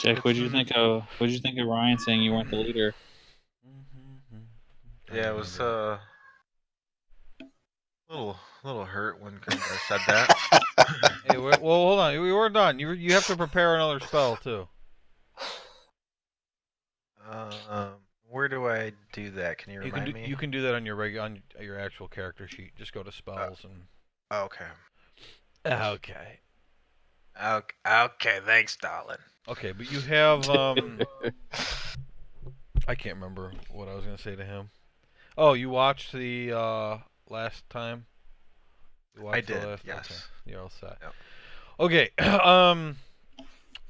Jack, what'd you think of Ryan saying you weren't the leader? Yeah, it was little hurt when Grimgar said that. Hey, well, hold on. We weren't done. You have to prepare another spell too. Where do I do that? Can you remind me? You can do that on your actual character sheet. Just go to spells and. Okay. Okay. Okay. Thanks, darling. Okay, but you have I can't remember what I was gonna say to him. Oh, you watched the last time? I did. Yes. Okay. You're all set. Yep. Okay.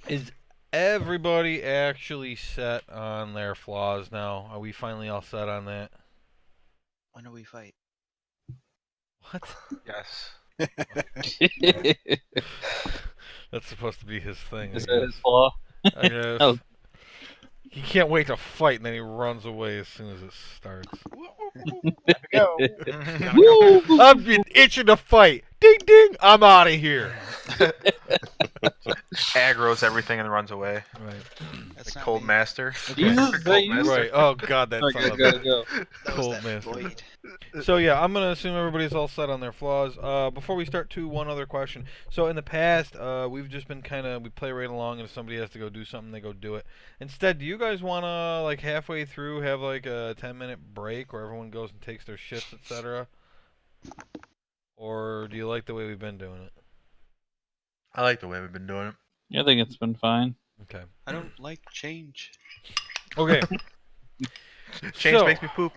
Is everybody actually set on their flaws now? Are we finally all set on that? When do we fight? What? Yes. That's supposed to be his thing. Is that his flaw? I guess. Oh. He can't wait to fight, and then he runs away as soon as it starts. Go. I've been itching to fight. Ding ding! I'm out of here. Aggroes everything and runs away. Right. That's Like not Cold me. Master. Jesus, Cold that you? Master. Right. Oh God, that Okay, son of gotta a. go. That was Cold that Master. Floyd. So yeah, I'm gonna assume everybody's all set on their flaws. Before we start, one other question. So in the past, we've just been we play right along, and if somebody has to go do something, they go do it. Instead, do you guys wanna like halfway through have like a 10-minute break where everyone goes and takes their shits, etc.? Or do you like the way we've been doing it? I like the way we've been doing it. Yeah, I think it's been fine. Okay. I don't like change. Okay. Change So- makes me poop.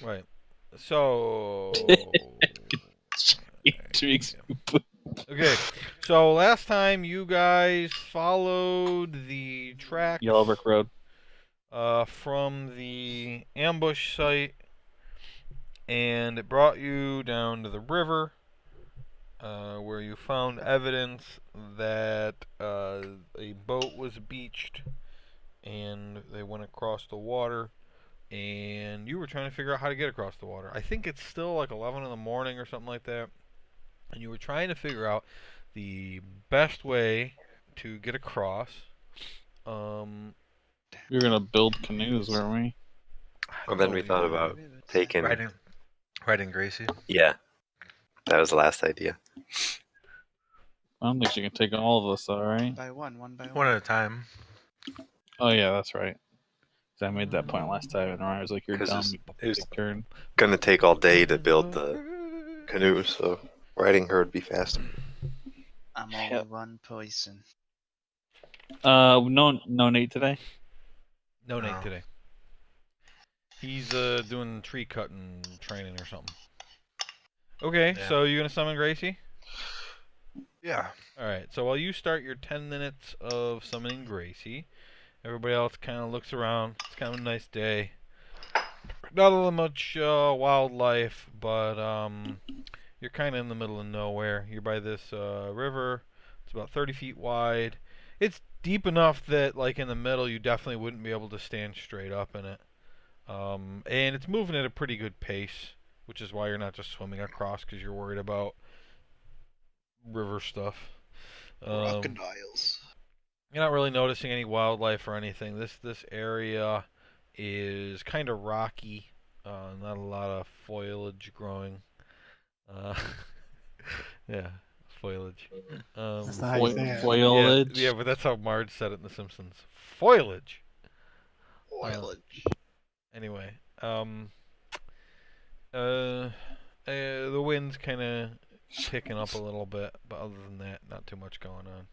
Right. So. Okay. So last time you guys followed the track Yellow Brick Road. from the ambush site, and it brought you down to the river, where you found evidence that a boat was beached, and they went across the water. And you were trying to figure out how to get across the water. I think it's still like 11 in the morning or something like that. And you were trying to figure out the best way to get across. We were gonna build canoes, weren't we? Well, then we thought about taking. Riding Gracie. Yeah, that was the last idea. I don't think she can take all of us, though, right? One by one. One at a time. Oh yeah, that's right. 'Cause I made that point last time, and Ryan was like, "You're 'Cause dumb." it was- Take turn. Gonna take all day to build the canoe, so riding her would be faster. I'm only Yep. one person. No Nate today. No Nate No. today. He's doing tree cutting training or something. Okay, Yeah. so you're gonna summon Gracie? Yeah. Alright, so while you start your 10 minutes of summoning Gracie, everybody else kind of looks around. It's kind of a nice day. Not all that much wildlife, but you're kind of in the middle of nowhere. You're by this river. It's about 30 feet wide. It's deep enough that, like, in the middle, you definitely wouldn't be able to stand straight up in it. And it's moving at a pretty good pace, which is why you're not just swimming across because you're worried about river stuff. Crocodiles. You're not really noticing any wildlife or anything. This area is kind of rocky. Not a lot of foliage growing. Yeah, foliage. That's not how you say it. Foliage. Yeah, but that's how Marge said it in The Simpsons. Foliage. Foliage. Anyway, the wind's kind of picking up a little bit, but other than that, not too much going on.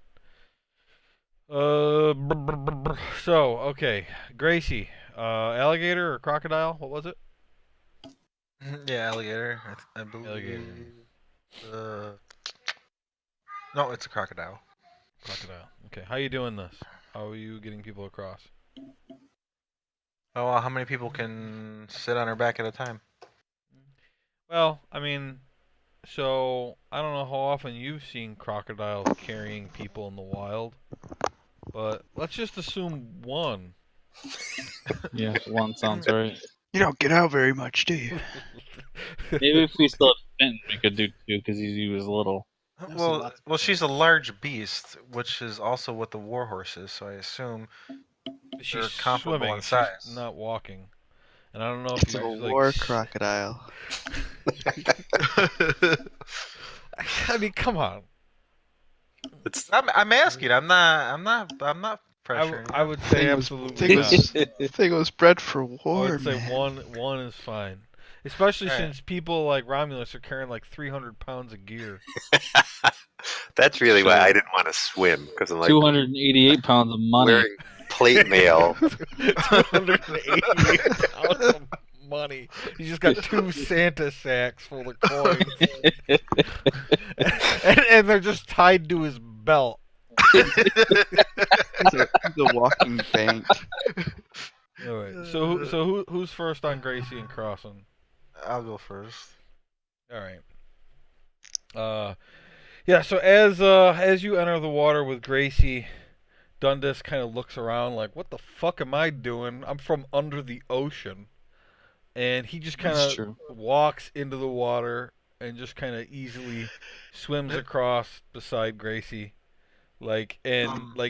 So, okay, Gracie, alligator or crocodile? What was it? Yeah, alligator. I believe. Alligator. No, it's a crocodile. Crocodile. Okay, how you doing this? How are you getting people across? Oh, how many people can sit on her back at a time? Well, I mean, so I don't know how often you've seen crocodiles carrying people in the wild, but let's just assume one. Yeah, one sounds right. You don't get out very much, do you? Maybe if we still had Fenton, we could do two because he was little. I've seen Well, lots of well, she's a pictures. large beast, which is also what the warhorse is. So I assume She's they're comparable swimming. in She's size. not walking. And I don't know if It's you've a like. war crocodile. I mean, come on. It's I'm asking. I'm not pressuring. I would say absolutely Thing not. was bred for I war, would say man. one is fine, especially Right. since people like Romulus are carrying like 300 pounds of gear. that's really why Sure. I didn't want to swim because I'm like 288 pounds of money. wearing plate mail. 288 pounds of money. You just got 2 Santa sacks full of coins, and they're just tied to his belt. He's a walking bank. All right. So who's first on Gracie and Crossing? I'll go first. All right. Yeah. So as you enter the water with Gracie, Dundas kind of looks around like, "What the fuck am I doing? I'm from under the ocean," and he just kind That's of true. walks into the water and just kind of easily swims across beside Gracie, like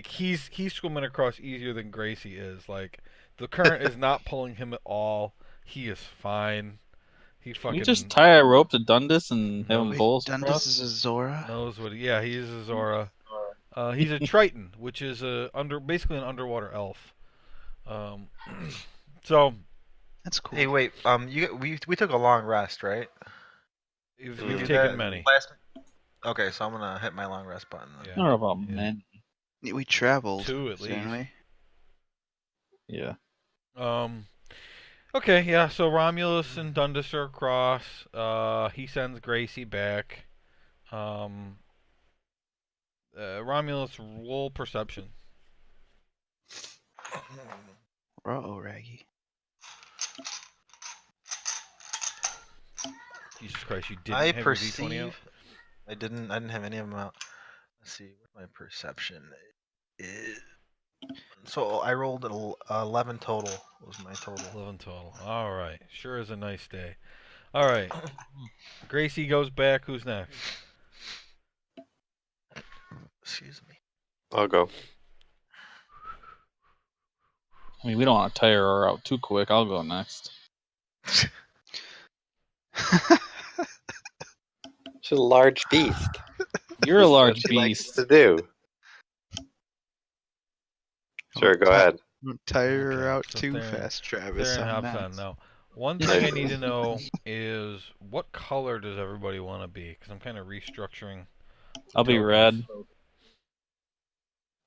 he's swimming across easier than Gracie is. Like the current is not pulling him at all. He is fine. He Can fucking you just tie a rope to Dundas and have him Wait, pull us Dundas across? is a Zora? knows what. Yeah, he is a Zora. He's a Triton, which is basically an underwater elf. So That's cool. Hey, wait. We took a long rest, right? you've Did we do taken that many. last- Okay, so I'm gonna hit my long rest button. Then. Yeah. I don't know about Yeah. men. We traveled. 2 at didn't least. we? Yeah. Okay, yeah. So Romulus and Dundas are across. He sends Gracie back. Romulus, roll perception. Uh-oh, Raggy. Jesus Christ, you didn't I have your D20 out? perceive. I didn't have any of them out. Let's see what my perception is. So I rolled 11 total. Was my total. 11 total. All right. Sure is a nice day. All right. Gracie goes back. Who's next? Excuse me. I'll go. I mean, we don't want to tire her out too quick. I'll go next. She's a large beast. You're a This is what large she likes beast. to do. Sure, go ahead. Don't tire her Okay, out so too Theron- fast, Travis. Theron I'm hops mad. on now. One thing I need to know is what color does everybody want to be? Because I'm kind of restructuring. I'll be tokens. red.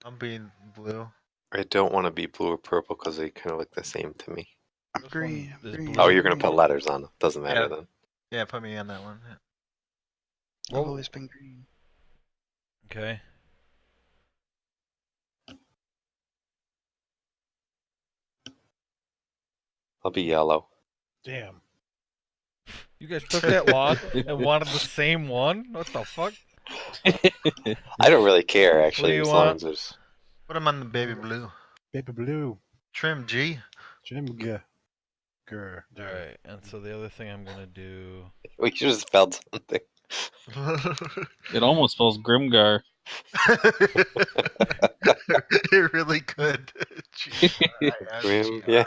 I'm being blue. I don't want to be blue or purple because they kind of look the same to me. I'm This green. one I'm is green. blue. Oh, you're gonna put letters on them. Doesn't matter Yeah. then. Yeah, put me on that one. Yeah. I've Roll- always been green. Okay. I'll be yellow. Damn. You guys took that long and wanted the same one? What the fuck? I don't really care actually, you as want? long as there's. Put him on the baby blue. Baby blue. Trim G. Jim G. Grr. Alright, and so the other thing I'm going to do... We should have spelled something. It almost spells Grimgar. It really could. Grim, yeah.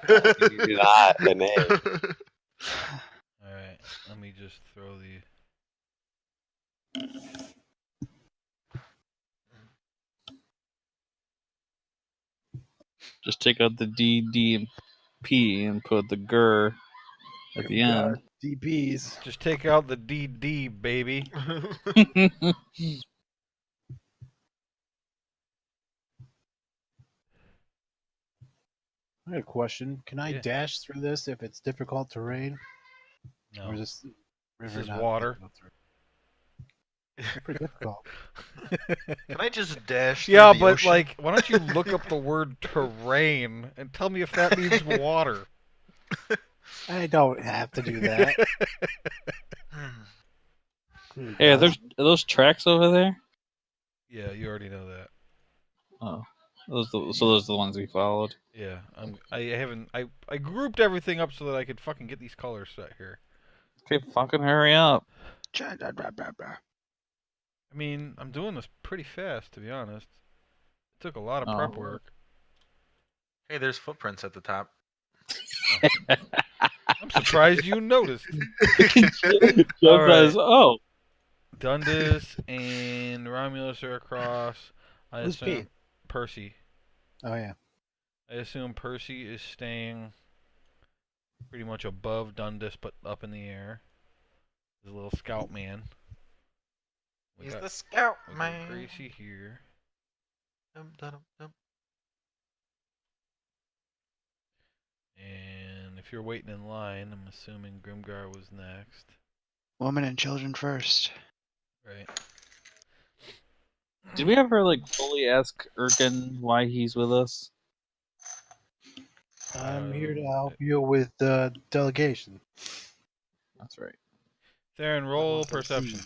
Not a name. Alright, let me just throw the... Just take out the D, D, and P and put the GR at the end. DPs. Just take out the DD, baby. I got a question. Can I Yeah. dash through this if it's difficult terrain? No. Or is this river is not water. difficult terrain? It's pretty difficult. Can I just dash? Yeah, through the but ocean? like, why don't you look up the word terrain and tell me if that means water? I don't have to do that. Hmm. Hey, are those tracks over there? Yeah, you already know that. Oh, those are the ones we followed. Yeah, I grouped everything up so that I could fucking get these colors set here. Okay, fucking hurry up. I mean, I'm doing this pretty fast, to be honest. It took a lot of Oh. prep work. Hey, there's footprints at the top. I'm surprised you noticed. Joe All right. says, "Oh, Dundas and Romulus are across. I Who's assume Pete? Percy. Oh yeah. I assume Percy is staying pretty much above Dundas, but up in the air. He's a little scout man. He's the scout we got man. Gracie here. Dum, dum, dum. And if you're waiting in line, I'm assuming Grimgar was next. Women and children first. Right. did we ever like fully ask Erkin why he's with us?" I'm here to help you with the delegation. That's right. Theron, roll perception.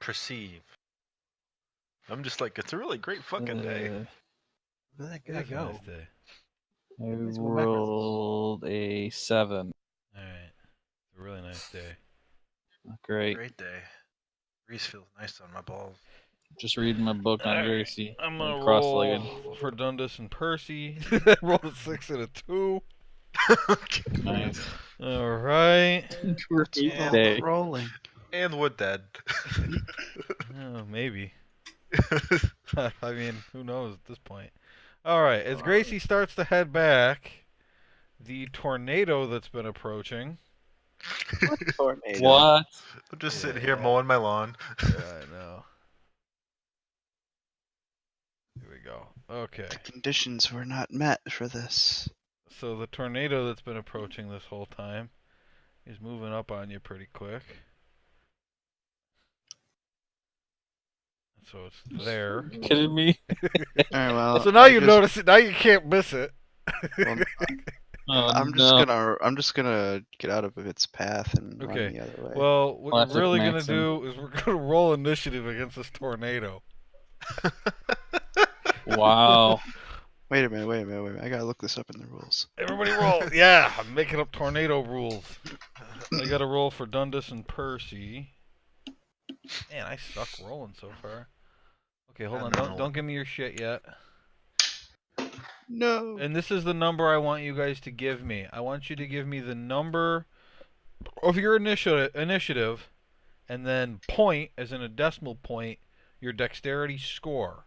Perceive. I'm just like, it's a really great fucking day. Where'd that It guy is a go? nice day. I Let's go back. rolled a 7. Alright. It's a really nice day. Not great. Great day. Breeze feels nice on my balls. Just reading my book on Alright, Gracie. I'm gonna cross-legged. roll for Dundas and Percy. Rolled a 6 and a 2. Nice. Alright. Great Yeah, day. rolling. And Wood Dead. Oh, maybe. I mean, who knows at this point. Alright, as Gracie starts to head back, the tornado that's been approaching. Tornado. What? I'm just sitting here Yeah. mowing my lawn. Yeah, I know. Here we go. Okay. The conditions were not met for this. So the tornado that's been approaching this whole time is moving up on you pretty quick. So it's there. You kidding me? Alright, well. So now I you just- notice it. Now you can't miss it. well, Oh, I'm just gonna get out of its path and Okay, run the other way. Well, what Classic we're really gonna Maxim. do is we're gonna roll initiative against this tornado. Wow. Wait a minute. I gotta look this up in the rules. Everybody roll. Yeah, I'm making up tornado rules. I got to roll for Dundas and Percy. Man, I suck rolling so far. Okay, hold on. Don't give me your shit yet. No. And this is the number I want you guys to give me. I want you to give me the number of your initiative, and then point, as in a decimal point, your dexterity score,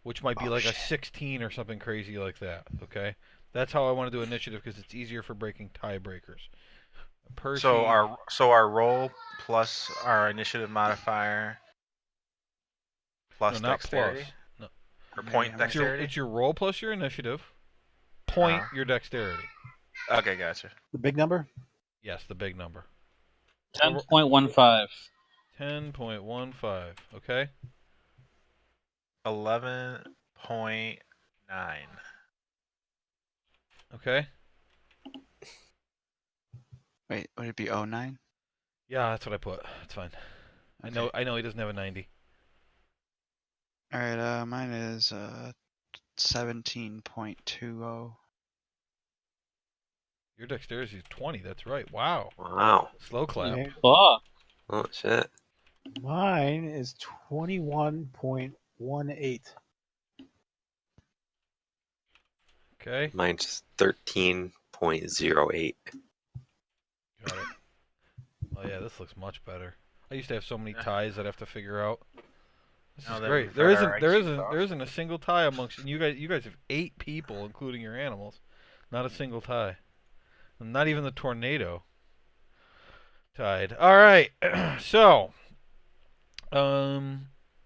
which might be like a 16 or something crazy like that. Okay, that's how I want to do initiative because it's easier for breaking tiebreakers. Percy, So our roll plus our initiative modifier plus no, not dexterity? plus. No, Or point Yeah, dexterity? it's your roll plus your initiative. Point Uh-huh. your dexterity. Okay, gotcha. The big number? Yes, the big number. 10.15. 10.15. Okay. 11.9. Okay. Wait, would it be 09? Yeah, that's what I put. It's fine. I know he doesn't have a 90. Alright, mine is 17.20. Your dexterity is 20. That's right. Wow. Wow. Slow clap. Yeah. Fuck. Oh shit. Mine is 21.18. Okay. Mine's 13.08. Got it. Oh yeah, this looks much better. I used to have so many ties I'd have to figure out. This Now is that great. we've There read isn't our there IQ isn't talk. there isn't a single tie amongst you guys. You guys have 8 people, including your animals. Not a single tie. And not even the tornado tied. All right. So, I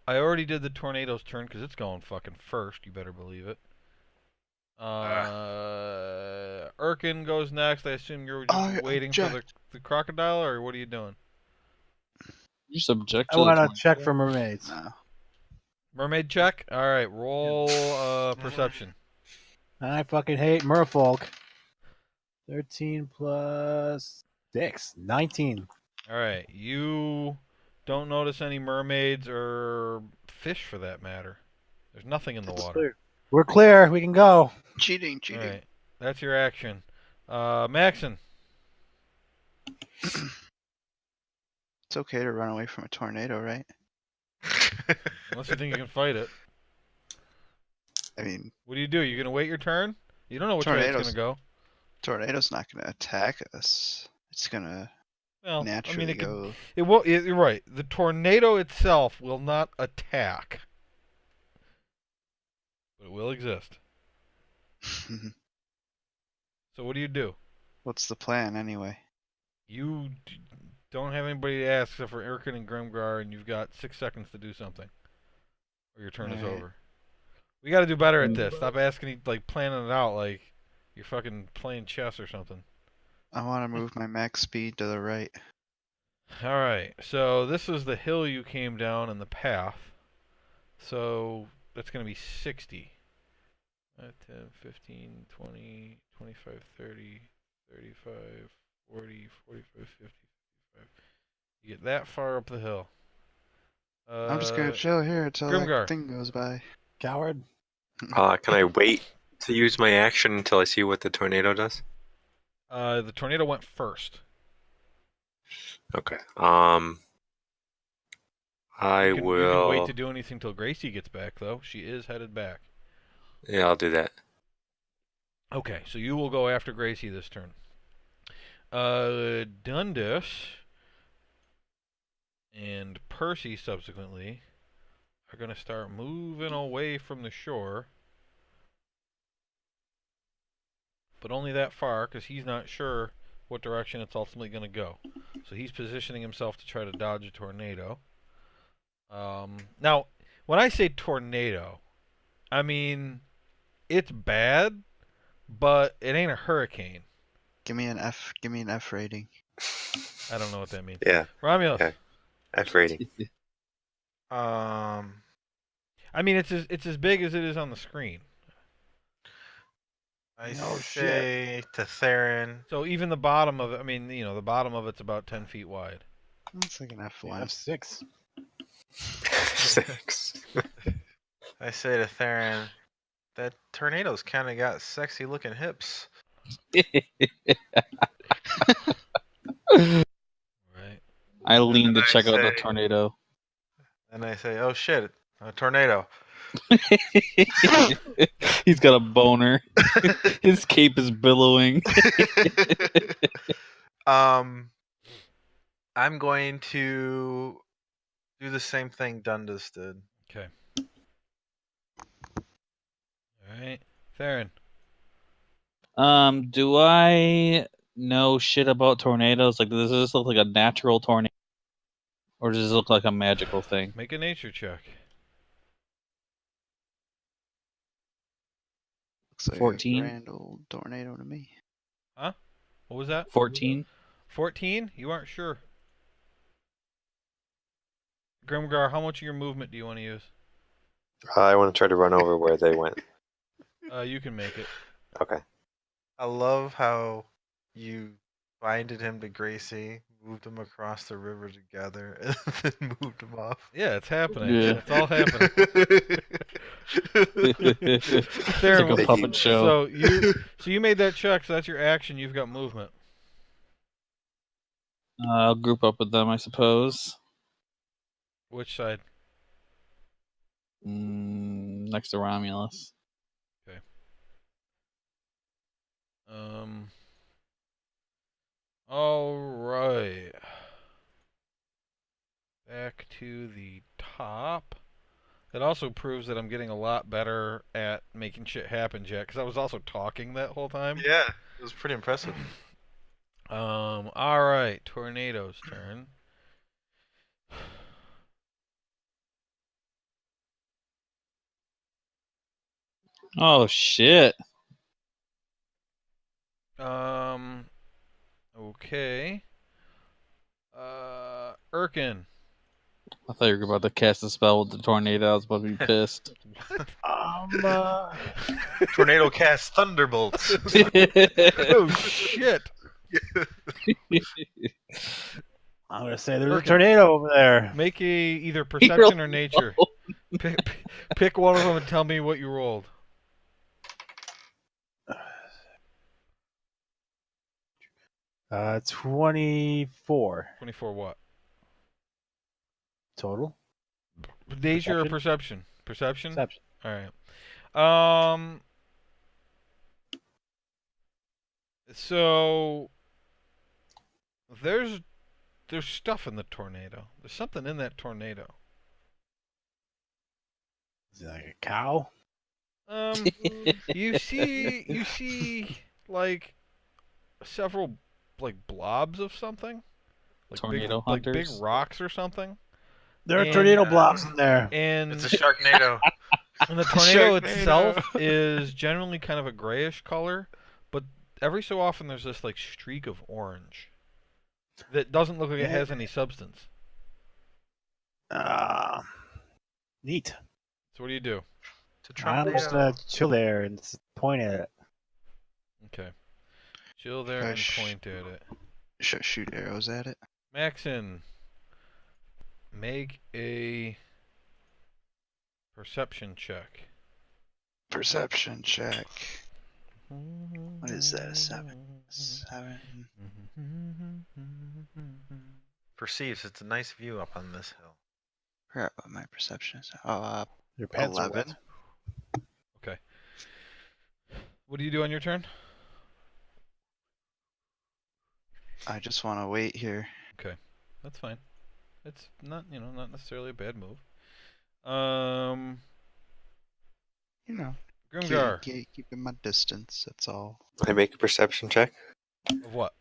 already did the tornado's turn because it's going fucking first. You better believe it. Erkin goes next. I assume you're just waiting for the crocodile, or what are you doing? You subject I to the want to tornado? check for mermaids. No. Mermaid check. All right, roll perception. I fucking hate merfolk. 13 plus 6. 19. All right, you don't notice any mermaids or fish for that matter. There's nothing in the water. We're clear. We can go. Cheating. All right, that's your action. Maxon. It's okay to run away from a tornado, right? Unless you think you can fight it. I mean, What do? You gonna wait your turn? You don't know which way it's gonna tornadoes. go. Tornado's not gonna attack us. It's gonna Well, I mean, naturally it could. go. It will. You're right. The tornado itself will not attack, but it will exist. So what do? What's the plan anyway? You don't have anybody to ask except for Erkin and Grimgar, and you've got 6 seconds to do something, or your turn is Alright. over. We got to do better at this. Stop asking, like planning it out like you're fucking playing chess or something. I want to move my max speed to the right. All right. So this is the hill you came down in the path. So that's going to be 60. 10, 15, 20, 25, 30, 35, 40, 45, 50, 55. You get that far up the hill. I'm just gonna chill here until Grimgar. that thing goes by. Coward. Can I wait to use my action until I see what the tornado does? The tornado went first. Okay. I You can wait will. to do anything till Gracie gets back, though. She is headed back. Yeah, I'll do that. Okay, so you will go after Gracie this turn. Dundas and Percy subsequently are going to start moving away from the shore. But only that far, because he's not sure what direction it's ultimately going to go. So he's positioning himself to try to dodge a tornado. Now, when I say tornado, I mean it's bad, but it ain't a hurricane. Give me an F. Give me an F rating. I don't know what that means. Yeah, Romulus. Okay. F rating. I mean, it's as big as it is on the screen. I Oh, say to Theron. So even the bottom of it, I mean, the bottom of it's about 10 feet wide. It's like an F1. F6. 6. I say to Theron, that tornado's kind of got sexy looking hips. Right. I lean to I check out the say- tornado. And I say, oh shit, a tornado. He's got a boner. His cape is billowing. I'm going to do the same thing Dundas did. Okay. All right. Theron. Do I know shit about tornadoes? Like, does this look like a natural tornado? Or does this look like a magical thing? Make a nature check. Looks like 14. a grand old tornado to me. What was that? 14? 14? You aren't sure. Grimgar, how much of your movement do you want to use? I want to try to run over where they went. You can make it. Okay. I love how you binded him to Gracie, moved him across the river together, and then moved him off. Yeah, it's happening. Yeah. It's all happening. It's Theron, like a puppet show. So you made that check, so that's your action. You've got movement. I'll group up with them, I suppose. Which side? Next to Romulus. All right. Back to the top. It also proves that I'm getting a lot better at making shit happen, Jack, because I was also talking that whole time. Yeah, it was pretty impressive. All right. Tornado's turn. Oh, shit. Okay. Erkin. I thought you were about to cast a spell with the tornado. I was about to be pissed. Tornado cast thunderbolts. Oh shit! I'm gonna say there's a tornado over there. Make either perception or nature. Pick one of them and tell me what you rolled. 24. 24 what? Total? Nature or perception? Perception? Perception. All right. So there's stuff in the tornado. There's something in that tornado. Is it like a cow? You see like several like blobs of something, like Tornado like big hunters? rocks or something. There are And- tornado blobs in there. And It's a Sharknado. and the tornado Sharknado. itself is generally kind of a grayish color, but every so often there's this like streak of orange that doesn't look like it has any substance. Neat. So what do you do? It's a I'm just Trumpnado. gonna chill there and point at it. Okay. Chill there and point at it. Should I shoot arrows at it? Maxon, make a perception check. Perception check. What is that? A 7? 7. Perceives. It's a nice view up on this hill. Forgot what my perception is. Your pants are 11. wet. Okay. What do you do on your turn? I just want to wait here. That's fine. It's not, not necessarily a bad move. You know, Grimgar. keeping my distance. That's all. I make a perception check. Of what?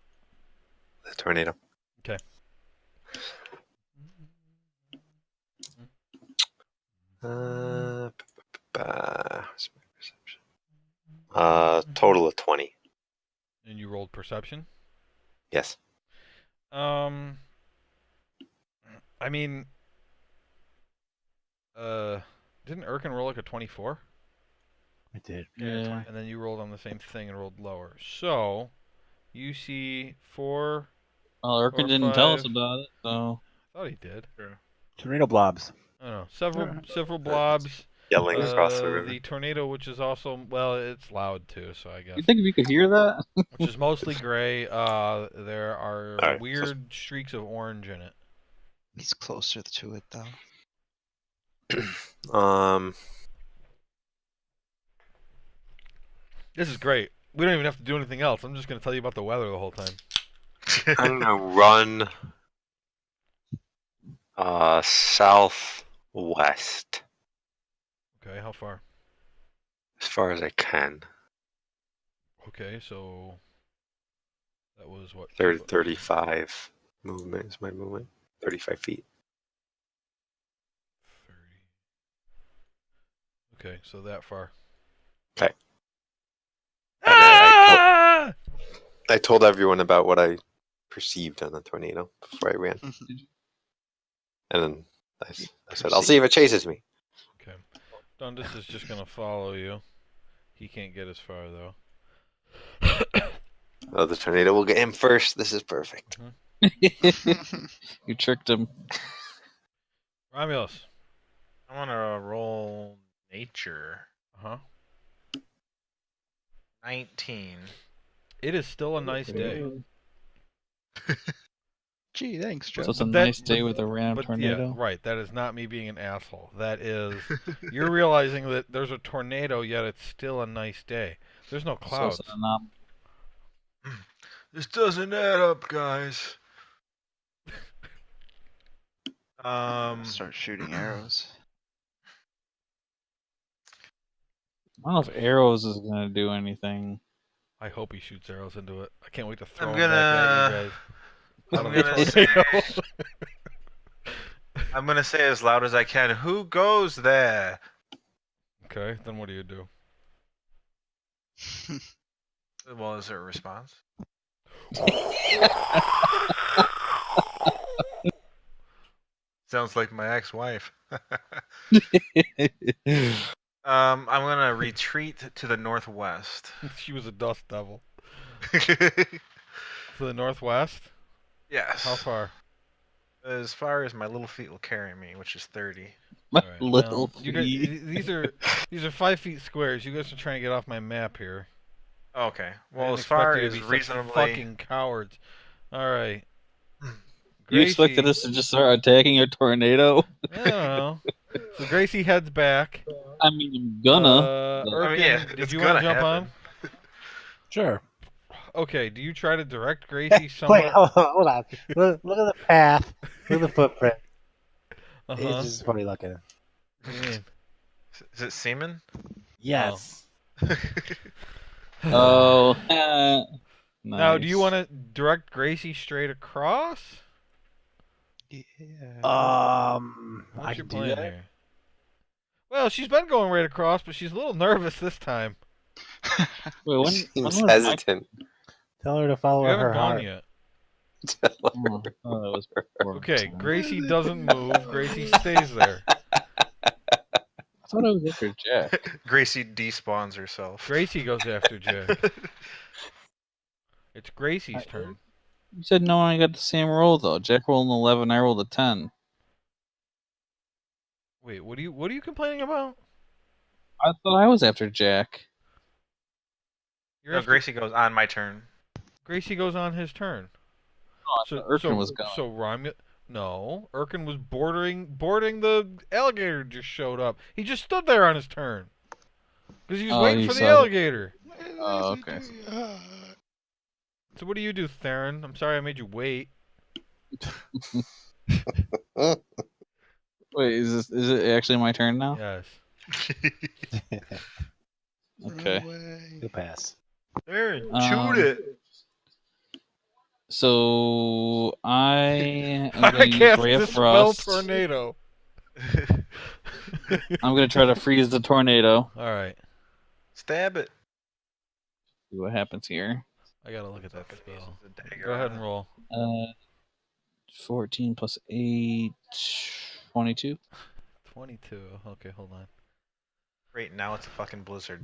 The tornado. Okay. What's my perception? Total of 20. And you rolled perception? Yes. I mean, didn't Erkin roll like a 24? I did. Yeah. And then you rolled on the same thing and rolled lower. So, you see 4. Well, Urkin 4, didn't tell 5. us about it, so. I thought he did. Tornado blobs. I don't know. Several blobs. Yelling across the river. The tornado, which is also, well, it's loud too, so I guess. You think we could hear that? Which is mostly gray. There are Alright, weird streaks of orange in it. He's closer to it though. This is great. We don't even have to do anything else. I'm just going to tell you about the weather the whole time. I'm gonna run southwest Okay, how far? as far as I can. Okay, so that was what? 35 movement is my movement. 35 feet. 30. Okay, so that far. Okay. Ah! I told everyone about what I perceived on the tornado before I ran. And then I said, I'll see if it chases me. Okay. Dundas is just going to follow you. He can't get as far, though. Oh, the tornado will get him first. This is perfect. You tricked him. Romulus. I want to roll nature. Uh-huh. 19. It is still a nice day. Gee, thanks, Joe. So it's a But that- nice day with a random But tornado. yeah, right. That is not me being an asshole. That is you're realizing that there's a tornado, yet it's still a nice day. There's no So clouds. it's an anomaly. This doesn't add up, guys. Start shooting arrows. I don't know if arrows is gonna do anything. I hope he shoots arrows into it. I can't wait to throw I'm them back at you guys. I'm Out of the gonna tornado. say, I'm gonna say as loud as I can. Who goes there? Okay, then what do you do? Well, is there a response? Sounds like my ex-wife. I'm gonna retreat to the northwest. She was a dust devil. To the northwest? Yes. How far? As far as my little feet will carry me, which is 30. My Alright, little well, you guys, feet. these are 5 feet squares. You guys are trying to get off my map here. Okay. I Well, didn't as far expect you as to be such reasonably. fucking cowards. All right. You expected Gracie. us to just start attacking a tornado? I don't know. So Gracie heads back. I mean, I'm gonna. but- I mean, yeah, Urkin, did it's you want to gonna jump happen. on? Sure. Okay, do you try to direct Gracie Wait, somewhere? hold on. Look at the path. Look at the footprint. Uh-huh. It's just funny looking. What do you mean? Is it semen? Yes. Oh, nice. Now, do you want to direct Gracie straight across? Yeah. What's I your can do plan that. here? Well, she's been going right across, but she's a little nervous this time. Wait, when Seems was my... hesitant. Tell her to follow You haven't her gone heart. yet. Oh, that was before Okay, time. Gracie doesn't move. Gracie stays there. I thought I was after Jack. Gracie despawns herself. Gracie goes after Jack. It's Gracie's turn. You said no one got the same roll though. Jack rolled an 11, I rolled a 10. Wait, what are you complaining about? I thought I was after Jack. You're No, after- Gracie goes on my turn. Gracie goes on his turn. Oh, I thought Urkin was gone. So no, Urkin was boarding the alligator. Just showed up. He just stood there on his turn because he was Oh, waiting you for the saw that. alligator. Oh, okay. So what do you do, Theron? I'm sorry I made you wait. Wait, is it actually my turn now? Yes. Okay. Good pass. Aaron, Um, shoot it. So I am I going to use cast Ray of Dispel Frost. Tornado. I'm going to try to freeze the tornado. All right. Stab it. See what happens here. I gotta look at that spell. The dagger Go ahead on and it. roll. 14 plus 8, 22. 22. Okay, hold on. Great, now it's a fucking blizzard.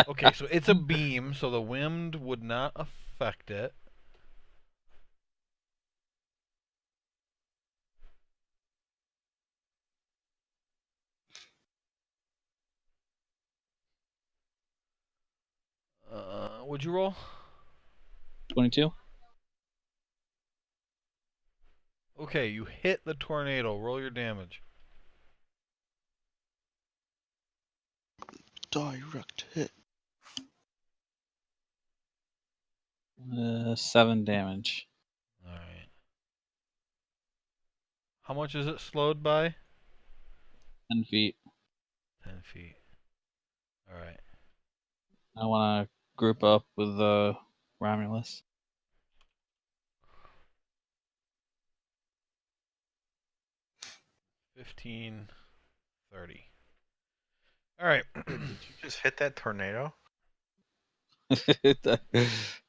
Okay, so it's a beam, so the wind would not affect it. Would you roll? 22. Okay, you hit the tornado. Roll your damage. Direct hit. 7 damage. All right. How much is it slowed by? 10 feet. 10 feet. All right. I want to group up with Romulus. $15, $30. All right. Did you just hit that tornado?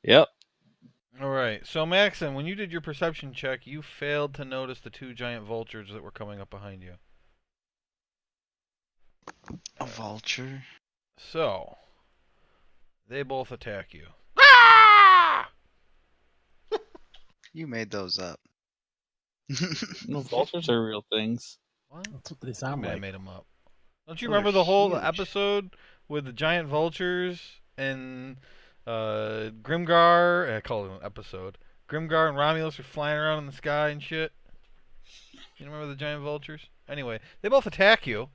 Yep. All right. So, Maxon, when you did your perception check, you failed to notice the 2 giant vultures that were coming up behind you. A vulture. So, they both attack you. You made those up. No, vultures are real things. What? That's what they I sound mean, I like. made them up. Don't you Those are remember the whole huge. episode with the giant vultures and Grimgar? I call it an episode. Grimgar and Romulus are flying around in the sky and shit. You remember the giant vultures? Anyway, they both attack you.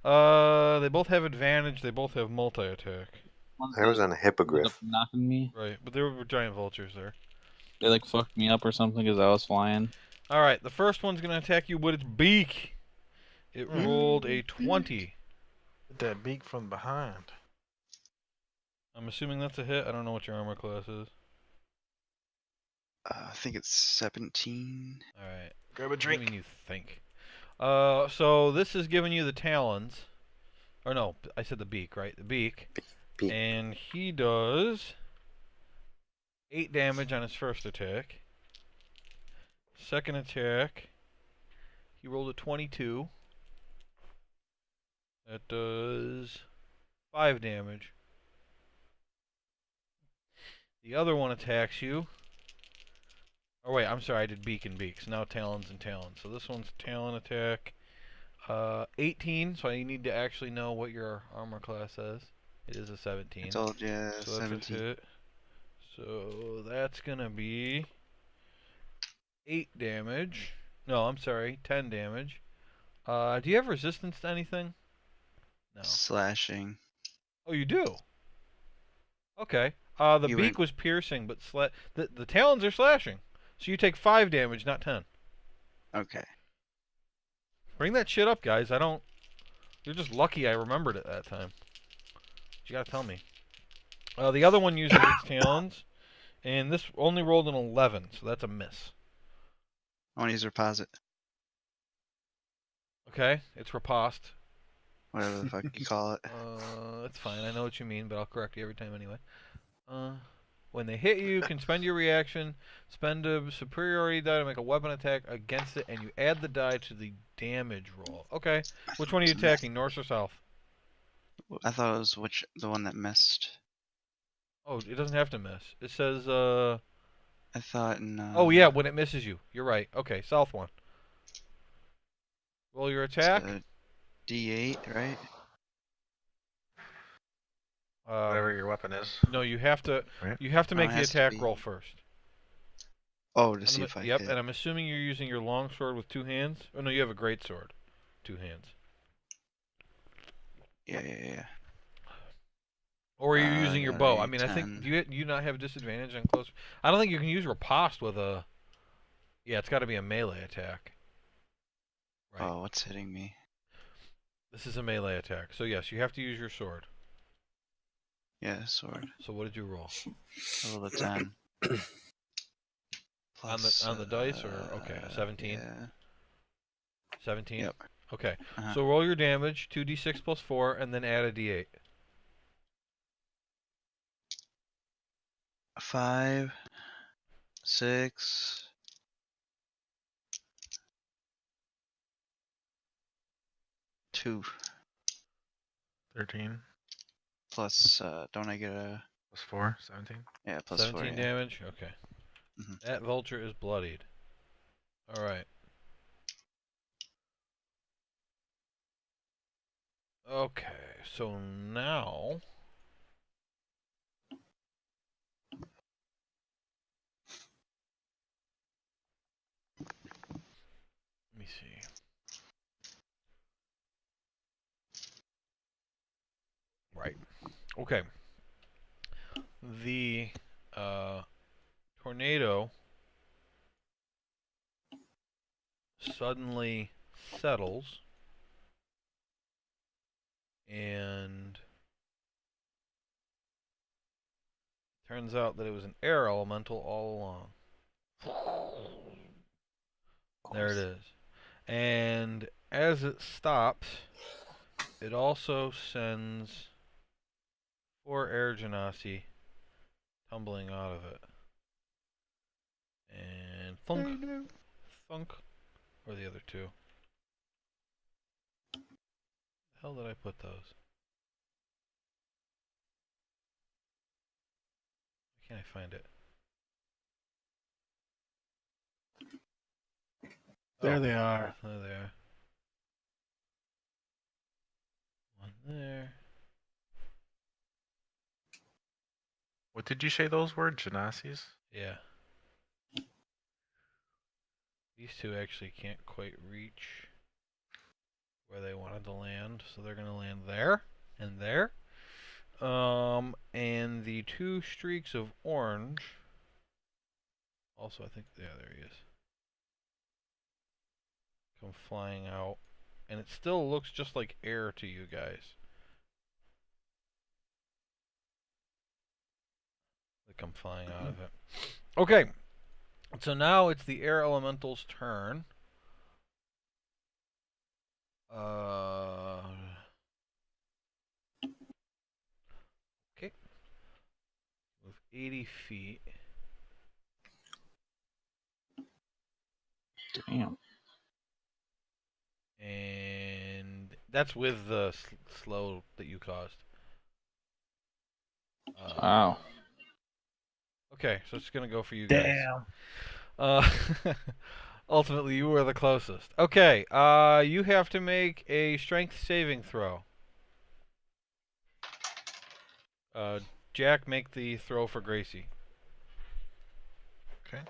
They both have advantage. They both have multi-attack. I was on a Ended up hippogriff. knocking me. Right, but there were giant vultures there. They like fucked me up or something because I was flying. All right, the first one's gonna attack you with its beak. It rolled a 20. Hit that beak from behind. I'm assuming that's a hit. I don't know what your armor class is. I think it's 17. All right. Grab a What do drink. you mean you think? So this is giving you the talons. Or no, I said the beak, right? The beak. Beak. And he does 8 damage on his first attack. Second attack, he rolled a 22. That does 5 damage. The other one attacks you. Oh wait, I'm sorry, I did beak and beak. So now talons and talons. So this one's talon attack. 18, so I need to actually know what your armor class says. It is a 17. I told you, So that's a 17. hit. So that's gonna be 8 damage. No, I'm sorry, 10 damage. Do you have resistance to anything? No. Slashing. Oh, you do? Okay. The You beak went- was piercing, but the talons are slashing. So you take 5 damage, not 10. Okay. Bring that shit up, guys. I don't... You're just lucky I remembered it that time. You gotta tell me. The other one uses its talons, and this only rolled an 11, so that's a miss. I want to use reposit. Okay, it's riposte. Whatever the fuck you call it. That's fine. I know what you mean, but I'll correct you every time anyway. When they hit you, you can spend your reaction, spend a superiority die to make a weapon attack against it, and you add the die to the damage roll. Okay. Which one are you attacking, north or south? I thought it was the one that missed. Oh, it doesn't have to miss. It says, I thought in. Oh, yeah, when it misses you. You're right. Okay, south one. Roll your attack. D8, right? Whatever your weapon is. No, you have to. Right. You have to Oh, make it the has to attack be- roll first. Oh, to see if I Yep, hit. and I'm assuming you're using your long sword with 2 hands. Oh no, you have a great sword, 2 hands. Yeah. Or are you I using your got bow? a I mean, I think 10. do you not have disadvantage on close? I don't think you can use riposte with a. Yeah, it's got to be a melee attack. Right. Oh, what's hitting me? This is a melee attack, so yes, you have to use your sword. Yeah, sword. So what did you roll? I rolled a 10. On the dice or okay, a 17. Yeah. 17. Yep. Okay. Uh-huh. So roll your damage, 2d6 plus 4, and then add a d8. 5, 6, 2. 13 Plus, don't I get a... plus 4, 17. Yeah, plus 4, 17 yeah. damage. Okay. Mhm. That vulture is bloodied. All right. Okay. So now. Let me see. Right. Okay. The tornado suddenly settles and turns out that it was an air elemental all along. There it is. And as it stops, it also sends 4 air genasi tumbling out of it. And thunk, thunk, or the other 2. The hell did I put those? Why can't I find it? There they are. There they are. One there. What did you say those were? Genasis? Yeah. These 2 actually can't quite reach where they wanted to land, so they're going to land there and there. And the 2 streaks of orange. Also, I think, yeah, there he is. Come flying out. And it still looks just like air to you guys. They come flying out of it. Okay. So now it's the air elemental's turn. Okay. With 80 feet. Damn. And that's with the slow that you caused. Wow. Okay, so it's gonna go for you guys. Damn. Ultimately, you were the closest. Okay, you have to make a strength saving throw. Jack, make the throw for Gracie. Okay.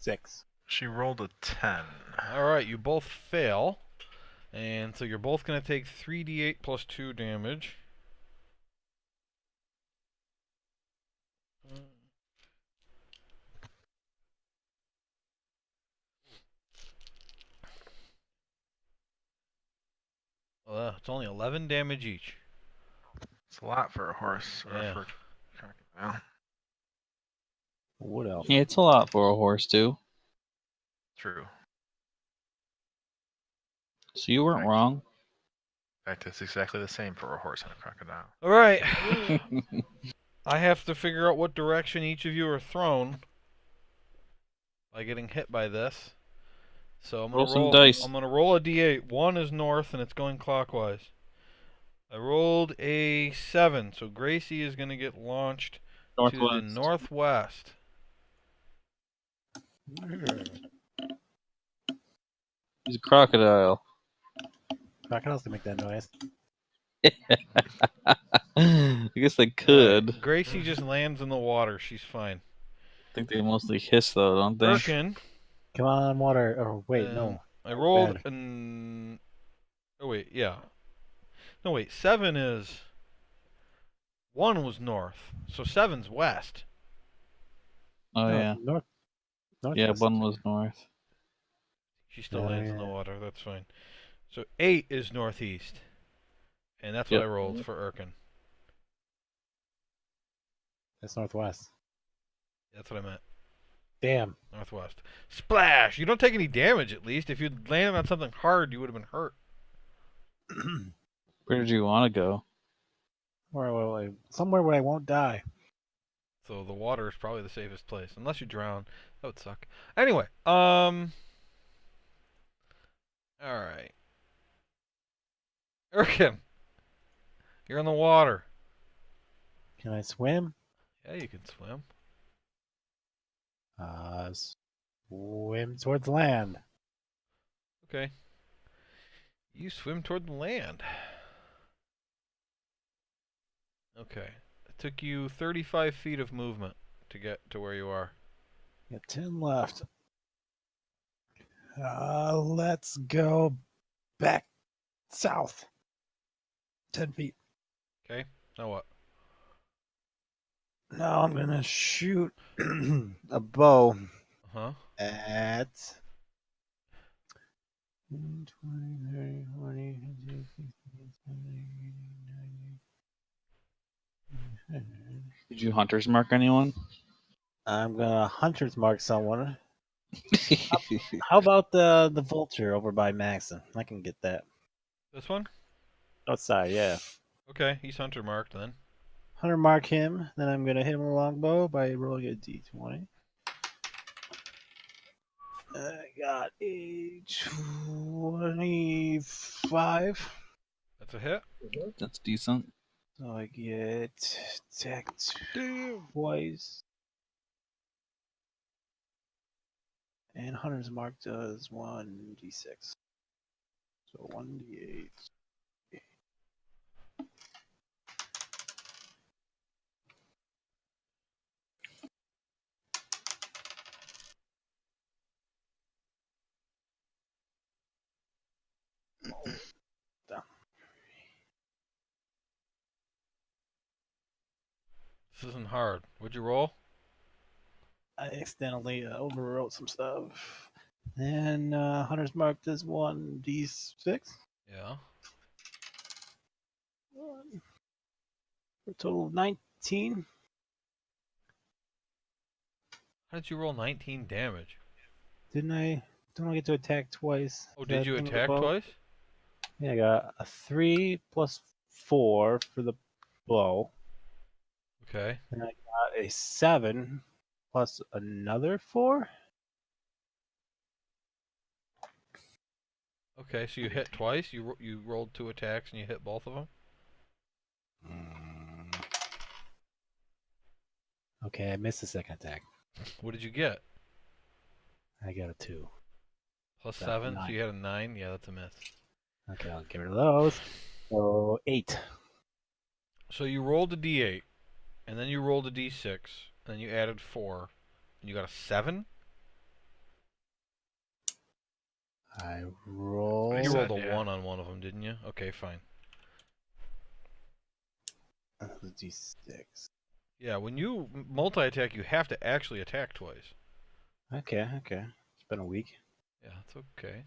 6. She rolled a 10. All right, you both fail, and so you're both going to take 3d8 plus 2 damage. It's only 11 damage each. It's a lot for a horse. Or Yeah. for a crocodile. Wood elf. Yeah, it's a lot for a horse too. True. So you weren't wrong. In fact, it's exactly the same for a horse and a crocodile. All right. I have to figure out what direction each of you are thrown by getting hit by this. So I'm Roll gonna some roll. dice. I'm gonna roll a d8. 1 is north, and it's going clockwise. I rolled a 7, so Gracie is gonna get launched to the northwest. He's a crocodile. Crocodiles can make that noise. I guess they could. Gracie just lands in the water. She's fine. I think they mostly hiss though, don't they? Birkin. Come on, water. Oh, wait, no. I rolled Bad. an. Oh wait, yeah. No wait, 7 is. 1 was north, so 7's west. Oh No, yeah. North. Yeah, Northwest. one was north. She still Oh, lands in yeah. the water. That's fine. So 8 is northeast, and that's what Yep. I rolled for Erkin. That's northwest. That's what I meant. Damn. Northwest. Splash! You don't take any damage, at least. If you'd landed on something hard, you would have been hurt. Where did you want to go? Somewhere where I won't die. So the water is probably the safest place, unless you drown. That would suck. Anyway, all right. Erkin, you're in the water. Can I swim? Yeah, you can swim. Swim towards land. Okay. You swim toward the land. Okay. It took you 35 feet of movement to get to where you are. Got 10 left. Let's go back south. 10 feet. Okay. Now what? Now I'm gonna shoot a bow Uh-huh. at 20, 30, 40, 50, 60, 70, 80, 90. Did you hunter's mark anyone? I'm gonna hunter's mark someone. How about the vulture over by Maxon? I can get that. This one? Outside, yeah. Okay, he's hunter marked then. Hunter mark him, then I'm gonna hit him with a longbow by rolling a d20. I got a 25. That's a hit. That's decent. So I get attacked twice. And Hunter's Mark does 1d6. So 1d8. This isn't hard. What'd you roll? I accidentally overwrote some stuff. And Hunter's Mark does 1d6. Yeah. For a total of 19. How did you roll 19 damage? Don't I get to attack twice? Oh, Is did that you thing attack above? twice? Yeah, I got a 3 plus 4 for the bow. Okay. And I got a 7 plus another 4. Okay, so you hit twice. You rolled 2 attacks and you hit both of them. Okay, I missed the second attack. What did you get? I got a 2. Plus Got 7, so 9. you had a 9. Yeah, that's a miss. Okay, I'll get rid of those. So 8. So you rolled a d8, and then you rolled a d6, and then you added 4, and you got a 7? I roll. You said, rolled a yeah. 1 on one of them, didn't you? Okay, fine. The D6. Yeah, when you multi-attack, you have to actually attack twice. Okay. It's been a week. Yeah, it's okay.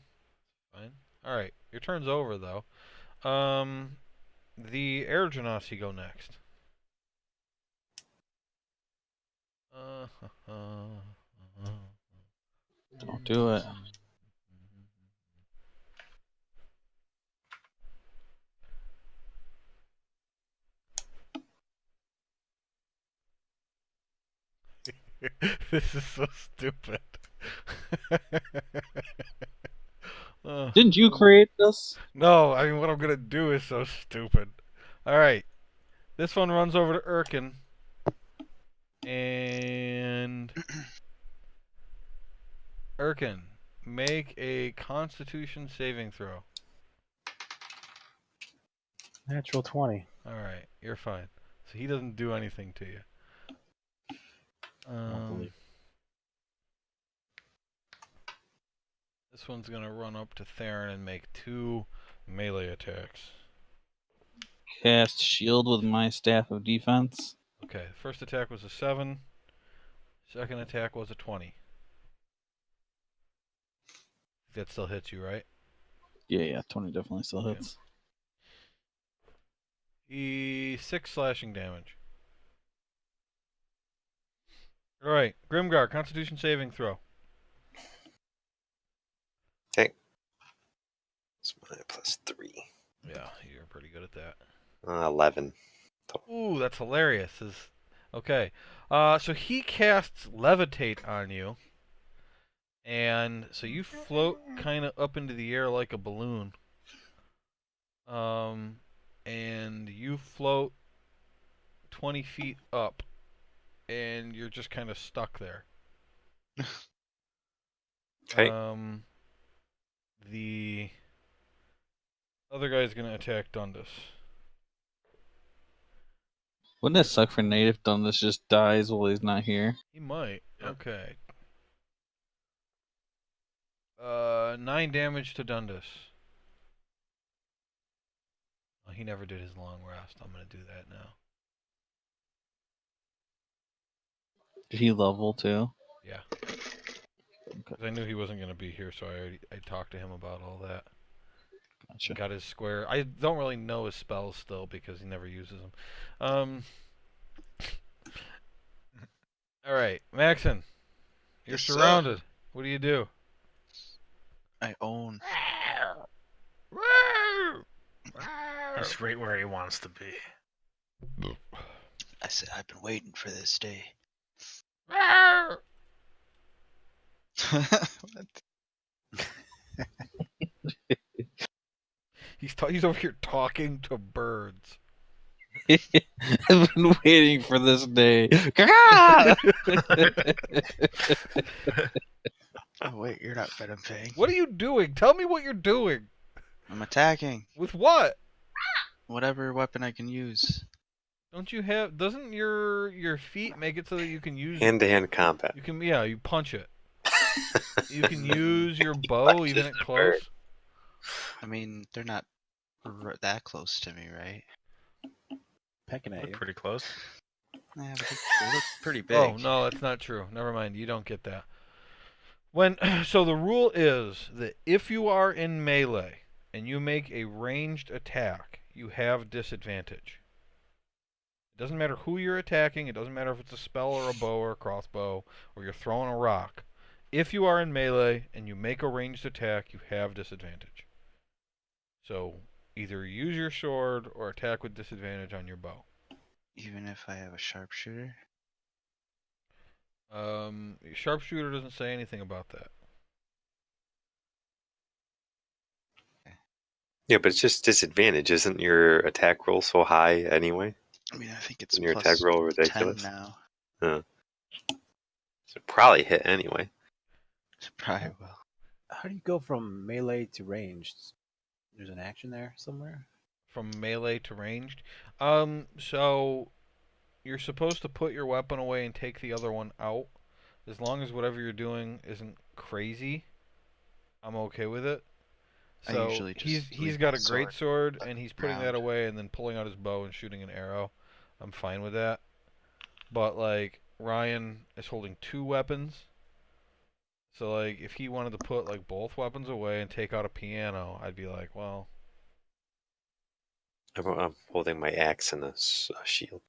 Fine. All right, your turn's over though. The air genasi go next. Don't do it. This is so stupid. Didn't you create this? No, I mean what I'm gonna do is so stupid. All right, this one runs over to Erkin, and Erkin, make a Constitution saving throw. Natural 20. All right, you're fine. So he doesn't do anything to you. I don't believe. This one's gonna run up to Theron and make 2 melee attacks. Cast shield with my staff of defense. Okay, the first attack was a 7. Second attack was a 20. That still hits you, right? Yeah, 20 definitely still Okay. hits. 6 slashing damage. Alright, Grimgar, Constitution saving throw. Okay. It's my +3. Yeah, you're pretty good at that. 11. Ooh, that's hilarious. Okay. So he casts levitate on you. And so you float kind of up into the air like a balloon. And you float 20 feet up. And you're just kind of stuck there. Okay. The other guy's going to attack Dundas. Wouldn't it suck for native Dundas just dies while he's not here? He might. Yep. Okay. 9 damage to Dundas. Oh, he never did his long rest. I'm going to do that now. Did he level too? Yeah. 'Cause I knew he wasn't going to be here, so I talked to him about all that. Gotcha. Got his square. I don't really know his spells still because he never uses them. All right, Maxon. You're Yes, sir. surrounded. What do you do? I own. He's right where he wants to be. I said I've been waiting for this day. What? He's over here talking to birds. I've been waiting for this day. Oh wait, you're not Venom Fang. What are you doing? Tell me what you're doing. I'm attacking. With what? Whatever weapon I can use. Don't you have? Doesn't your feet make it so that you can use? Hand-to-hand combat. You can, yeah, you punch it. You can use your bow even at close. I mean, they're not that close to me, right? Pecking at Look you. pretty close. Yeah, but they look pretty big. Oh no, that's not true. Never mind. You don't get that. So the rule is that if you are in melee and you make a ranged attack, you have disadvantage. It doesn't matter who you're attacking. It doesn't matter if it's a spell or a bow or a crossbow or you're throwing a rock. If you are in melee and you make a ranged attack, you have disadvantage. So either use your sword or attack with disadvantage on your bow. Even if I have a sharpshooter? Sharpshooter doesn't say anything about that. Yeah, but it's just disadvantage. Isn't your attack roll so high anyway? I mean, I think it's Isn't your plus attack roll 10 ridiculous? now. So probably hit anyway. Probably will. How do you go from melee to ranged? There's an action there somewhere? From melee to ranged. So you're supposed to put your weapon away and take the other one out, as long as whatever you're doing isn't crazy. I'm okay with it. I So usually just he's leave got my a great sword, and he's putting that ground. away and then pulling out his bow and shooting an arrow. I'm fine with that. But like Ryan is holding 2 weapons. So like if he wanted to put like both weapons away and take out a piano, I'd be like, well, I'm holding my axe and a shield.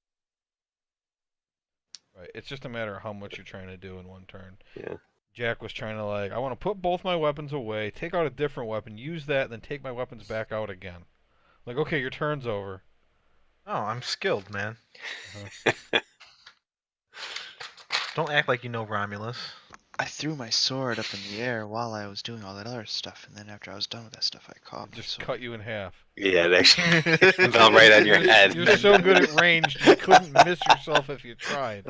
right. It's just a matter of how much you're trying to do in one turn. Yeah. Jack was trying to like, I want to put both my weapons away, take out a different weapon, use that, then take my weapons back out again. Like, okay, your turn's over. Oh, I'm skilled, man. Uh-huh. Don't act like you know Romulus. I threw my sword up in the air while I was doing all that other stuff, and then after I was done with that stuff, I caught my Just sword. cut you in half. Yeah, it actually fell right on your head. You're so good at ranged, you couldn't miss yourself if you tried.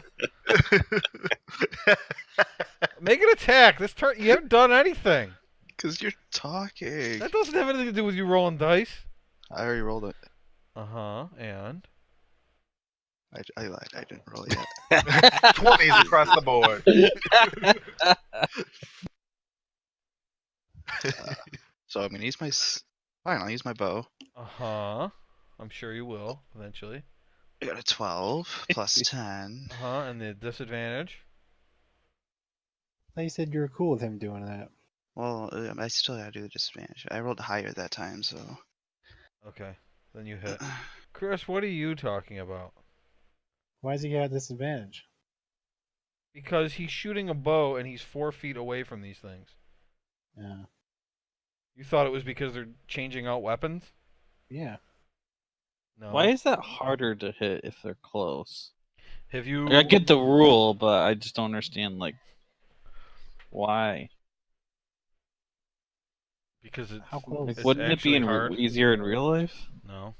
Make an attack. This turn, you haven't done anything. Because you're talking. That doesn't have anything to do with you rolling dice. I already rolled it. And? I lied. I didn't roll yet. 20s across the board. So I'm gonna use my. Fine, I'll use my bow. I'm sure you will, eventually. I got a 12 plus 10. And the disadvantage? I thought you said you were cool with him doing that. Well, I still gotta do the disadvantage. I rolled higher that time, so. Okay, then you hit. Chris, what are you talking about? Why does he have this advantage? Because he's shooting a bow and he's 4 feet away from these things. Yeah. You thought it was because they're changing out weapons? Yeah. No. Why is that harder to hit if they're close? Have you? Like, I get the rule, but I just don't understand, like, why. Because it's, How close? Like, it's wouldn't it be actually hard. easier in real life? No.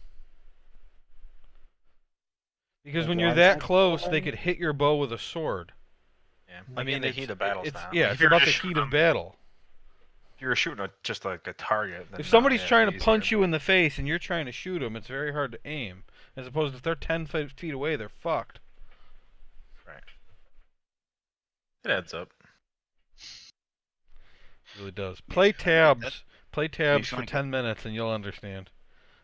Because Like, when why you're is that that close, hard? they could hit your bow with a sword. Yeah, I mean, in the it's, heat of battle it's now. yeah, If it's you were about the just heat shooting of battle. If you were shooting just like a target. Then If no, somebody's yeah, trying it'd to be punch easier. you in the face and you're trying to shoot them, it's very hard to aim. As opposed to if they're 10 feet away, they're fucked. Right. It adds up. It really does. Play tabs. Play tabs If for you wanna 10 minutes and you'll understand.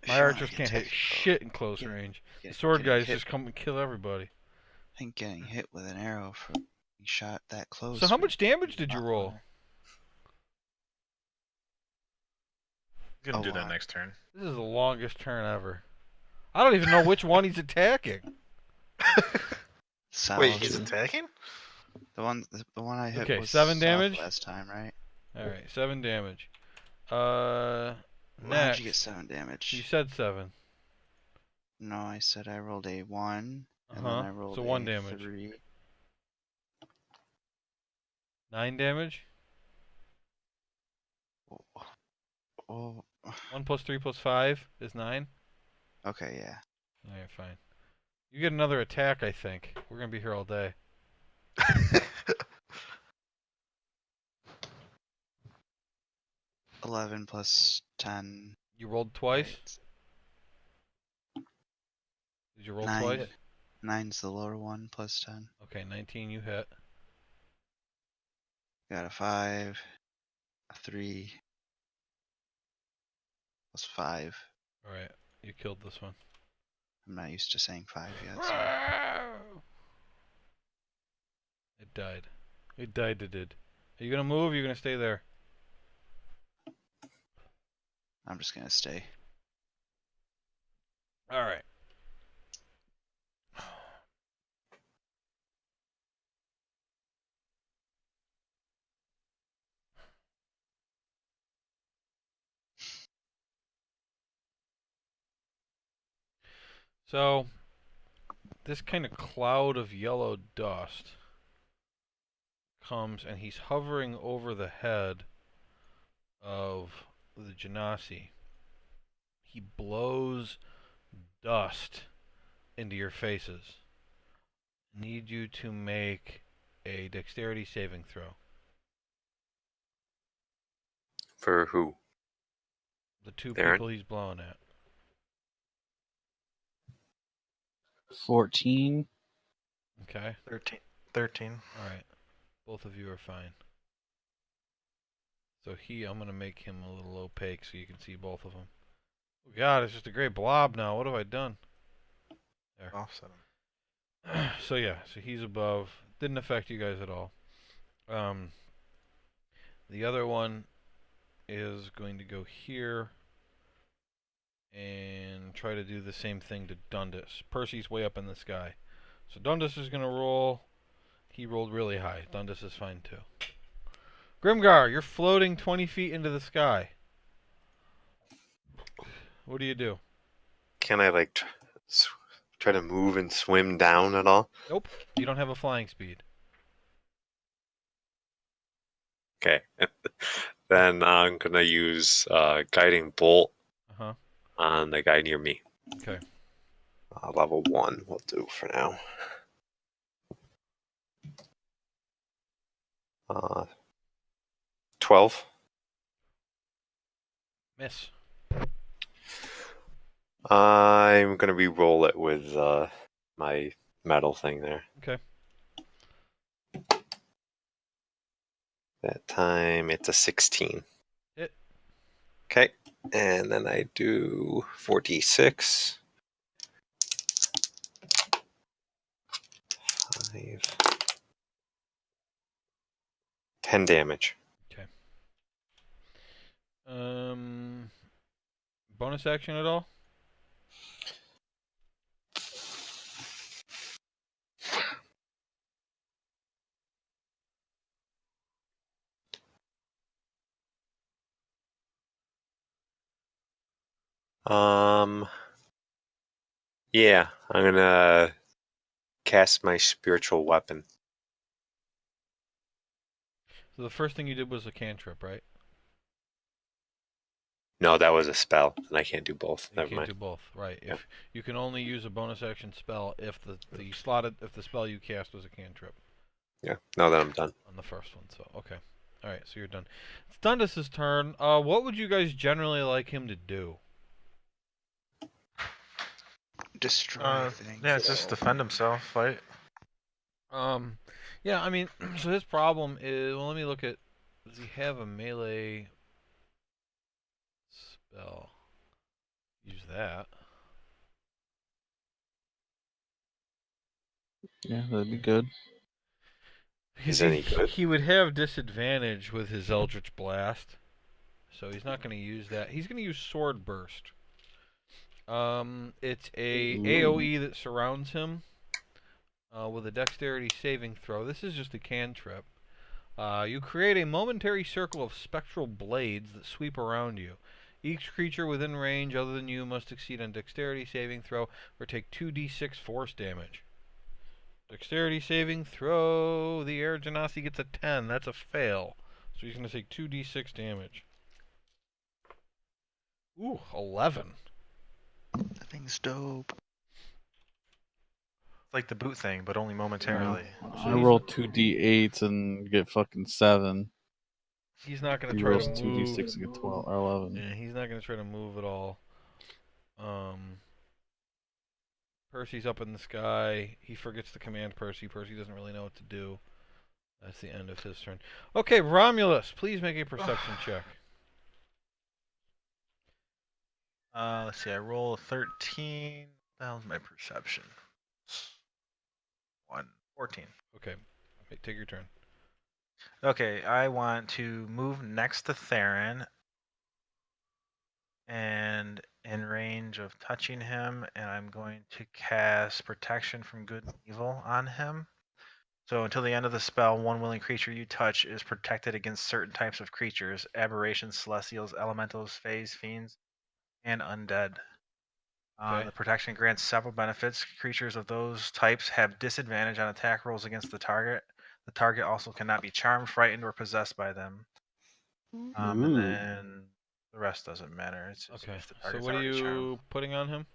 if My you wanna archers get can't hit technical, shit in close get- range. The get- sword getting guys hit- just come and kill everybody. I think getting hit with an arrow for being shot that close. So how would much damage be a did you lot roll? harder. Gonna A do that lot. next turn. This is the longest turn ever. I don't even know which one he's attacking. Wait, he's Solid. attacking? The one I hit Okay, was 7 south damage? last time, right? Alright, 7 damage. How'd Next. you get 7 damage? You said 7. No, I said I rolled a 1, and then I rolled So a 1 damage. 3. 9 damage? Oh, 1 plus 3 plus 5 is 9? okay, yeah. Alright, fine. You get another attack, I think. We're gonna be here all day. 11 plus 10. You rolled twice? Right. Did you roll 9. twice? 9's the lower one, plus 10. Okay, 19 you hit. Got a 5, a 3, plus 5. Alright, you killed this one. I'm not used to saying 5 yet, so. It died. It died, it did. Are you gonna move or are you gonna stay there? I'm just gonna stay. Alright. So, this kind of cloud of yellow dust comes and he's hovering over the head of the Genasi. He blows dust into your faces. Need you to make a dexterity saving throw. For who? The 2 Baron? people he's blowing at. 14. Okay. 13. Alright. Both of you are fine. So I'm gonna make him a little opaque so you can see both of them. Oh God, it's just a great blob now. What have I done? There. Offset him. So yeah, so he's above. Didn't affect you guys at all. The other one is going to go here and try to do the same thing to Dundas. Percy's way up in the sky. So Dundas is going to roll. He rolled really high. Dundas is fine too. Grimgar, you're floating 20 feet into the sky. What do you do? Can I like try to move and swim down at all? Nope. You don't have a flying speed. Okay. Then I'm gonna use guiding bolt Uh-huh. on the guy near me. Okay. Level 1 will do for now. 12. Miss. I'm gonna re-roll it with my metal thing there. Okay. That time it's a 16. Hit. Okay, and then I do 4d6. 5. 10 damage. Bonus action at all? Yeah, I'm gonna cast my spiritual weapon. So the first thing you did was a cantrip, right? No, that was a spell, and I can't do both. You Never can't mind. do both, right? Yeah. If you can only use a bonus action spell if the spell you cast was a cantrip Yeah, now that I'm done. on the first one. So okay, all right, so you're done. It's Dundas's turn. What would you guys generally like him to do? Destroy things. Yeah, it's just defend himself, fight. Yeah, I mean, so his problem is, well, let me look at, does he have a melee spell? Use that. Yeah, that'd be good. Because Is any good? he would have disadvantage with his Eldritch Blast, so he's not going to use that. He's going to use Sword Burst. It's a AoE that surrounds him with a Dexterity saving throw. This is just a cantrip. You create a momentary circle of spectral blades that sweep around you. Each creature within range other than you must succeed on Dexterity saving throw or take 2d6 force damage. Dexterity saving throw. The Air Genasi gets a 10. That's a fail. So he's going to take 2d6 damage. Ooh, 11. That thing's dope. It's like the boot thing, but only momentarily. I roll 2d8s and get fucking 7. He's not going He to try rolls to move. 2d6 and get 12 or 11. Yeah, he's not going to try to move at all. Percy's up in the sky. He forgets to command Percy. Percy doesn't really know what to do. That's the end of his turn. Okay, Romulus, please make a perception check. Let's see. I roll a 13. What the hell's my perception? 14. Okay, take your turn. Okay, I want to move next to Theron and in range of touching him, and I'm going to cast Protection from Good and Evil on him. So until the end of the spell, one willing creature you touch is protected against certain types of creatures: aberrations, celestials, elementals, fays, fiends, and undead. Okay. The protection grants several benefits. Creatures of those types have disadvantage on attack rolls against the target. The target also cannot be charmed, frightened, or possessed by them. And then the rest doesn't matter. It's just Okay, if the so target's what are already charmed. you putting on him?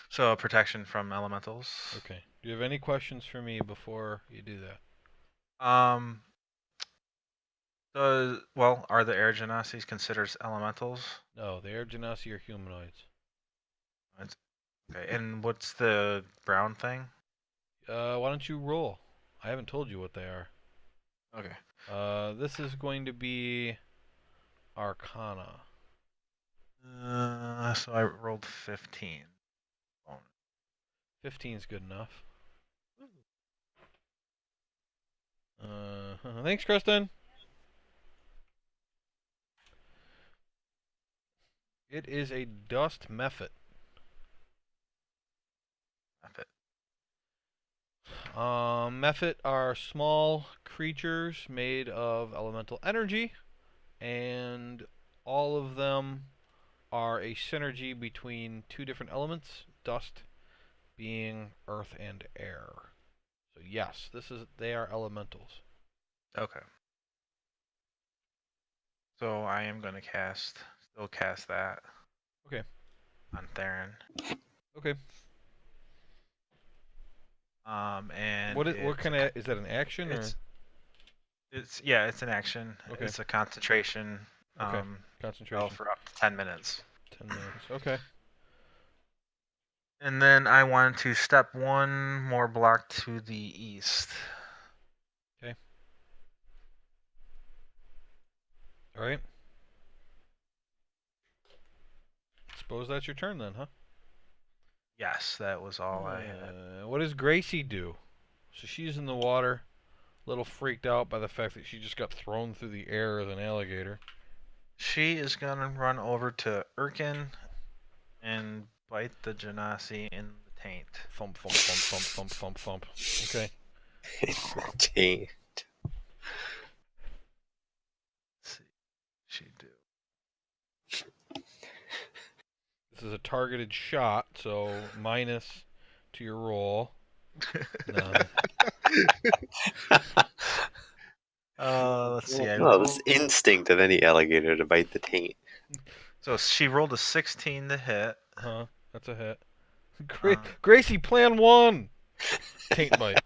So protection from elementals. Okay. Do you have any questions for me before you do that? Are the air genasi considered elementals? No, the Air Genasi are humanoids. Okay, and what's the brown thing? Why don't you roll? I haven't told you what they are. Okay. This is going to be Arcana. So I rolled 15. 15 is good enough. Thanks, Kristen. It is a dust mephit. Mephit are small creatures made of elemental energy, and all of them are a synergy between two different elements, dust being earth and air. So yes, they are elementals. Okay. So I am going to still cast that. Okay. On Theron. Okay. And what kind of is that an action or? It's an action. Okay. It's a concentration. Okay. Concentration. For up to 10 minutes. 10 minutes. Okay. And then I want to step one more block to the east. Okay. All right. Suppose that's your turn then, huh? Yes, that was all I had. What does Gracie do? So she's in the water, a little freaked out by the fact that she just got thrown through the air as an alligator. She is going to run over to Urkin and bite the Genasi in the taint. Thump, thump, thump, thump, thump, thump, thump. Okay. Taint. Let's see. She do. This is a targeted shot, so minus to your roll. None. Let's see. No, this instinct of any alligator to bite the taint. So she rolled a 16 to hit. Huh? That's a hit. Gracie, plan 1! Taint bite.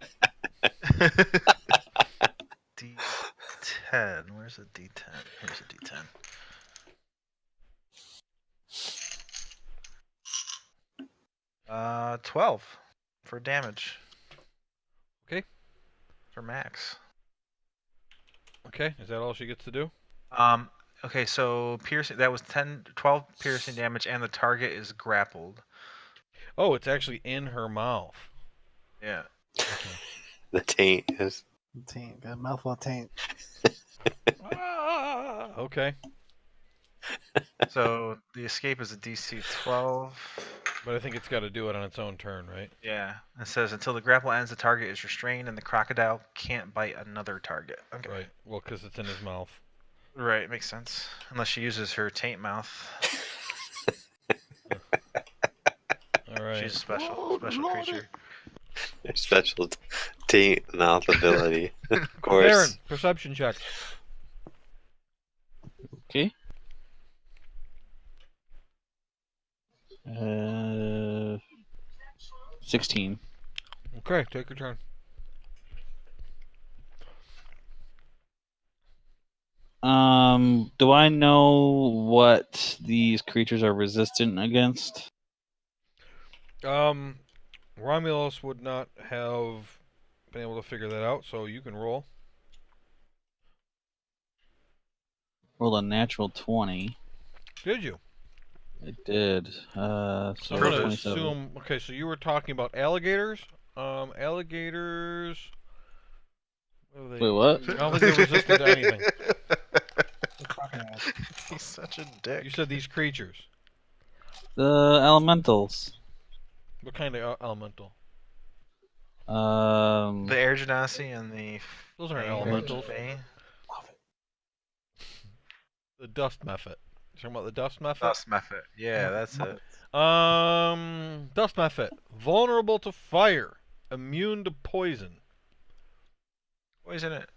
D10. Where's a D10? Here's a D10. Uh, 12 for damage. Okay. For max. Okay, is that all she gets to do? Okay, so piercing, that was 12 piercing damage, and the target is grappled. Oh, it's actually in her mouth. Yeah. Okay. The taint is. Taint, got a mouthful of taint. Okay. So the escape is a DC 12. But I think it's got to do it on its own turn, right? Yeah. It says until the grapple ends, the target is restrained, and the crocodile can't bite another target. Okay. Right. Well, because it's in his mouth. Right, makes sense. Unless she uses her taint mouth. All right. She's a special creature. Special taint mouth ability. Of course. Aaron, perception check. Okay. 16. Okay, take your turn. Do I know what these creatures are resistant against? Romulus would not have been able to figure that out, so you can roll. Rolled a natural 20. Did you? I did. So I'm gonna 27. assume. Okay, so you were talking about alligators. Alligators. Wait, what? I don't think they're resistant to anything. He's such a dick. You said these creatures. The elementals. What kind of elemental? The air genasi and the. Those aren't Fae. elementals. Fae. The dust method. You talking about the dust method? Dust method. Yeah, that's it. Dust method. Vulnerable to fire. Immune to poison. Poison it.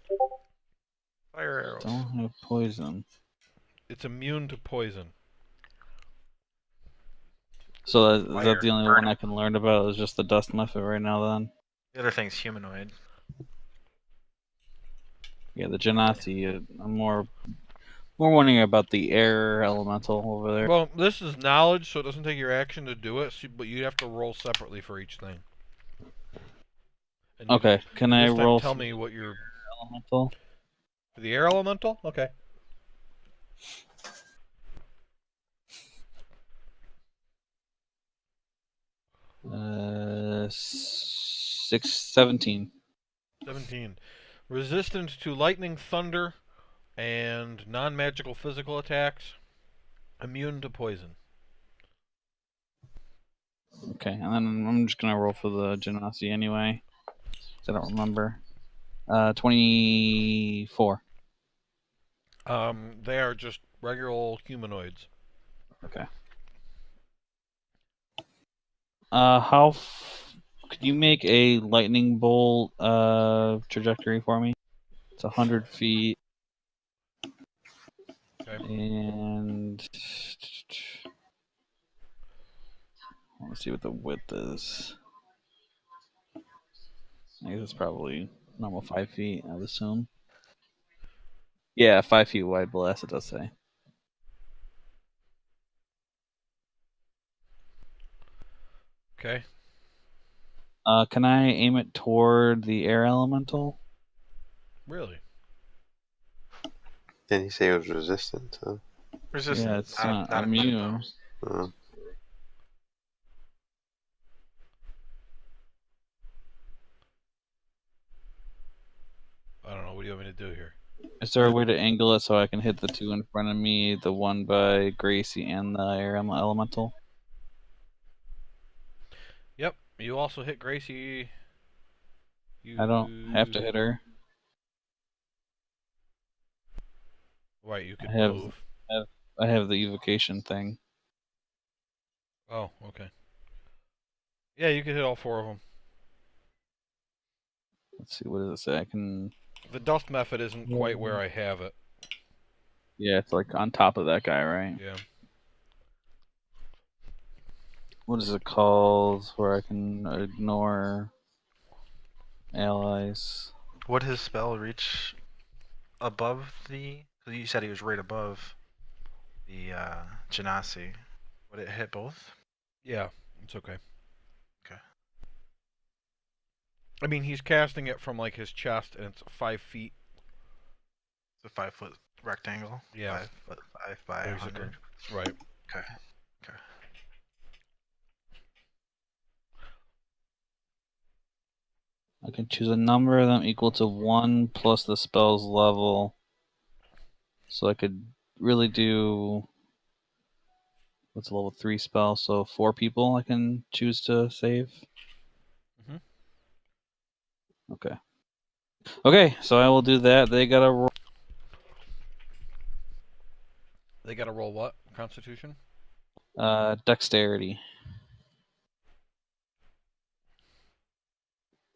Fire arrows. Don't have poison. It's immune to poison. So is Fire, that the only burn one it. I can learn about? Is just the dust method right now? Then. The other thing's humanoid. Yeah, the Genasi. I'm more wondering about the air elemental over there. Well, this is knowledge, so it doesn't take your action to do it, but you have to roll separately for each thing. And Okay, can I this time roll? Tell me what your elemental? For the air elemental? Okay. Uh, 17. 17. Resistant to lightning, thunder, and non-magical physical attacks. Immune to poison. Okay, and then I'm just gonna roll for the Genasi anyway. 'Cause I don't remember. 24. They are just regular old humanoids. Okay. Could you make a lightning bolt trajectory for me? It's 100 feet. Okay. And let's see what the width is. I guess it's probably normal 5 feet, I would assume. Yeah, 5 feet wide blast, it does say. Okay. Can I aim it toward the air elemental? Really? Didn't he say it was resistant? Huh? Resistant, Yeah, it's not immune. immune. Uh, I don't know. What do you want me to do here? Is there a way to angle it so I can hit the two in front of me, the one by Gracie and the air elemental? Yep. You also hit Gracie. I don't have to hit her. Right, you could I have, move. I have the evocation thing. Oh, okay. Yeah, you could hit all 4 of them. Let's see, what does it say? I can. The dust method isn't quite where I have it. Yeah, it's like on top of that guy, right? Yeah. What is it called? Where I can ignore allies. Would his spell reach above the? You said he was right above the Genasi. Would it hit both? Yeah, it's okay. Okay. I mean, he's casting it from like his chest, and it's 5 feet. It's a 5-foot rectangle. Yeah. 5 by Basically. 100. Right. Okay. Okay. I can choose a number of them equal to 1 plus the spell's level. So I could really do. What's a level 3 spell? So 4 people I can choose to save. Mhm. Okay. Okay, so I will do that. They gotta roll. They got to roll what? Constitution? Dexterity.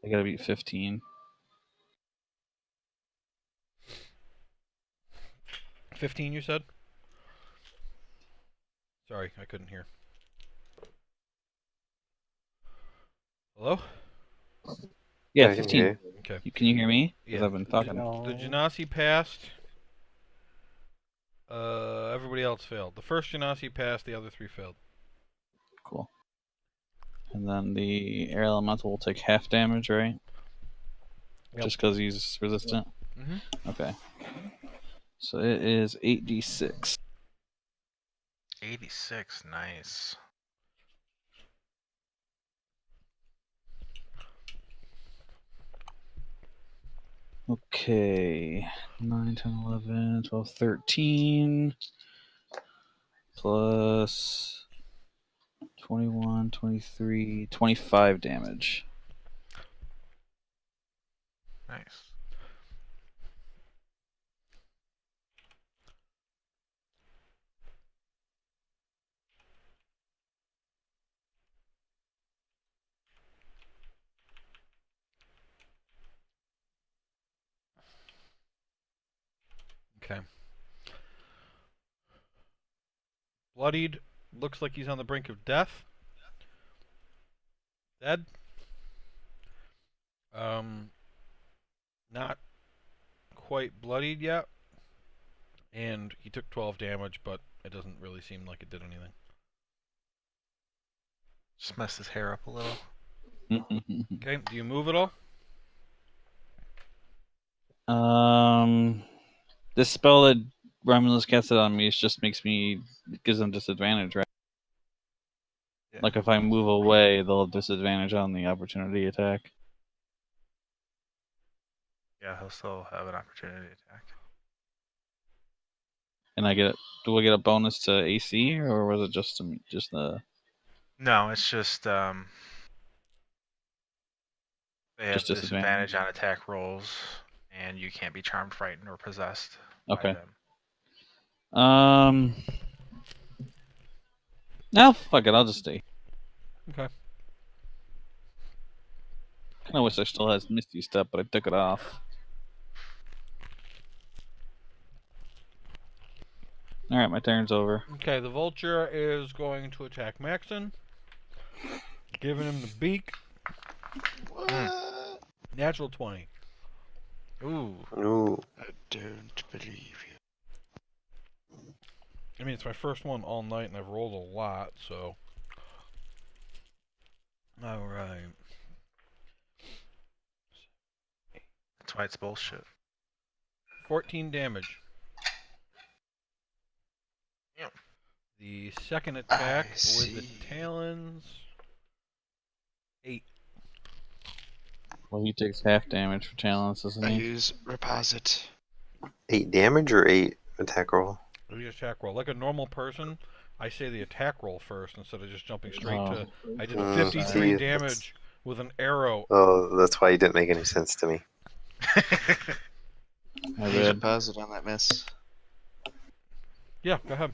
They gotta beat 15. 15, you said? Sorry, I couldn't hear. Hello? Yeah, I can 15. hear Okay. Can you hear me? Because Yeah. I've been talking. The Genasi passed. Everybody else failed. The first Genasi passed, the other 3 failed. Cool. And then the air elemental will take half damage, right? Yep. Just because he's resistant? Mhm. Okay. So it is 8d6. 86. Nice. Okay. 9, 10, 11, 12, 13. Plus 21, 23, 25 damage. Nice. Okay. Bloodied. Looks like he's on the brink of death. Dead. Not quite bloodied yet. And he took 12 damage, but it doesn't really seem like it did anything. Just messed his hair up a little. Okay, do you move at all? This spell that Romulus casted on me just gives them disadvantage, right? Yeah. Like if I move away, they'll have disadvantage on the opportunity attack. Yeah, he'll still have an opportunity attack. And do I get a bonus to AC, or was it just the? No, it's just they have Just disadvantage. disadvantage on attack rolls, and you can't be charmed, frightened, or possessed Okay. by them. No, fuck it. I'll just stay. Okay. Kind of wish I still had Misty Step, but I took it off. All right, my turn's over. Okay, the vulture is going to attack Maxon, giving him the beak. What? Natural 20. Ooh. Ooh. I don't believe you. I mean, it's my first one all night, and I've rolled a lot, so. All right. That's why it's bullshit. 14 damage. Yep. The second attack I with the see. talons. 8. Well, he takes half damage for talents, doesn't I he? use Reposit. 8 damage or 8 attack roll? The attack roll. Like a normal person, I say the attack roll first instead of just jumping straight to. I did 53 see, damage with an arrow. Oh, that's why it didn't make any sense to me. I Use read. Reposit on that miss. Yeah, go ahead.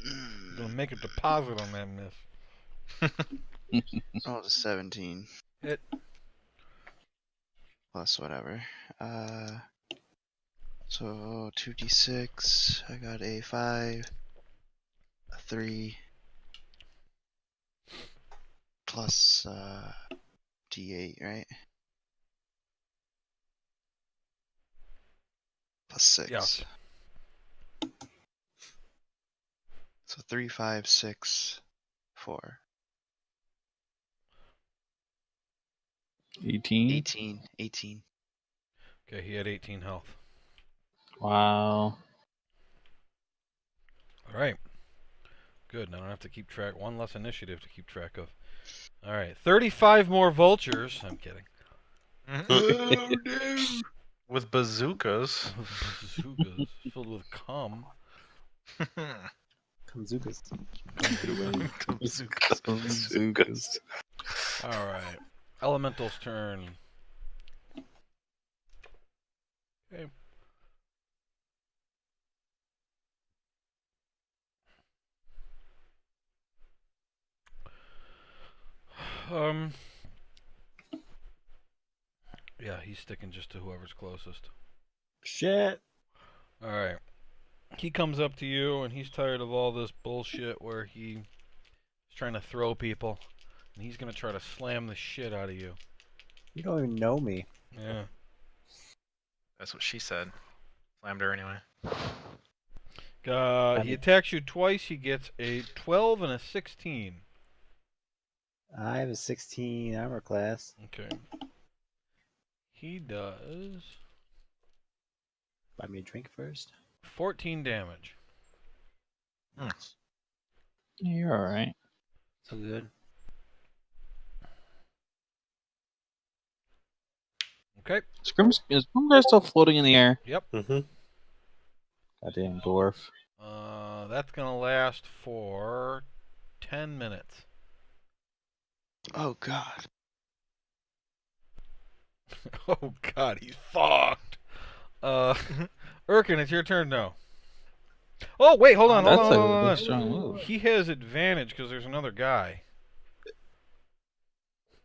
I'm gonna make a deposit on that miss. Oh, it's 17. Hit. Plus whatever. So 2d6. I got a 5, a 3, plus d8, right? Plus 6. Yes. So 3, 5, 6, 4. 18. 18. Okay, he had 18 health. Wow. Alright. Good, now I don't have to keep track. One less initiative to keep track of. Alright, 35 more vultures. I'm kidding. Oh no! With bazookas. Bazookas filled with cum. Kamzukas. bazookas. Alright. Elemental's turn. Okay. Yeah, he's sticking just to whoever's closest. Shit. Alright. He comes up to you and he's tired of all this bullshit where he's trying to throw people. And he's gonna try to slam the shit out of you. You don't even know me. Yeah. That's what she said. Slammed her anyway. He attacks you twice. He gets a 12 and a 16. I have a 16 armor class. Okay. He does Buy me a drink first. 14 damage. You're all right. So good. Okay. Is Grimgar still floating in the air? Yep. Mm-hmm. Goddamn dwarf. That's gonna last for 10 minutes. Oh god. Oh god, he's fucked. Urkin, it's your turn now. Oh wait, hold on. That's Hold a on. big strong move. He has advantage because there's another guy.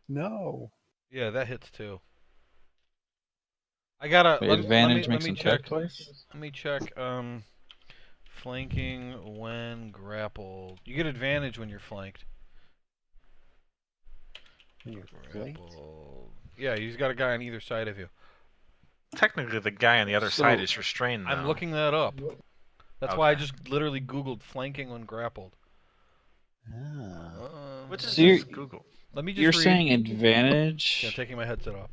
No. Yeah, that hits too. I gotta Wait, let advantage me makes him check. check twice? Let me check. Flanking when grappled. You get advantage when you're flanked. When you're flanked? Grappled. Yeah, he's got a guy on either side of you. Technically, the guy on the other So, side is restrained now. I'm looking that up. That's Okay. why I just literally Googled flanking when grappled. Ah. Which is So you're- just Google. Let me just You're read. saying advantage? Yeah, taking my headset off.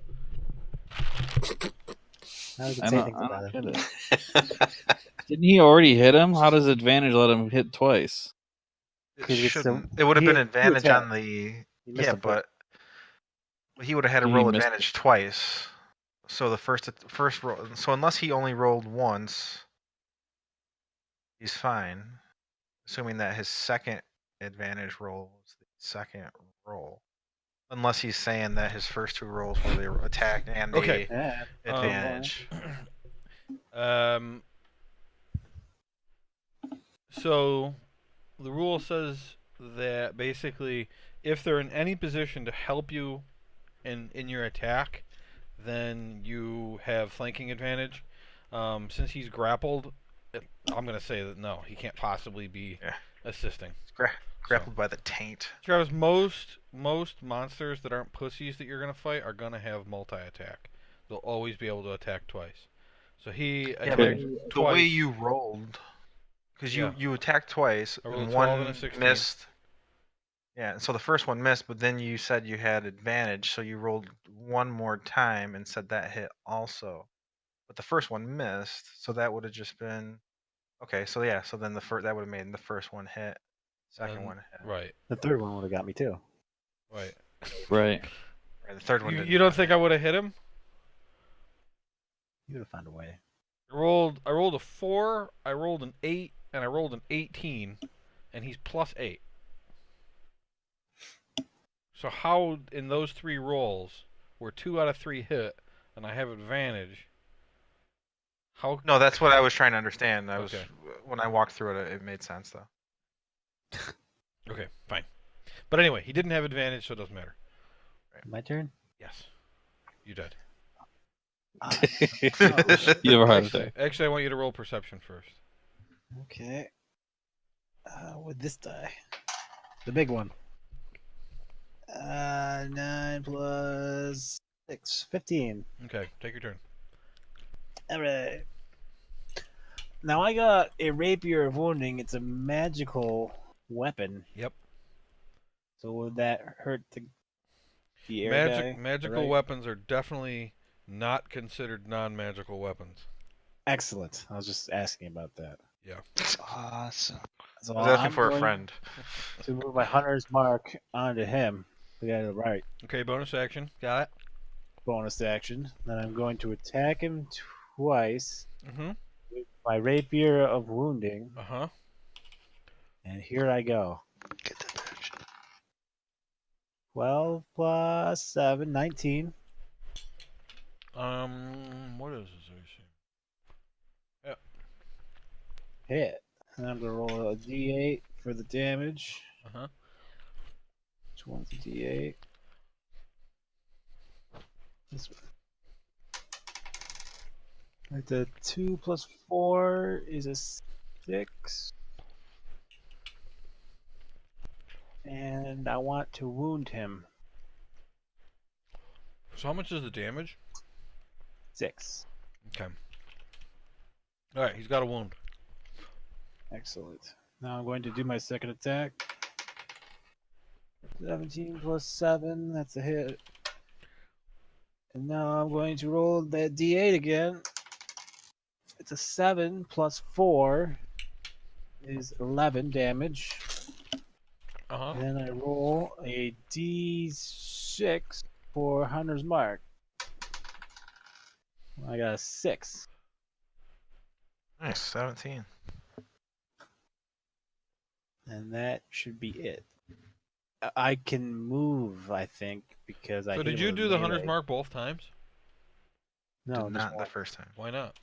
How does it I say don't, anything I about don't it? get it. Didn't he already hit him? How does advantage let him hit twice? It 'Cause it's the- shouldn't. It would have he- been he advantage attacked. on the. He missed Yeah, the first. but he would have had to He roll missed advantage twice. So the first roll. So unless he only rolled once, he's fine. Assuming that his second advantage roll was the second roll. Unless he's saying that his first two rolls were the attack and the Okay. Yeah. advantage. So the rule says that basically if they're in any position to help you in your attack, then you have flanking advantage. Since he's grappled, I'm going to say that no, he can't possibly be Yeah. assisting. Grappled by the taint. Travis, most monsters that aren't pussies that you're going to fight are going to have multi-attack. They'll always be able to attack twice. So he Yeah, attacked but twice. the way you rolled, because Yeah. you attacked twice I rolled and a 12 one and a 16. missed. Yeah, so the first one missed, but then you said you had advantage, so you rolled one more time and said that hit also. But the first one missed, so that would have just been okay. So yeah, so then that would have made the first one hit, second And- one hit. Right. The third one would have got me too. Right. Right. Right, the third one. You don't think I would have hit him? You would have found a way. I rolled a 4, I rolled an 8, and I rolled an 18, and he's plus 8. So how in those 3 rolls where 2 out of 3 hit and I have advantage? How? No, that's what I was trying to understand. Okay. When I walked through it, it made sense though. Okay, fine. But anyway, he didn't have advantage, so it doesn't matter. My turn. Yes, you did. You have a heart attack. Actually, I want you to roll perception first. Okay. With this die, the big one. 9 plus 6, 15. Okay, take your turn. All right. Now I got a rapier of wounding. It's a magical weapon. Yep. So would that hurt the air guy? Magical right? weapons are definitely not considered non-magical weapons. Excellent. I was just asking about that. Awesome. So I was asking I'm for a going friend. to move my hunter's mark onto him. The guy to the right. Okay, bonus action. Got it. Bonus action. Then I'm going to attack him twice Mm-hmm. with my rapier of wounding. Uh-huh. And here I go. Get that action. 12 plus 7, 19. What is this AC? Hit. And I'm going to roll a d8 for the damage. Uh-huh. Which one's a d8? This one. Right, the 2 plus 4 is a 6. And I want to wound him. So how much is the damage? 6. Okay. All right, he's got a wound. Excellent. Now I'm going to do my second attack. 17 plus 7, that's a hit. And now I'm going to roll that d8 again. It's a 7 plus 4 is 11 damage. Uh-huh. And then I roll a d6 for Hunter's Mark. I got a 6. Nice, 17. And that should be it. I can move, I think, because I So hit did him you with do the hunter's melee. mark both times? No, Did just not the one. first time. Why not?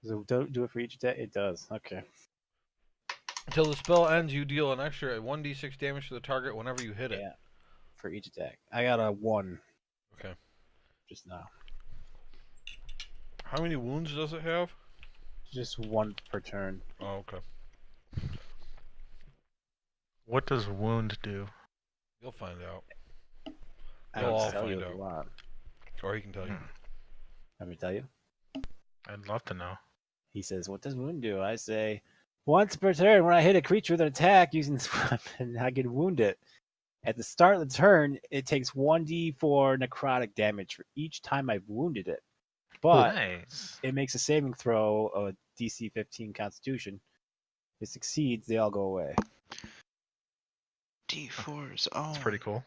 So don't do it for each attack? It does. Okay. Until the spell ends, you deal an extra 1d6 damage to the target whenever you hit it. Yeah. For each attack. I got a 1. Okay. Just now. How many wounds does it have? Just 1 per turn. Oh, okay. What does wound do? You'll find out. I You'll will all tell find you if out. you want. Or he can tell you. Let me tell you. I'd love to know. He says, "What does wound do?" I say, "Once per turn, when I hit a creature with an attack using this weapon, I can wound it. At the start of the turn, it takes 1d4 necrotic damage for each time I've wounded it. but Nice. it makes a saving throw of a DC 15 Constitution. If it succeeds, they all go away. D4s. Oh, That's pretty cool.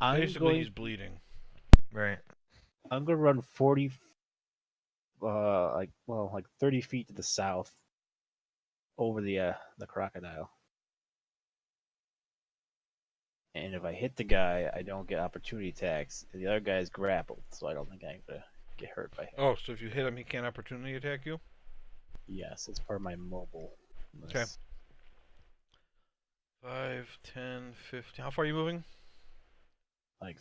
Basically, he's bleeding. Right. I'm going to run 40, like 30 feet to the south, over the crocodile. And if I hit the guy, I don't get opportunity attacks. And the other guy's grappled, so I don't think I'm gonna get hurt by him. Oh, so if you hit him, he can't opportunity attack you? Yes, it's part of my mobile. Okay. 5, 10, 15. How far are you moving? Like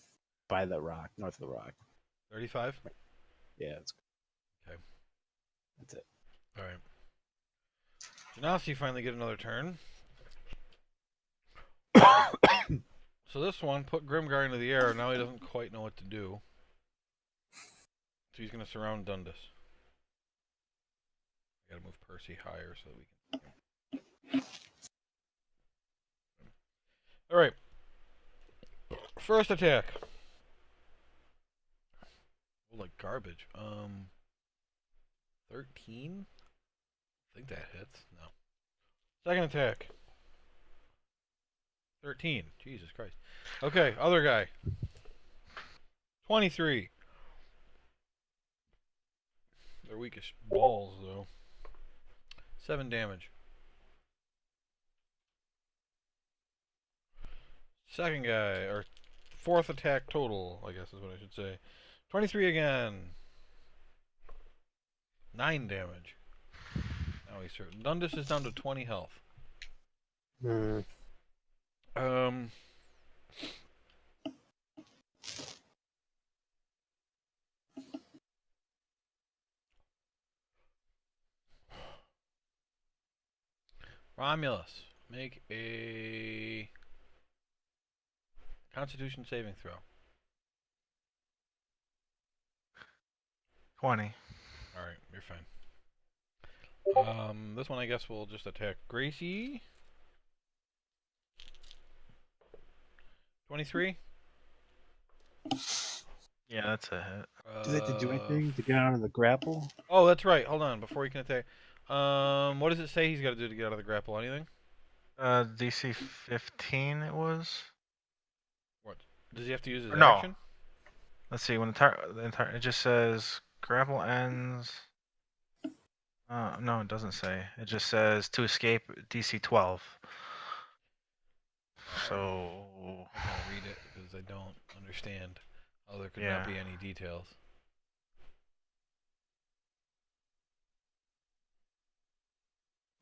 by the rock, north of the rock. 35? Yeah, that's Okay. That's it. Alright. Genasi finally get another turn. So this one put Grimgar into the air. Now he doesn't quite know what to do. So he's going to surround Dundas. I got to move Percy higher so that we can. All right. First attack. Oh, like garbage. 13. I think that hits. No. Second attack. 13. Jesus Christ. Okay, other guy. 23. They're weakish balls, though. 7 damage. Second guy, or fourth attack total, I guess is what I should say. 23 again. 9 damage. Now he's certain. Dundas is down to 20 health. Romulus, make a Constitution saving throw. 20. Alright, you're fine. This one I guess will just attack Gracie. 23? Yeah, that's a hit. Do they have to do anything to get out of the grapple? Oh, that's right. Hold on, before he can attack. What does it say he's got to do to get out of the grapple? Anything? DC 15 it was. What? Does he have to use his No. action? Let's see, when it just says grapple ends. No, it doesn't say. It just says to escape DC 12. So I gotta read it because I don't understand how there could Yeah. not be any details.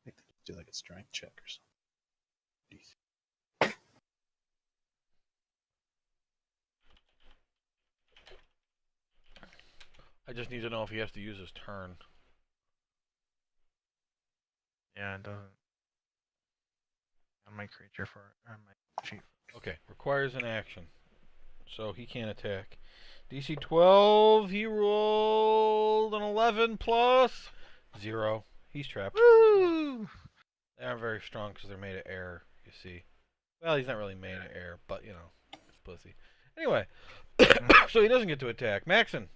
I think they do like a strength check or something. I just need to know if he has to use his turn. yeah, it doesn't. On my creature for on my sheet. Okay, requires an action. So he can't attack. DC 12, he rolled an 11 plus 0. He's trapped. Woo! They aren't very strong because they're made of air, you see. Well, he's not really made of air, but, you know, it's pussy. Anyway, so he doesn't get to attack. Maxon.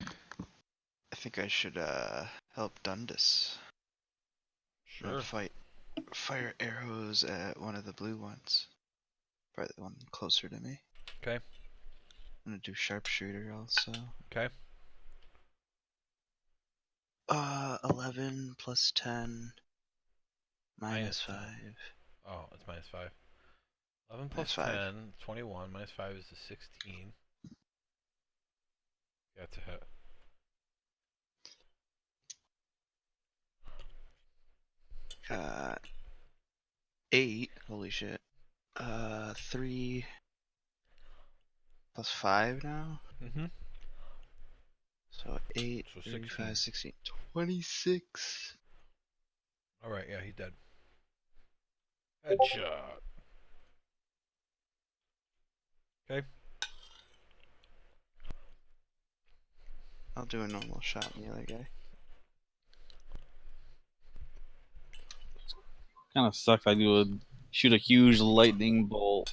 I think I should help Dundas. Sure. Fire arrows at one of the blue ones. Probably the one closer to me. Okay. I'm gonna do sharpshooter also. Okay. 11 plus 10 minus 5. Oh, it's minus 5. 11 plus Minus 5. 10, 21. Minus 5 is the 16. That's a hit. Got 8. Holy shit. 3 plus 5 now. Mm-hmm. So 8, So 35, 16, 26. Alright, yeah, he's dead. Headshot. Okay. I'll do a normal shot on the other guy. Kind of sucks. I shoot a huge lightning bolt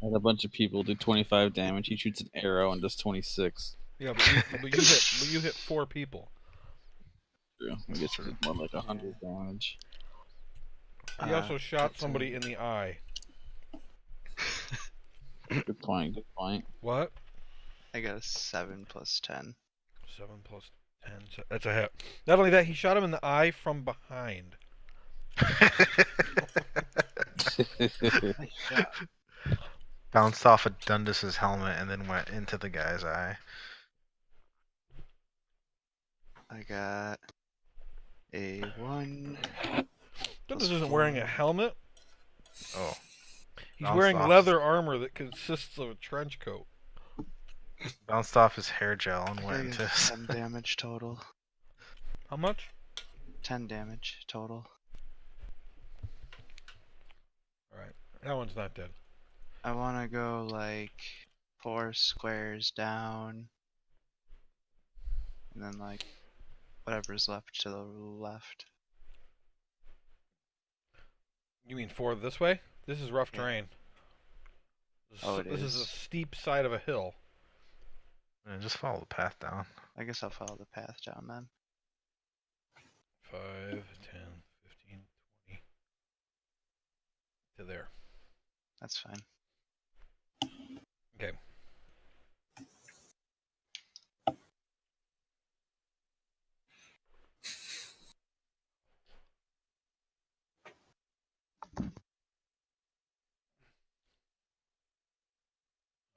And a bunch of people do 25 damage. He shoots an arrow and does 26. Yeah, but you hit 4 people. True. I guess he did more like 100 damage. He also shot that's somebody in the eye. Good point. Good point. What? I got a 7 plus 10. 7 plus 10. So that's a hit. Not only that, he shot him in the eye from behind. Nice shot. Bounced off of Dundus's helmet and then went into the guy's eye. I got a 1. Dundus Plus isn't wearing a 4. helmet. Oh. He's Bounced wearing off. leather armor that consists of a trench coat. Bounced off his hair gel and I went got into his... 10 damage total. How much? 10 damage total. Alright. That one's not dead. I want to go like 4 squares down. And then like whatever's left to the left. You mean 4 this way? This is rough Yeah. terrain. Oh, it This is a is. steep side of a hill. Yeah, just follow the path down. I guess I'll follow the path down then. 5, 10, 15, 20. To there. That's fine. Okay.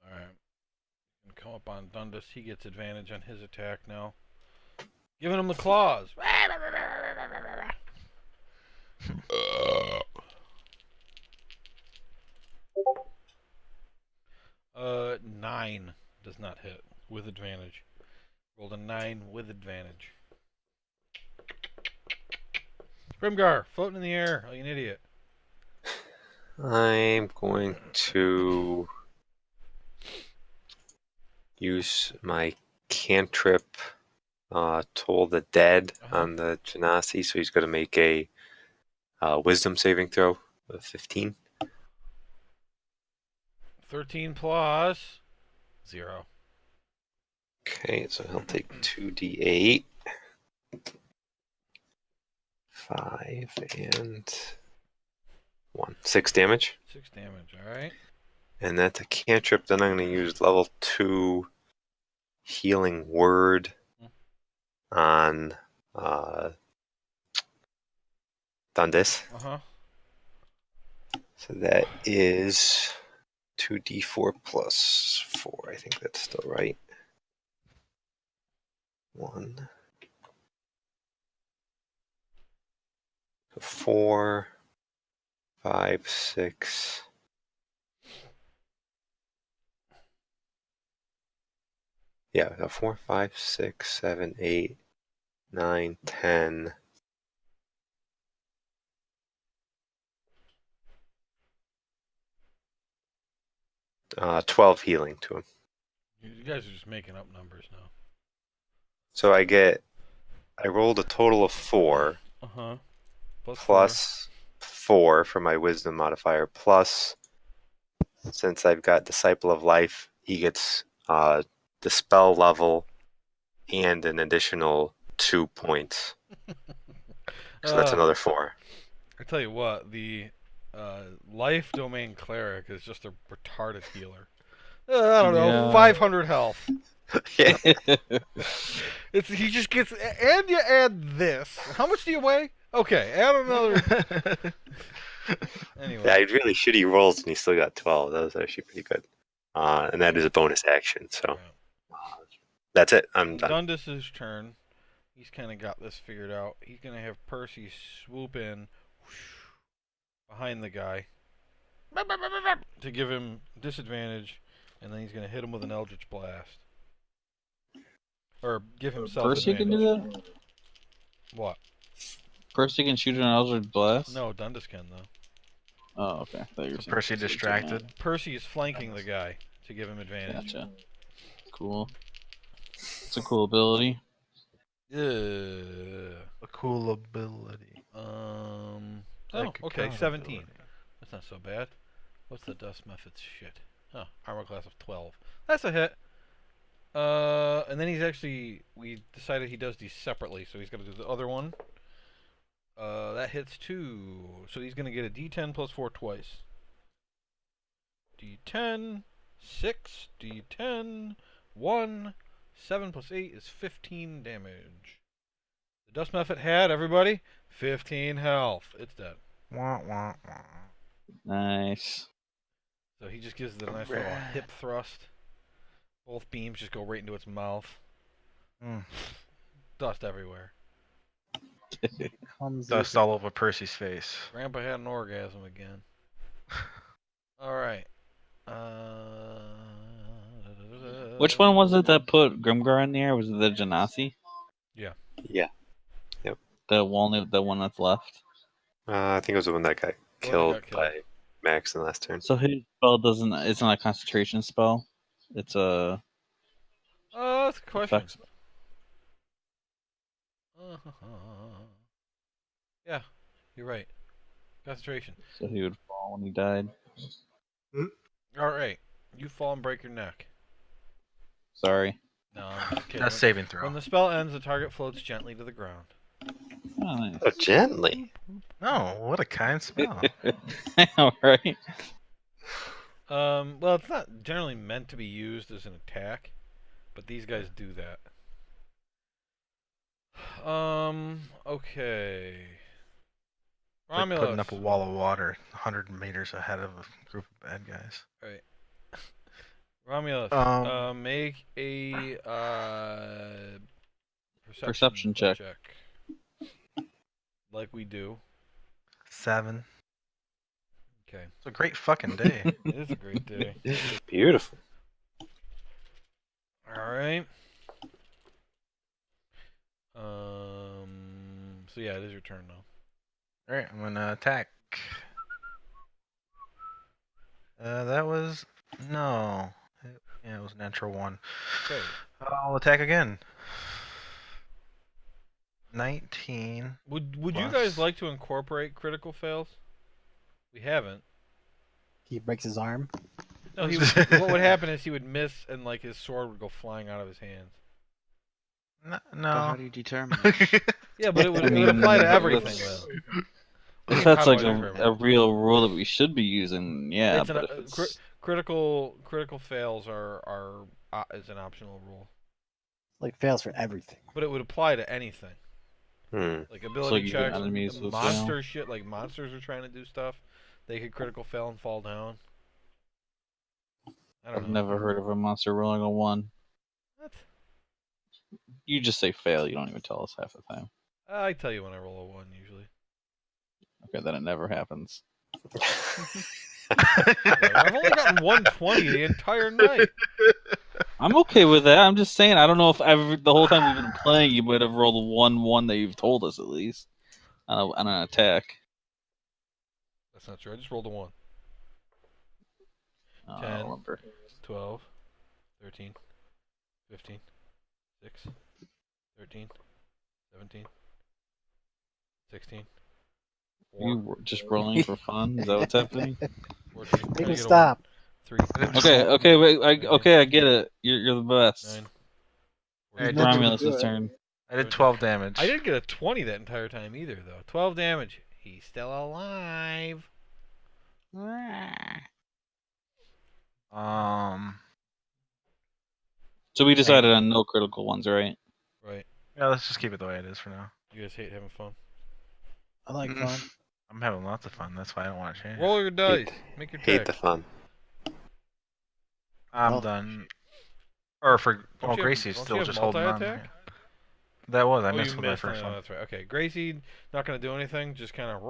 Alright. Come up on Dundus. He gets advantage on his attack now. Giving him the claws. 9 does not hit with advantage. Rolled a 9 with advantage. Grimgar, floating in the air like an idiot. I'm going to use my cantrip, Toll the Dead on the Genasi, so he's going to make a wisdom saving throw of 15. 13 plus 0. Okay, so he'll take 2d8. 5 and 1. 6 damage. 6 damage, alright. And that's a cantrip. Then I'm going to use level 2 healing word on Dundus. So that is 2d4 plus 4. I think that's still right. 1. So 4, 5, 6. Yeah, 4, 5, 6, 7, 8, 9, 10. Uh, 12 healing to him. You guys are just making up numbers now. So I rolled a total of 4 plus 4 for my wisdom modifier, plus, since I've got Disciple of Life, he gets the spell level and an additional 2 points. So that's another 4. I tell you what, the life domain cleric is just a retarded healer. I don't know, 500 health. Yeah. He just gets, and you add this. How much do you weigh? Okay, add another. Anyway. Yeah, he had really shitty rolls and he still got 12. That was actually pretty good. And that is a bonus action, so that's it. I'm done. Dundus's turn. He's kind of got this figured out. He's going to have Percy swoop in behind the guy to give him disadvantage, and then he's going to hit him with an Eldritch Blast. Or give himself Percy advantage. can do that? What? Percy can shoot an Eldritch Blast? No, Dundus can, though. Oh, okay. I thought you were saying Percy distracted. Percy is flanking the guy to give him advantage. Gotcha. Cool. It's a cool ability. Yeah. A cool ability. Oh, Like okay, accountability. 17. That's not so bad. What's the dust method's shit? Huh, armor class of 12. That's a hit. And then we decided he does these separately, so he's got to do the other one. That hits 2. So he's going to get a D10 plus 4 twice. D10, 6, D10, 1, 7 plus 8 is 15 damage. The dust method had, everybody, 15 health. It's dead. Wah, wah, wah. Nice. So he just gives it a nice little hip thrust. Both beams just go right into its mouth. Dust everywhere. Dust all over Percy's face. Grandpa had an orgasm again. Alright. Which one was it that put Grimgar in the air? Was it the Genasi? Yeah. Yeah. Yep. The one that's left. I think it was the one that got killed by Max in the last turn. So his spell it's not a concentration spell. It's a... Oh, that's a question. effects. Yeah, you're right. Concentration. So he would fall when he died. Alright. You fall and break your neck. Sorry. No, I'm just kidding. That's saving throw. When the spell ends, the target floats gently to the ground. Oh, nice. Oh, gently. No, what a kind spell. I know, right? Well, it's not generally meant to be used as an attack, but these guys do that. Okay. Like Romulus. putting up a wall of water 100 meters ahead of a group of bad guys. Right. Romulus, make a Perception check. Like we do. 7. Okay. It's a great fucking day. It is a great day. Beautiful. Alright. So yeah, it is your turn now. Alright, I'm gonna attack. That was... No. Yeah, it was a natural 1. Okay. I'll attack again. 19. Would you Plus. guys like to incorporate critical fails? We haven't. He breaks his arm. No, what would happen is he would miss and like his sword would go flying out of his hands. No. But how do you determine? Yeah, but it would apply to everything though. If that's How like do I determine? a real rule that we should be using, yeah. It's But if it's... critical fails is an optional rule. Like fails for everything. But it would apply to anything. Like ability you checks, get enemies with monster shit, like monsters are trying to do stuff. They could critical fail and fall down. I don't I've know. never heard of a monster rolling a 1. What? You just say fail, you don't even tell us half the time. I tell you when I roll a 1 usually. Okay, then it never happens. I've only gotten 120 the entire night. I'm okay with that. I'm just saying, I don't know if the whole time we've been playing, you would have rolled a 1-1 that you've told us at least on an attack. That's not true. I just rolled a 1. I 10, don't remember. 12, 13, 15, 6, 13, 17, 16, 4, You were just rolling for fun? Is that what's happening? 14. Make I him get a stop. 1, 3, Okay, wait, I get it. You're the best. 9. Alright, Never gonna Romulus' do it. turn. I did 12 damage. I didn't get a 20 that entire time either, though. 12 damage. He's still alive. So we decided on no critical ones, right? Right. Yeah, let's just keep it the way it is for now. You guys hate having fun. I like fun. I'm having lots of fun. That's why I don't want to change. Roll your dice. Make your Hate deck. the fun. I'm Well- done. Or for Don't well, you have- Gracie's don't still you have just holding on. multi-attack? That was I Oh, missed you with my missed. first Oh, one. that's right. Okay, Gracie, not gonna do anything. Just kind of.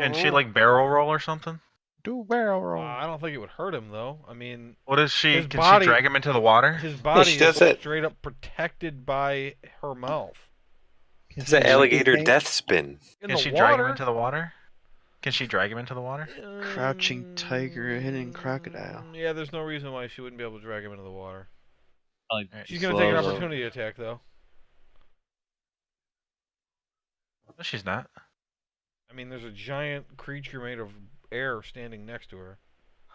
Can she like barrel roll or something? Do barrel roll. I don't think it would hurt him though. I mean, What is she? His Can body- she drag him into the water? his body she is does it. straight up protected by her mouth. It's an alligator death spin. In Can the she water? drag him into the water? Can she drag him into the water? Crouching tiger, hidden crocodile. Yeah, there's no reason why she wouldn't be able to drag him into the water. Like, She's gonna take an slow. opportunity attack though. No, she's not. I mean, there's a giant creature made of air standing next to her.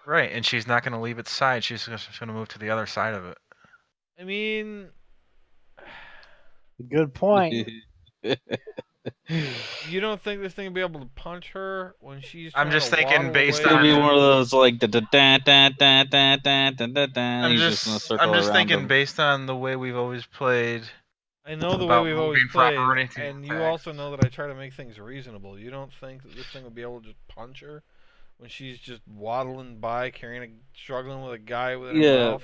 Right, and she's not going to leave its side. She's just going to move to the other side of it. I mean, Good point. you don't think this thing will be able to punch her when she's I'm trying just to thinking waddle based away? It's gonna be on- one of those like da da da da da da da da da da. I'm He's just gonna circle I'm just around thinking him. based on the way we've always played. I know the way About we've always moving proper played, running to and you attack. also know that I try to make things reasonable. You don't think that this thing will be able to just punch her when she's just waddling by, struggling with a guy within her Yeah. mouth?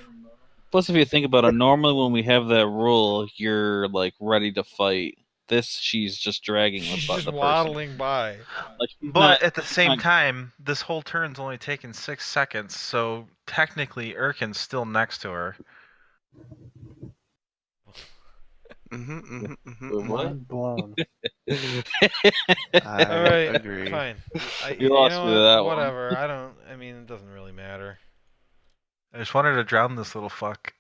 Plus, if you think about it, normally when we have that rule, you're like ready to fight. This, she's just dragging She's the just person. waddling by. Like, she's But not- at the same not- time, this whole turn's only taken 6 seconds, so technically Erkin's still next to her. What? Mind blown. I All right, agree. fine. You lost know me to what? that one. Whatever. I mean, it doesn't really matter. I just wanted to drown this little fuck.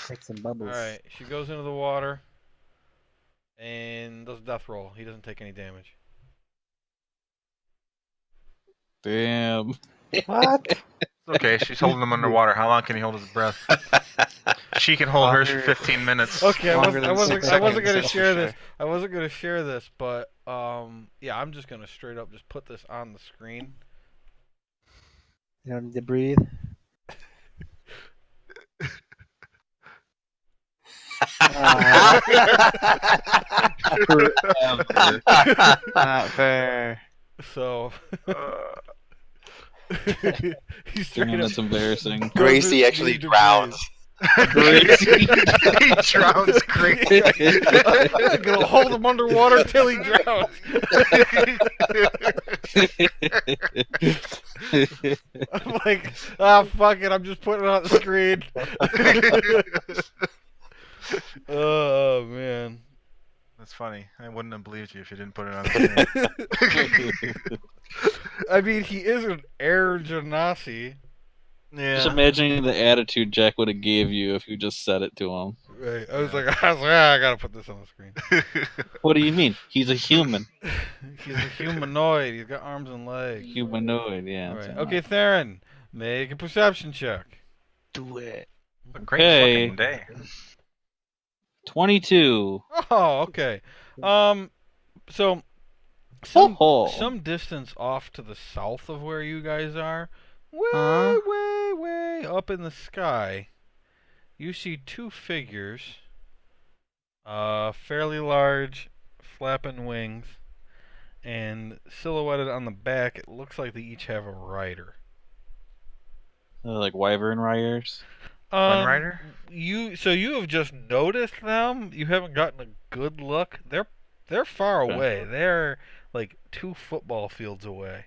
Take some bubbles. All right, she goes into the water and does a death roll. He doesn't take any damage. Damn. What? Okay, she's holding him underwater. How long can he hold his breath? She can hold hers for Longer- 15 minutes. Okay, I Longer wasn't than 6 gonna seconds, that's for share this. sure. I wasn't gonna share this, but yeah, I'm just gonna straight up just put this on the screen. You don't need to breathe. Not fair. So he's straight Damn, up that's embarrassing. Gracie doesn't actually need to drowns. He drowns Gracie. I'm gonna hold him underwater till he drowns. I'm like, fuck it, I'm just putting it on the screen. Oh man. That's funny. I wouldn't have believed you if you didn't put it on the screen. I mean, he is an air genasi. Just imagining the attitude Jack would have gave you if you just said it to him. Right. I was like, I gotta put this on the screen. What do you mean? He's a human. He's a humanoid. He's got arms and legs. Humanoid, yeah. All right. it's Okay, Theron, make a perception check. Do it. A great Okay. fucking day. 22. Oh, okay. So Ho-ho. some distance off to the south of where you guys are, way, Huh? way up in the sky, you see two figures, fairly large, flapping wings, and silhouetted on the back, it looks like they each have a rider. Like wyvern riders. Rider? You have just noticed them. You haven't gotten a good look. They're far Okay. away. They're like 2 football fields away,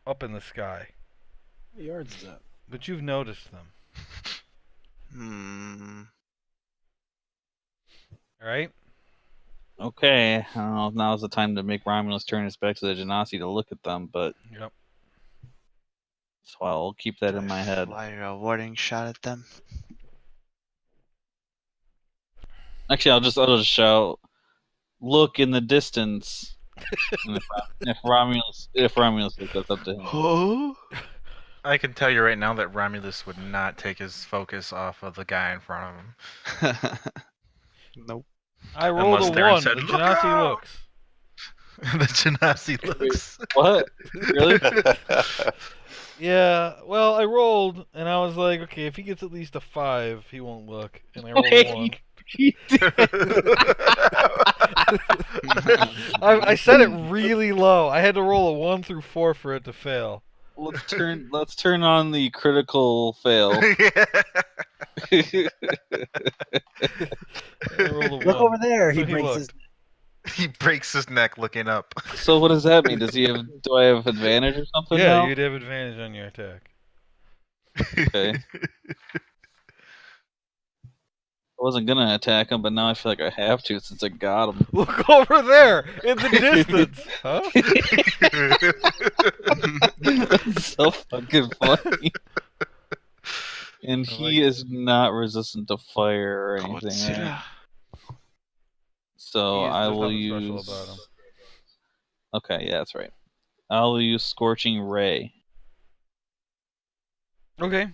up in the sky. What yards is that? But you've noticed them. All right. Okay, I don't know if now's the time to make Romulus turn his back to the Genasi to look at them, but Yep. so I'll keep that in my head. Fire a warning shot at them. Actually, I'll just shout, "Look in the distance!" And if Romulus looks, that's up to him. Oh. I can tell you right now that Romulus would not take his focus off of the guy in front of him. Nope. I rolled Unless a Theron 1. said, The "Look Genasi out!" looks. The Genasi looks. What? Really? Yeah. Well, I rolled, and I was like, okay, if he gets at least a 5, he won't look. And I rolled a 1. I set it really low. I had to roll a 1 through 4 for it to fail. Let's turn on the critical fail. I rolled a Look 1. over there. So He he breaks looked. his. He breaks his neck looking up. So what does that mean? Do I have advantage or something Yeah, now? you'd have advantage on your attack. Okay. I wasn't gonna attack him, but now I feel like I have to since I got him. Look over there in the distance. Huh? That's so fucking funny. And he is not resistant to fire or anything, right? So I will There's use. nothing special about him. Okay, yeah, that's right. I'll use Scorching Ray. Okay.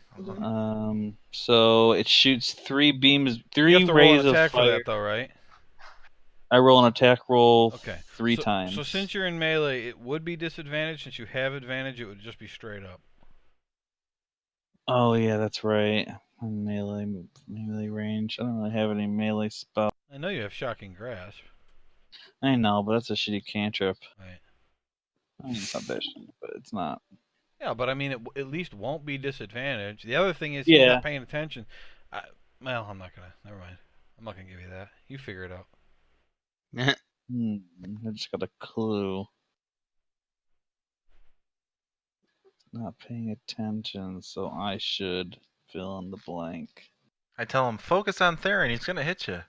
So it shoots 3 beams, You 3 have to roll rays an of attack for fire. that, though, right? I roll an attack roll Okay. 3 times. So since you're in melee, it would be disadvantage. Since you have advantage, it would just be straight up. Oh yeah, that's right. I'm melee range. I don't really have any melee spell. I know you have Shocking Grasp. I know, but that's a shitty cantrip. Right. I mean, it's not that shitty, but it's not. Yeah, but I mean, it at least won't be disadvantage. The other thing is he's Yeah. not paying attention. Well, I'm not gonna. Never mind. I'm not gonna give you that. You figure it out. I just got a clue. Not paying attention, so I should fill in the blank. I tell him, focus on Theron. He's gonna hit you.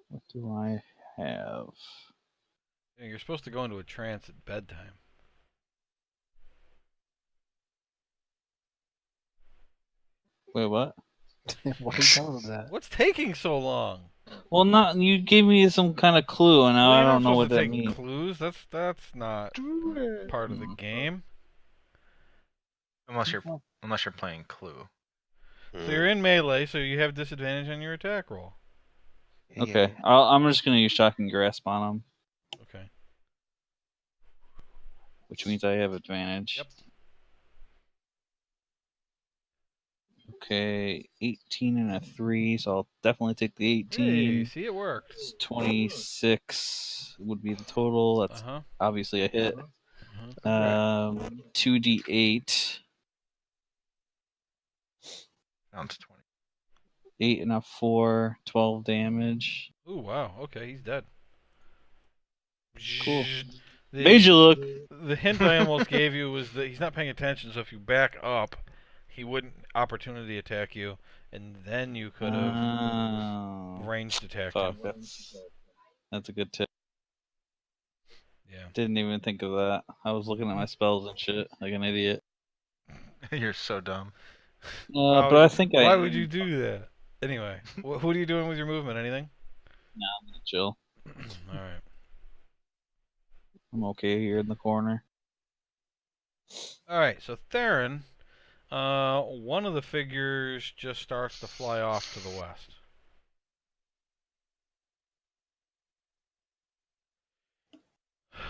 What do I have? Yeah, you're supposed to go into a trance at bedtime. Wait, what? Why are you telling them that? What's taking so long? Well, not you gave me some kind of clue, and now Well, I you're not don't know supposed what to that take means. clues. That's not part of the game. Unless you're playing Clue. So you're in melee, so you have disadvantage on your attack roll. Okay, I'm just gonna use Shocking Grasp on him, Okay. which means I have advantage. Yep. Okay, 18 and a 3, so I'll definitely take the 18. Hey, see, it worked. It's 26 would be the total. That's obviously a hit. 2d8. Down to 20. 8 and a 4, 12 damage. Ooh, wow. Okay, he's dead. Cool. The, Made you look. The hint I almost gave you was that he's not paying attention, so if you back up, he wouldn't opportunity attack you, and then you could have ranged attacked him. That's a good tip. Yeah. Didn't even think of that. I was looking at my spells and shit like an idiot. You're so dumb. But I think Why would you do that? Anyway, who are you doing with your movement? Anything? No, I'm gonna chill. All right. I'm okay here in the corner. All right. So Theron, one of the figures just starts to fly off to the west.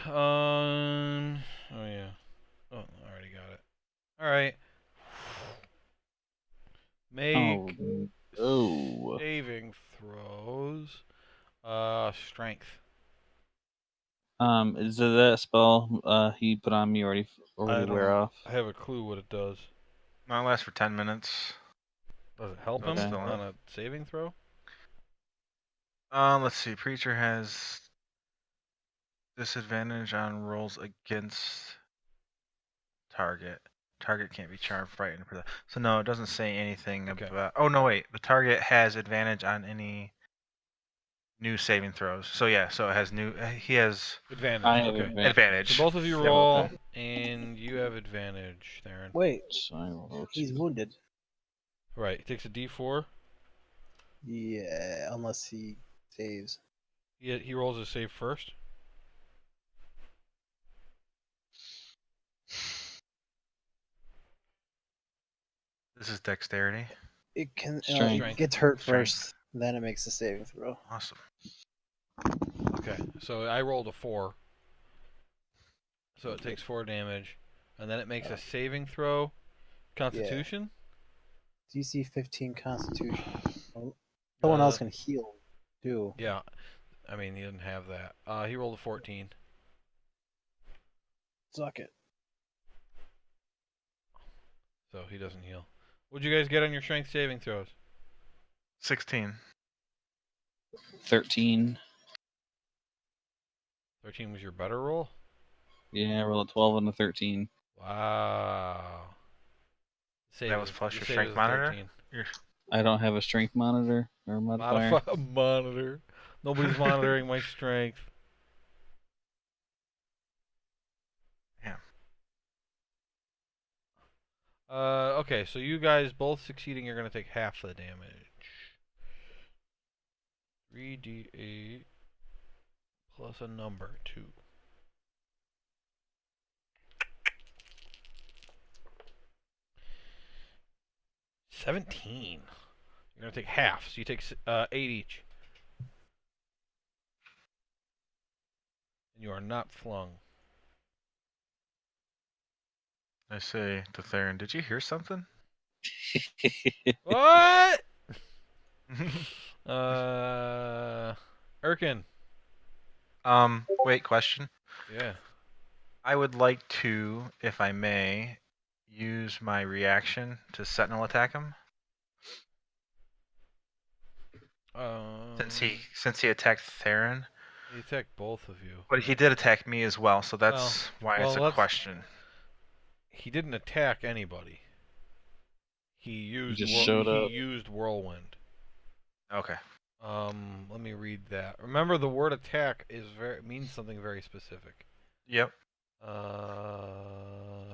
Oh yeah. Oh, I already got it. All right. Make saving throws. Strength. Is it that spell he put on me already wear off? I have a clue what it does. Mine lasts for 10 minutes. Does it help him on a saving throw? Let's see. Preacher has disadvantage on rolls against target. Target can't be charmed, frightened. So no, it doesn't say anything about. Oh no, wait. The target has advantage on any new saving throws. So yeah, so it has new. He has advantage. I have advantage. So both of you roll, and you have advantage, Theron. Wait, he's wounded. Right. He takes a D4. Yeah, unless he saves. He rolls his save first. This is dexterity. It can. Strength. It gets hurt first, then it makes a saving throw. Awesome. Okay, so I rolled a 4. So it takes 4 damage, and then it makes a saving throw. Constitution. DC 15 Constitution. Someone else can heal too. Yeah, I mean he didn't have that. He rolled a 14. Suck it. So he doesn't heal. What'd you guys get on your strength saving throws? 16. 13. 13 was your better roll? Yeah, I rolled a 12 and a 13. Wow. That was plus your strength monitor? I don't have a strength monitor or modifier. Monitor. Nobody's monitoring my strength. Yeah. Okay, so you guys both succeeding, you're gonna take half the damage. 3d8 plus a number 2. $17. You're gonna take half, so you take 8 each. And you are not flung. I say to Theron, did you hear something? What? Erkin. Wait, question. Yeah. I would like to, if I may, use my reaction to sentinel attack him. Since he attacked Theron. He attacked both of you. But he did attack me as well, so that's why it's a let's- question. He didn't attack anybody. He used just showed up. He used whirlwind. Okay. Let me read that. Remember, the word attack means something very specific. Yep.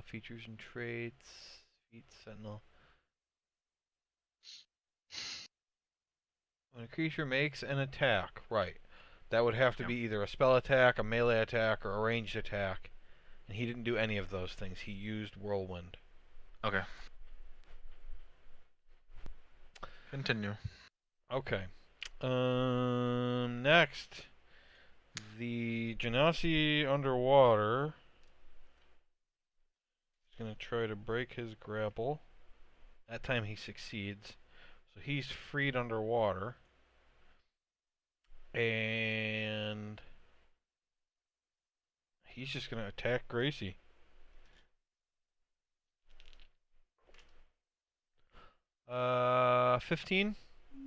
Features and traits. Feat sentinel. When a creature makes an attack, right? That would have to be either a spell attack, a melee attack, or a ranged attack. And he didn't do any of those things. He used whirlwind. Okay. Continue. Okay. Next, the Genasi underwater is going to try to break his grapple. That time he succeeds. So he's freed underwater. And he's just going to attack Gracie. 15?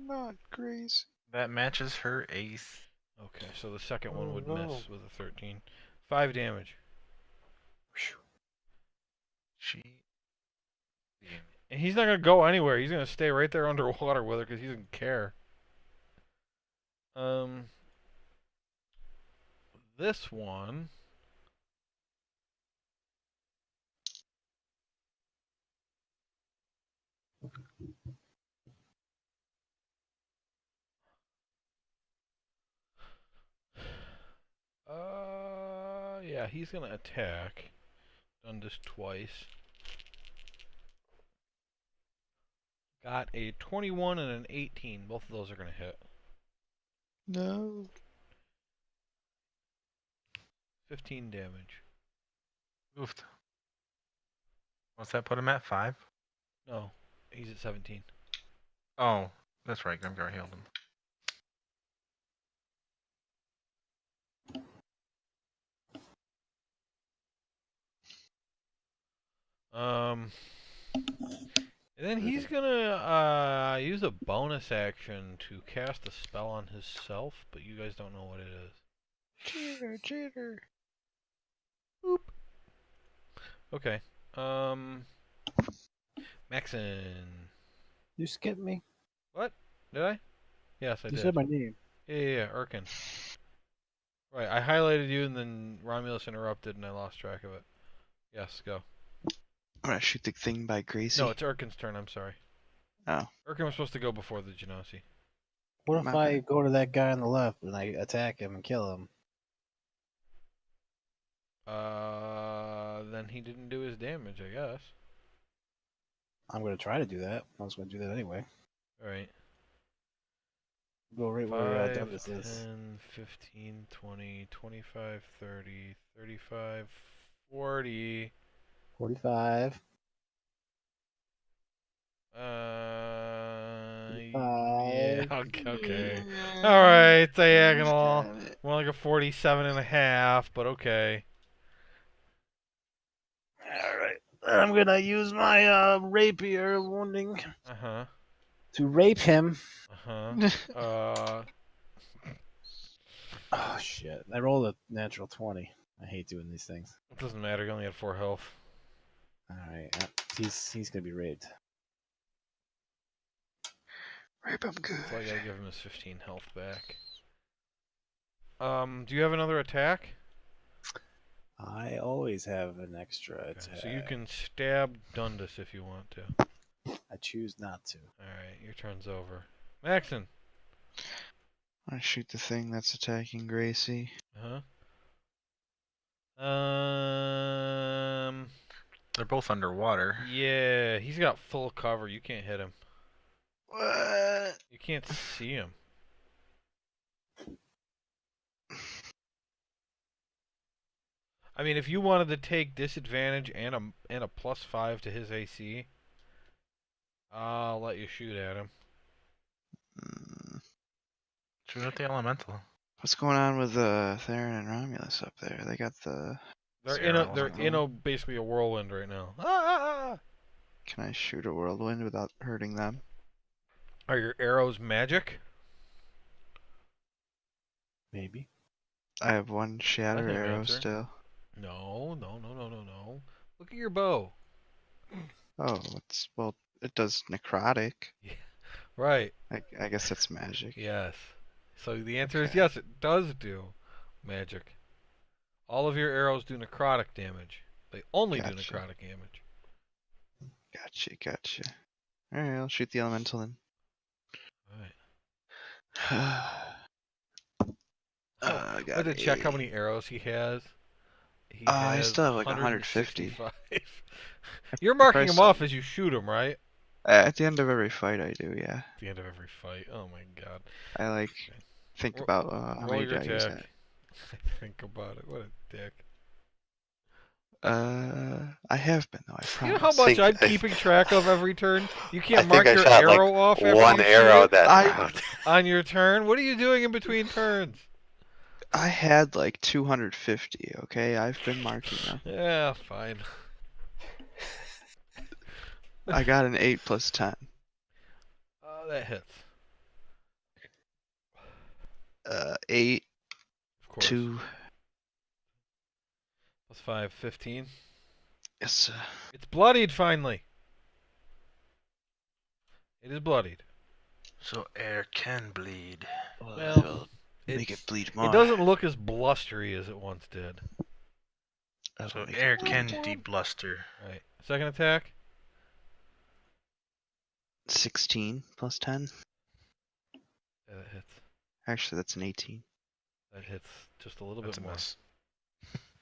Not Grace. That matches her ace. Okay, so the second one would miss with a 13. 5 damage. And he's not going to go anywhere. He's going to stay right there underwater with her because he doesn't care. This one... yeah, he's gonna attack. Done this twice. Got a 21 and an 18. Both of those are gonna hit. No. 15 damage. Oofed. What's that put him at? 5? No, he's at 17. Oh, that's right. Grimgar healed him. And then he's gonna use a bonus action to cast a spell on himself, but you guys don't know what it is. Cheater, cheater. Boop. Okay. Maxon. You skipped me. What? Did I? Yes, I You did. said my name. Yeah, Erkin. Right, I highlighted you and then Romulus interrupted and I lost track of it. Yes, go. I'm gonna shoot the thing by Gracie. No, it's Erkin's turn, I'm sorry. Oh. Erkin was supposed to go before the Genasi. What if My I bad. go to that guy on the left and I attack him and kill him? Then he didn't do his damage, I guess. I'm gonna try to do that. I was gonna do that anyway. Alright. Go right where 5, Douglas is. 10, 15, 20, 25, 30, 35, 40. 45. Yeah, 45. okay. Alright, diagonal. More like a 47 and a half, but okay. Alright. I'm gonna use my rapier wounding Uh-huh. to rape him. Uh-huh. Oh shit. I rolled a natural 20. I hate doing these things. It doesn't matter, you only had 4 health. Alright. He's gonna be raped. Rape him good. So I gotta give him his 15 health back. Do you have another attack? I always have an extra Okay, attack. so you can stab Dundas if you want to. I choose not to. Alright, your turn's over. Maxon. I shoot the thing that's attacking Gracie. They're both underwater. Yeah, he's got full cover. You can't hit him. What? You can't see him. I mean, if you wanted to take disadvantage and a +5 to his AC, I'll let you shoot at him. Shoot at the elemental. What's going on with Theron and Romulus up there? They got the. They're Zero. in a basically a whirlwind right now. Ah! Can I shoot a whirlwind without hurting them? Are your arrows magic? Maybe. I have one shatter Nothing arrow answer. still. No. Look at your bow. Oh, it does necrotic. Right. I guess that's magic. Yes. So the answer is Okay. yes, it does do magic. All of your arrows do necrotic damage. They only do Gotcha. necrotic damage. Gotcha. Alright, I'll shoot the elemental then. Alright. I I had to check how many arrows he has. I still have like 150. 165. You're marking them off as you shoot them, right? At the end of every fight I do, yeah. At the end of every fight. Oh my god. I like think about how Roll many your do I use attack. Think about it. What a dick. that. I have been though, I promise. You know how much Think- I'm keeping track of every turn? You I can't think mark I your shot arrow like off after one you shoot arrow it that I- round. on your turn. What are you doing in between turns? I had like 250, okay? I've been marking them. Yeah, fine. I got an 8 plus 10. That hits. 8, Of course. 2. Plus 5, 15. Yes, It's bloodied finally. It is bloodied. So air can bleed. Well, make it it's- bleed more. It doesn't look as blustery as it once did. So Make it air bleed can more. debluster. Right. Second attack. 16 plus 10. Yeah, that hits. Actually, that's an 18. That hits just a little That's a bit more. miss.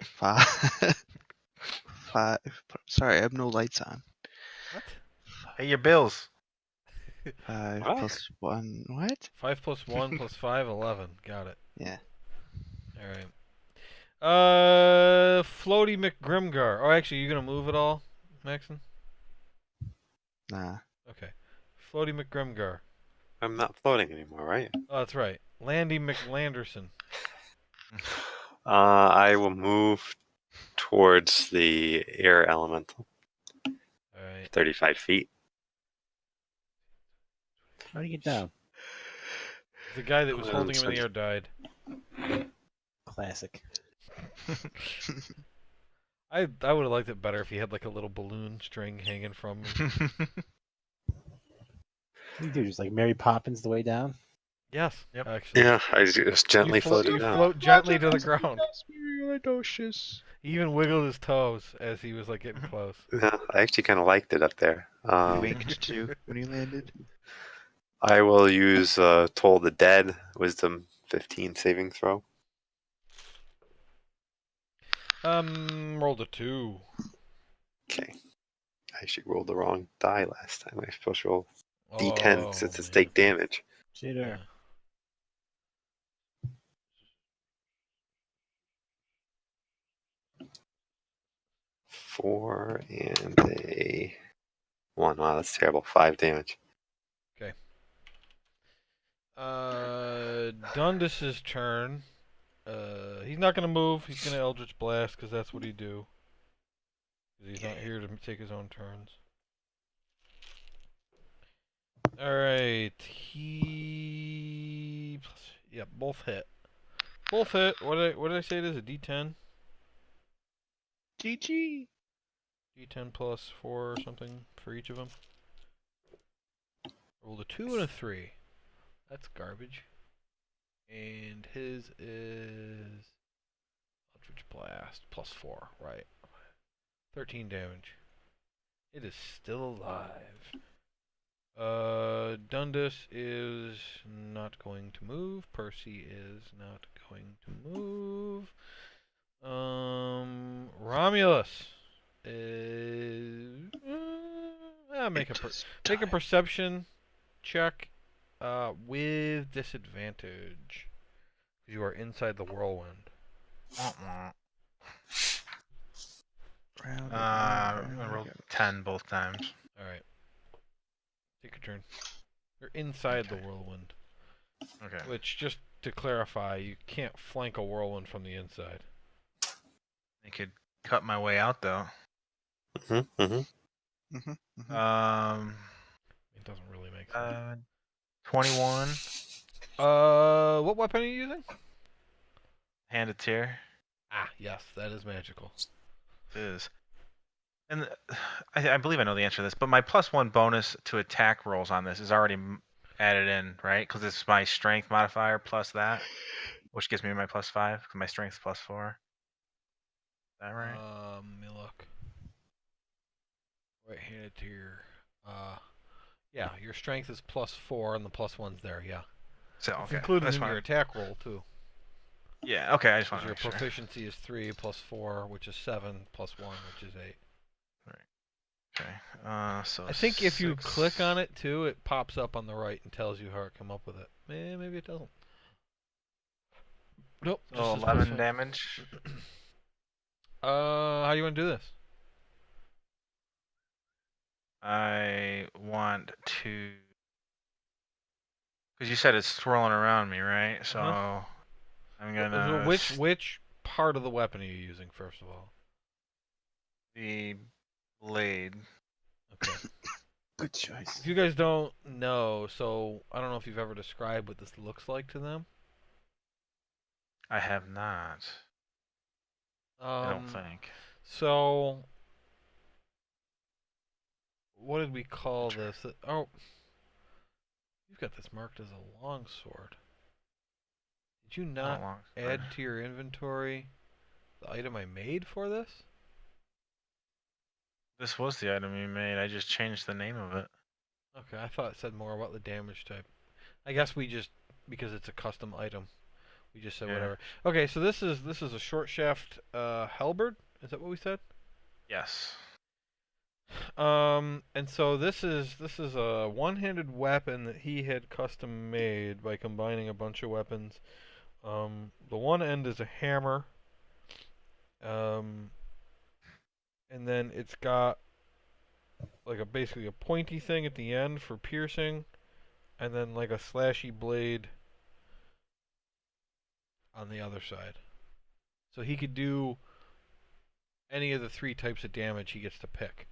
5. 5. Sorry, I have no lights on. What? Hey, your bills. 5 What? plus 1. What? 5 plus 1 plus 5, 11. Got it. Yeah. Alright. Floaty McGrimgar. Oh, actually, you gonna move at all, Maxon? Nah. Okay. Floaty McGrimgar. I'm not floating anymore, right? Oh, that's right. Landy McLanderson. I will move towards the air elemental, Alright. 35 feet. How do you get down? The guy that was Um, holding him in the so- air died. Classic. I would have liked it better if he had like a little balloon string hanging from him. What do you do? Just like Mary Poppins the way down? Yes, Yep. actually. Yeah, I just gently you float, floated you down. float gently to the ground. Spiritus. He even wiggled his toes as he was like getting close. Yeah, I actually kind of liked it up there. You winked too when you landed. I will use Toll the Dead, Wisdom 15 saving throw. Rolled a 2. Okay. I actually rolled the wrong die last time. I was supposed to roll D10 because it's a man. stake damage. Cheater. 4 and a 1. Wow, that's terrible. 5 damage. Dundas's turn. He's not gonna move. He's gonna Eldritch Blast because that's what he do. 'Cause he's not here to take his own turns. All right, yeah, both hit. Both hit. What did I say? It is a D10. GG. D10 plus 4 or something for each of them. Rolled a 2 and a 3. That's garbage. And his is Eldritch blast. +4, right. 13 damage. It is still alive. Dundas is not going to move. Percy is not going to move. Romulus is make a perception check with disadvantage. You are inside the whirlwind. I rolled 10 both times. All right. Take your turn. You're inside the whirlwind. Okay. Which, just to clarify, you can't flank a whirlwind from the inside. I could cut my way out though. It doesn't really make sense. 21. What weapon are you using? Hand of Tear. Ah, yes, that is magical. It is. And I believe I know the answer to this, but my +1 bonus to attack rolls on this is already added in, right? Because it's my strength modifier plus that, which gives me my +5, because my strength's +4. Is that right? Let me look. Right-handed tier. Yeah, your strength is +4, and the +1's there. Yeah. So It's okay, included that's in fine. your attack roll too. Yeah. Okay, I just want Because to your make sure. proficiency is 3 +4, which is 7 +1, which is 8. Okay. So I think if you 6. click on it too, it pops up on the right and tells you how it come up with it. Maybe it doesn't. Nope. So just says 11 +5. damage. How do you want to do this? I want to, because you said it's swirling around me, right? So I'm gonna. Which part of the weapon are you using first of all? The blade. Okay. Good choice. If you guys don't know, so I don't know if you've ever described what this looks like to them. I have not. I don't think. So, what did we call this? Oh, you've got this marked as a longsword. Did you not add to your inventory the item I made for this? This was the item you made. I just changed the name of it. Okay, I thought it said more about the damage type. I guess we just, because it's a custom item, we just said whatever. Okay, so this is a short shaft halberd. Is that what we said? Yes. And so this is a one-handed weapon that he had custom made by combining a bunch of weapons. The one end is a hammer. And then it's got like basically a pointy thing at the end for piercing, and then like a slashy blade on the other side. So he could do any of the 3 types of damage he gets to pick.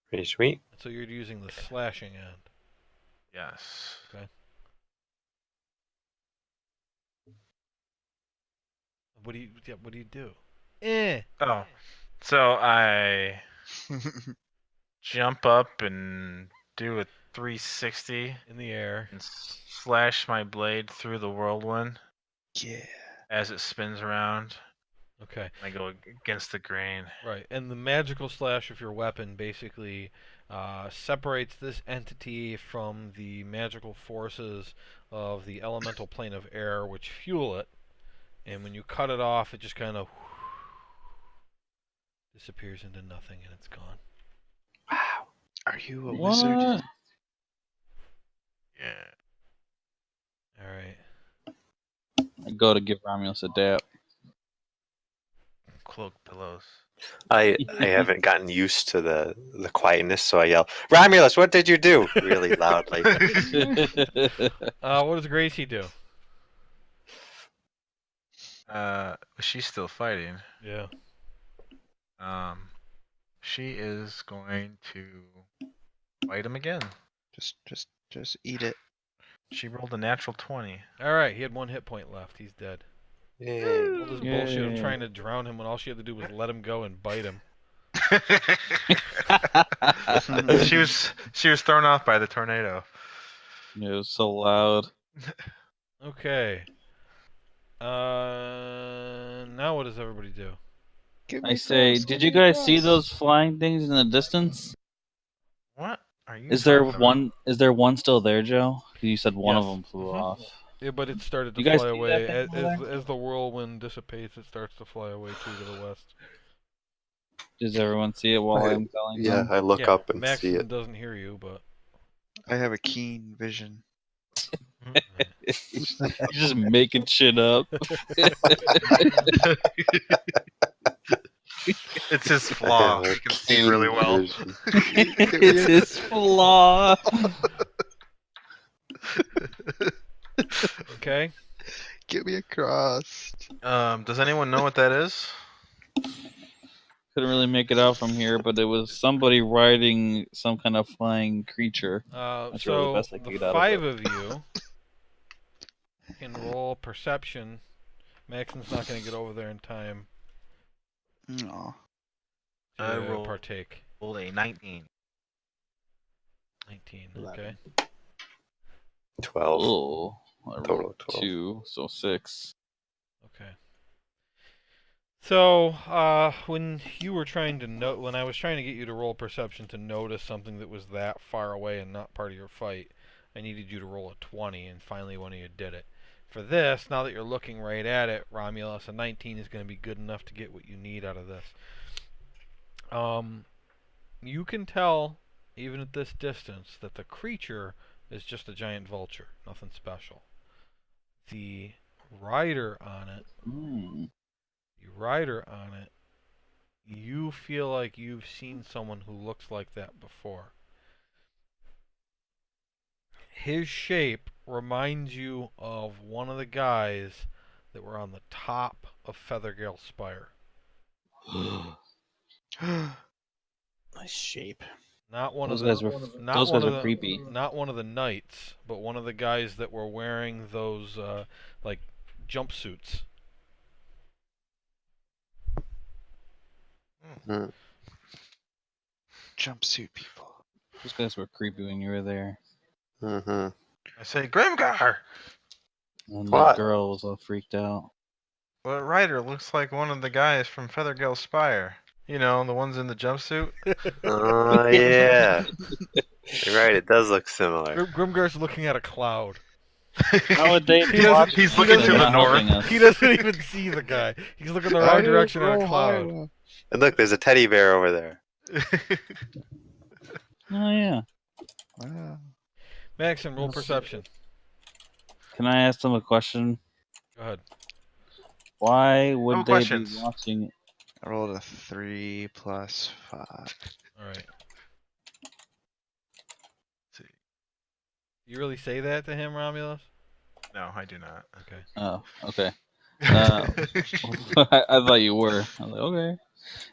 Pretty sweet. So you're using the slashing end. Yes. Okay. What do you do? Oh, so I jump up and do a 360 in the air and slash my blade through the whirlwind. Yeah. As it spins around. Okay. I go against the grain. Right, and the magical slash of your weapon basically separates this entity from the magical forces of the elemental plane of air, which fuel it. And when you cut it off, it just kind of disappears into nothing, and it's gone. Wow. Are you a wizard? Yeah. All right. I go to give Romulus a dap. Cloak pillows. I haven't gotten used to the quietness, so I yell, "Romulus, what did you do?" really loudly. What does Gracie do? She's still fighting. Yeah. She is going to fight him again. Just eat it. She rolled a natural 20. All right, he had 1 hit point left. He's dead. Yay. All this bullshit of trying to drown him when all she had to do was let him go and bite him. she was thrown off by the tornado. It was so loud. Okay. Now what does everybody do? Get me I say, across, did get you me guys see across. those flying things in the distance? What are you Is there talking about? one? Is there one still there, Joe? You said one of Yes. them flew Mhm. off. Yeah, but it started to You guys fly see that away thing over there? as the whirlwind dissipates. It starts to fly away to the west. Does everyone see it while I'm telling Yeah, them? I look Yeah, up and see Maxon it. doesn't hear you, but I have a keen vision. You're just making shit up. It's his I flaw. have a He can see really keen well. vision. It's his flaw. okay. Get me across. Does anyone know what that is? Couldn't really make it out from here, but it was somebody riding some kind of flying creature. That's really the So best I the could get out of 5 it. of you can roll perception. Maxon's not going to get over there in time No. I to rolled partake. a 19. 19. 11. Okay. 12. Oh, I Total rolled of 12. 2, so 6. Okay. So, when you were trying to when I was trying to get you to roll perception to notice something that was that far away and not part of your fight, I needed you to roll a 20, and finally one of you did it. For this, now that you're looking right at it, Romulus, a 19 is going to be good enough to get what you need out of this. You can tell, even at this distance, that the creature is just a giant vulture, nothing special. The rider on it you feel like you've seen someone who looks like that before. His shape reminds you of one of the guys that were on the top of Feathergale Spire. Nice shape. Not one Those of the guys were not those one guys of were the creepy. not one of the knights, but one of the guys that were wearing those like jumpsuits. Hmm. Jumpsuit people. Those guys were creepy when you were there. Mm-hmm. I say, Grimgar! And that What? girl was all freaked out. Well, Ryder looks like one of the guys from Feathergale Spire. You know, the ones in the jumpsuit. Oh, yeah. You're right, it does look similar. Grimgar's looking at a cloud. How would they He be doesn't- watching he's us looking and to the not north. helping us? He doesn't even see the guy. He's looking the wrong direction at a cloud. And look, there's a teddy bear over there. Oh yeah. Wow. Maxon, roll Yes. perception. Can I ask them a question? Go ahead. Why would No they questions. be watching? I rolled a 3 plus 5. All right. You really say that to him, Romulus? No, I do not. Okay. Oh, okay. I thought you were. I was like, okay.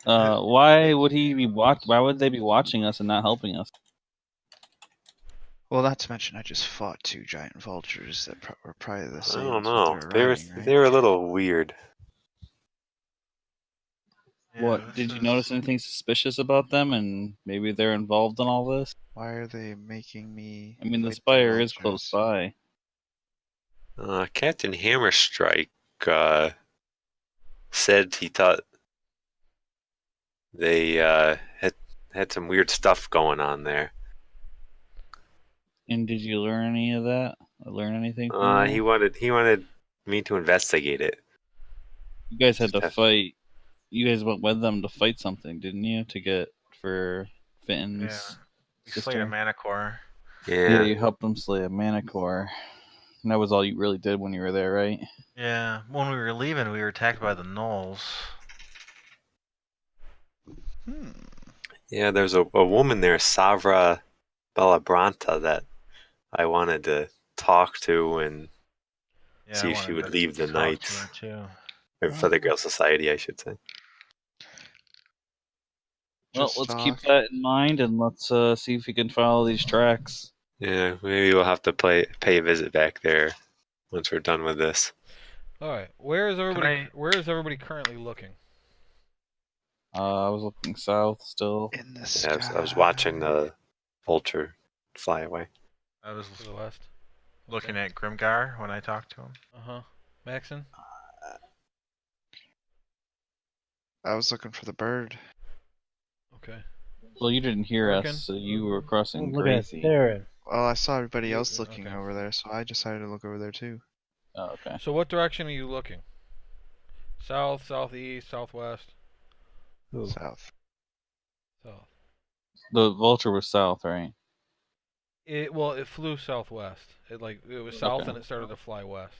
Why would he be Why would they be watching us and not helping us? Well, not to mention, I just fought 2 giant vultures that were probably the I same don't as what know. they were riding, They right? were a little weird. What did you notice anything suspicious about them, and maybe they're involved in all this? Why are they making me I mean, the fight spire is close vultures? by. Captain Hammerstrike said he thought they had some weird stuff going on there. And did you learn any of that? Or learn anything from that? He wanted me to investigate it. You guys had to Just- fight. You guys went with them to fight something, didn't you? To get for Fitton's Yeah. We sister. slayed a manicore. Yeah, Yeah. you helped them slay a manicore. And that was all you really did when you were there, right? Yeah. When we were leaving, we were attacked by the gnolls. Yeah, there's a woman there, Savra Bellabranta, that I wanted to talk to and Yeah, see I if she wanted would to leave the talk Knights. to her too. Or for the Girl Society, I should say. Well, Just let's talk. keep that in mind and let's see if we can follow these tracks. Yeah, maybe we'll have to pay a visit back there once we're done with this. All right. Where is everybody currently looking? I was looking south still. In the Yeah, sky. I was watching the vulture fly away. I was To the west. looking at Grimgar when I talked to him. Uh huh. Maxon. I was looking for the bird. Okay. Well, you didn't hear Working? us, so you were crossing Look at it Gracie. staring. Well, I saw everybody else looking Okay. over there, so I decided to look over there too. Oh, okay. So what direction are you looking? South, southeast, southwest? Ooh. South. South. The vulture was south, right? It flew southwest. It was south and it started to fly west.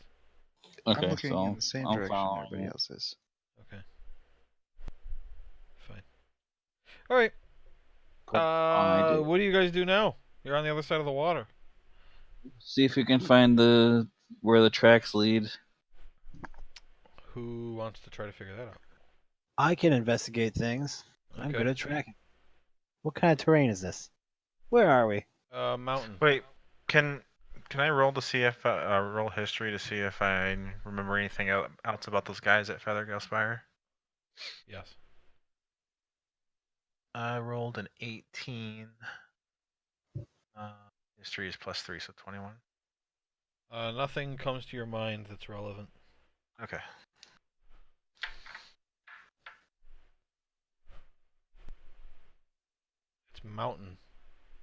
Okay, I'm looking so in the same I'm direction following everybody you. else is. Okay. Fine. All right. Cool. I did. What do you guys do now? You're on the other side of the water. See if you can find where the tracks lead. Who wants to try to figure that out? I can investigate things. I'm Okay. good at tracking. What kind of terrain is this? Where are we? Mountain. Wait, can I roll to see if roll history to see if I remember anything else about those guys at Feathergale Spire? Yes. I rolled an 18. History is +3, so 21. Nothing comes to your mind that's relevant. Okay. It's mountain.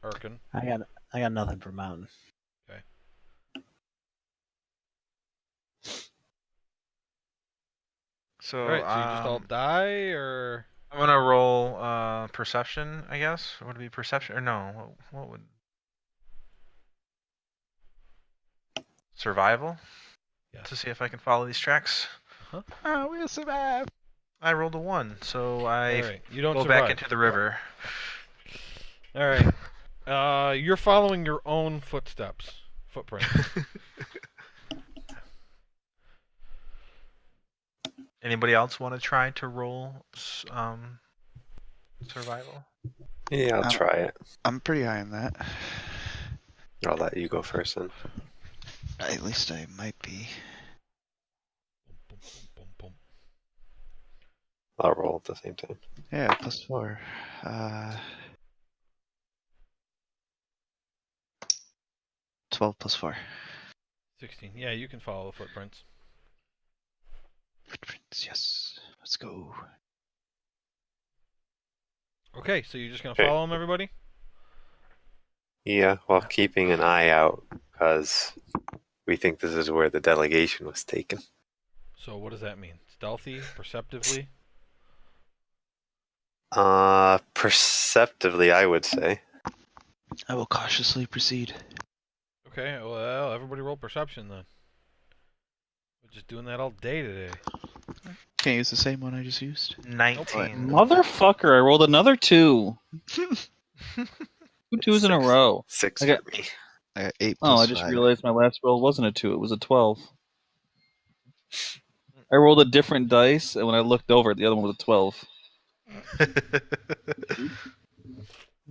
Arkin. I got nothing for mountain. Okay. So, All right. So you just all die, or I'm gonna roll perception, I guess. Would it be perception or no? What would survival? Yes. To see if I can follow these tracks. Uh-huh. Oh, we'll survive. I rolled a 1, so I All right. You don't go survive. back into the river. All right. You're following your own footprints. Anybody else want to try to roll survival? Yeah, I'll try it. I'm pretty high on that. I'll let you go first then. At least I might be. Boom, boom, boom, boom. I'll roll at the same time. Yeah, +4. 12 +4. 16. Yeah, you can follow the footprints. Footprints, yes. Let's go. Okay, so you're just gonna Okay. follow them, everybody? Yeah, while keeping an eye out, because we think this is where the delegation was taken. So what does that mean? Stealthy, perceptively? Perceptively, I would say. I will cautiously proceed. Okay, well, everybody roll perception then. We're just doing that all day today. Can't use the same one I just used. 19. Motherfucker! I rolled another 2. 2 twos in a Six. row. 6 I got- for me. I got 8 Oh, I +5. just realized my last roll wasn't a 2; it was a 12. I rolled a different dice, and when I looked over, the other one was a 12. I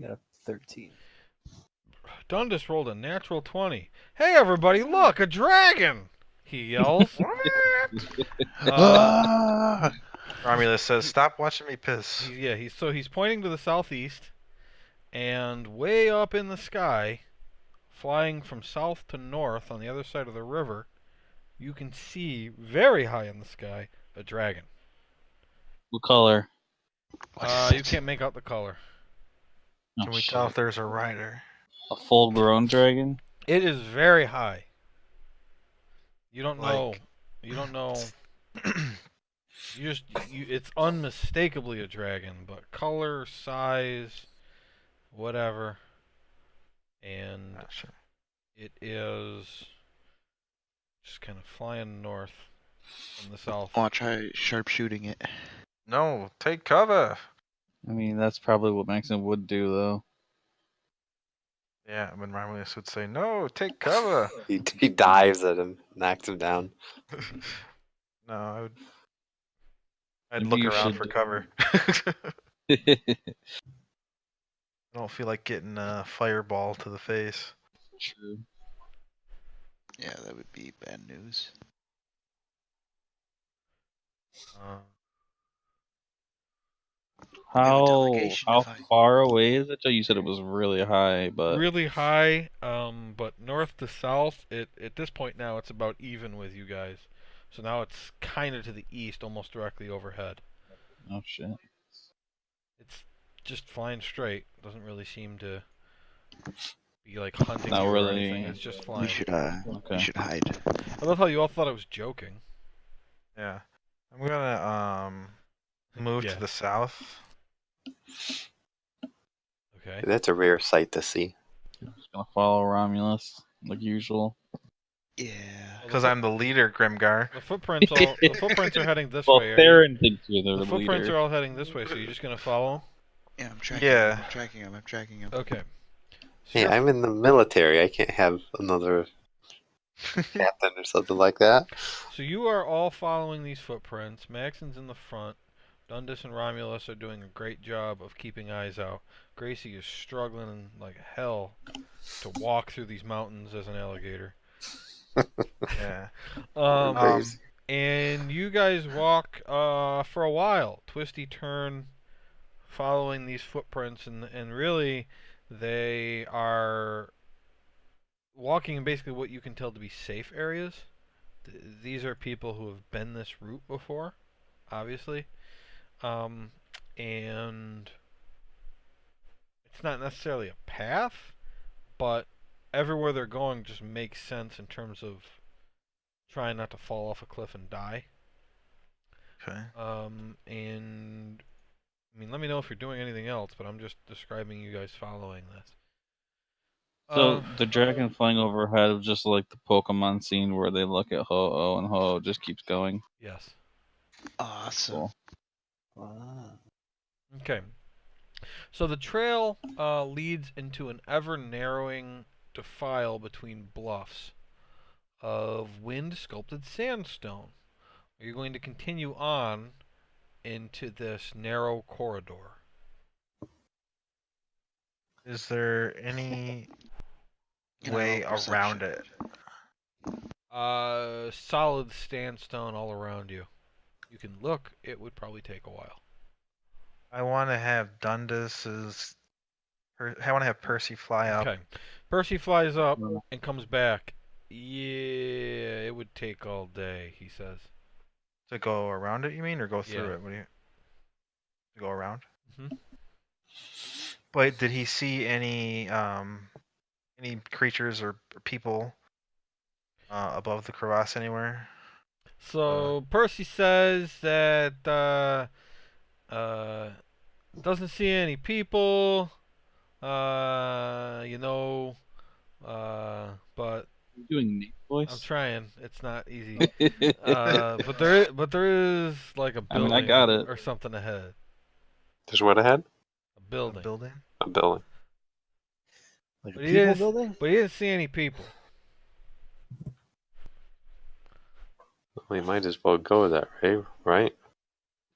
got a 13. Dundus rolled a natural 20. Hey, everybody, look, a dragon! He yells. Ah! Romulus says, "Stop watching me piss." He's pointing to the southeast, and way up in the sky, flying from south to north on the other side of the river, you can see very high in the sky a dragon. What color? You can't make out the color. Can we tell if there's a rider? A full-grown dragon? It is very high. You don't know. Like- You don't know. It's unmistakably a dragon, but color, size, whatever, and Not sure. it is just kind of flying north from the south. I want to try sharpshooting it. No, take cover. I mean, that's probably what Maxim would do, though. Yeah, when Romulus would say, "No, take cover." He dives at him, knocks him down. No, I'd Maybe look you around should for do- cover. I don't feel like getting a fireball to the face. True. Yeah, that would be bad news. How delegation to find. far away is it? You said it was really high, but Really high, but north to south, at this point now it's about even with you guys. So now it's kind of to the east, almost directly overhead. Oh shit. It's just flying straight. Doesn't really seem to be like hunting Not you or really. anything. It's just We flying. should Okay. we should hide. I love how you all thought I was joking. Yeah. I'm gonna move Yeah. to the south. Okay. That's a rare sight to see. Just gonna follow Romulus like usual. Yeah. Because I'm the leader, Grimgar. The footprints are heading this Well, way. Theron thinks you're The the footprints leader. are all heading this way, so you're just gonna follow? Yeah, I'm tracking Yeah. him. I'm tracking him. I'm tracking him. Okay. So Hey, you're- I'm in the military. I can't have another captain or something like that. So you are all following these footprints. Maxon's in the front. Dundas and Romulus are doing a great job of keeping eyes out. Gracie is struggling like hell to walk through these mountains as an alligator. Yeah. Crazy. And you guys walk for a while, twisty turn, following these footprints, and really they are walking in basically what you can tell to be safe areas. These are people who have been this route before, obviously. And it's not necessarily a path, but everywhere they're going just makes sense in terms of trying not to fall off a cliff and die. Okay. And I mean, let me know if you're doing anything else, but I'm just describing you guys following this. So the dragon flying overhead was just like the Pokemon scene where they look at Ho-Oh and Ho-Oh just keeps going. Yes. Awesome. Cool. Wow. Okay. So the trail leads into an ever-narrowing defile between bluffs of wind-sculpted sandstone. Are you going to continue on into this narrow corridor? Is there any Can I way roll perception? around it? Solid sandstone all around you. You can look. It would probably take a while. I want to have Dundas's. I want to have Percy fly up. Okay. Percy flies up and comes back. Yeah, it would take all day, he says. To go around it, you mean, or go through Yeah. it? What do you? To go around. Mhm. But did he see any creatures or people above the crevasse anywhere? So Percy says that doesn't see any people. But You doing Nate's voice? I'm trying. It's not easy. But there is like a I mean, building I got it. or something ahead. There's what ahead? A building. A building. A building. Like a But he people didn't- building? But he didn't see any people. We might as well go that way, right?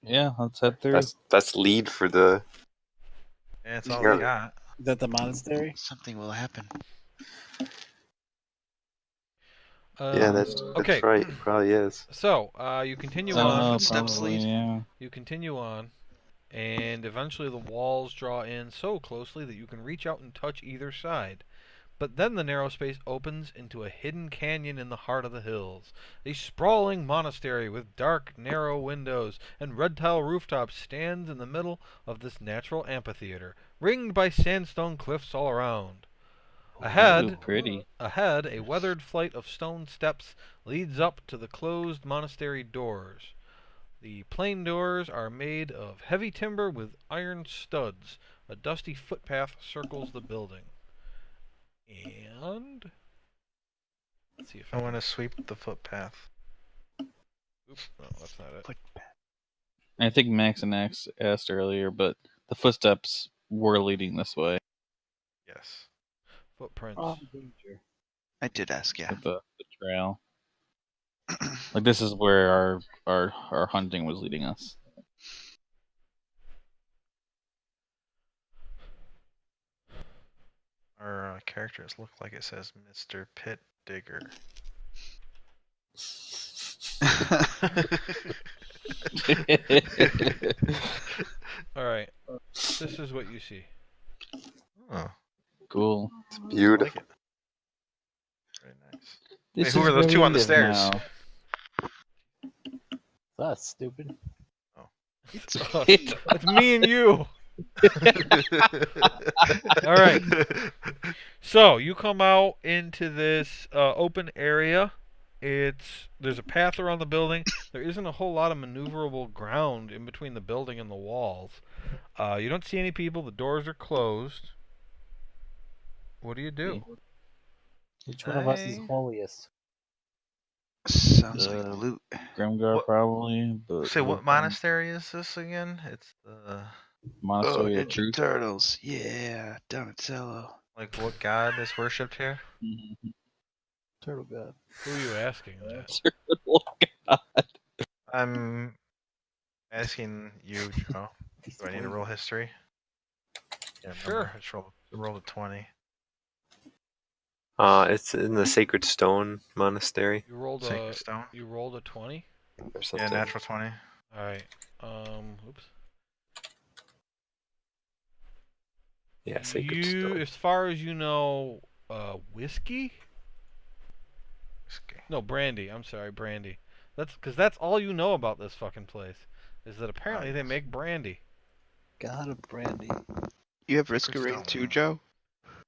Yeah, let's head through. That's lead for the. And that's all Sure. we got. Is that the monastery? Something will happen. Yeah, that's okay. right. It probably is. So you continue Is that on. the Oh, footsteps probably, lead? yeah. You continue on, and eventually the walls draw in so closely that you can reach out and touch either side. But then the narrow space opens into a hidden canyon in the heart of the hills. A sprawling monastery with dark, narrow windows and red tile rooftops stands in the middle of this natural amphitheater, ringed by sandstone cliffs all around. Ooh, Ahead, pretty. a weathered flight of stone steps leads up to the closed monastery doors. The plain doors are made of heavy timber with iron studs. A dusty footpath circles the building. And let's see if I want to sweep the footpath. Oops, no, that's not it. I think Max and X asked earlier, but the footsteps were leading this way. Yes. Footprints. Danger. I did ask, yeah. With the trail. Like this is where our hunting was leading us. Our characters look like it says Mr. Pit Digger. All right. This is what you see. Oh, Cool. It's I like beautiful. it. Very nice. This who is are those where two we on the live stairs? now. That's stupid. It's It's me and you. All right. So you come out into this open area. There's a path around the building. There isn't a whole lot of maneuverable ground in between the building and the walls. You don't see any people. The doors are closed. What do you do? Which one of us is I- holiest? sounds like loot. Grimgar What- probably, but Say, we'll what find monastery is this again? It's the Oh, Monastery of Ninja Truth. Turtles. Yeah, Donatello. like what god is worshipped here? Mhm. Turtle God. Who are you asking that? I'm asking you, Joe. Do I need to roll history? Yeah, Sure. remember, I just rolled a 20. It's in the Sacred Stone Monastery You rolled Sacred a stone. you rolled a 20. or something. Yeah, natural 20. All right. Oops. Yeah, Sacred Stone. As far as you know, whiskey? Okay. No, brandy. I'm sorry, brandy. That's all you know about this fucking place. Is that apparently they yes. make brandy. God of brandy. You have Sacred Risk of Rain Stone. too, Joe?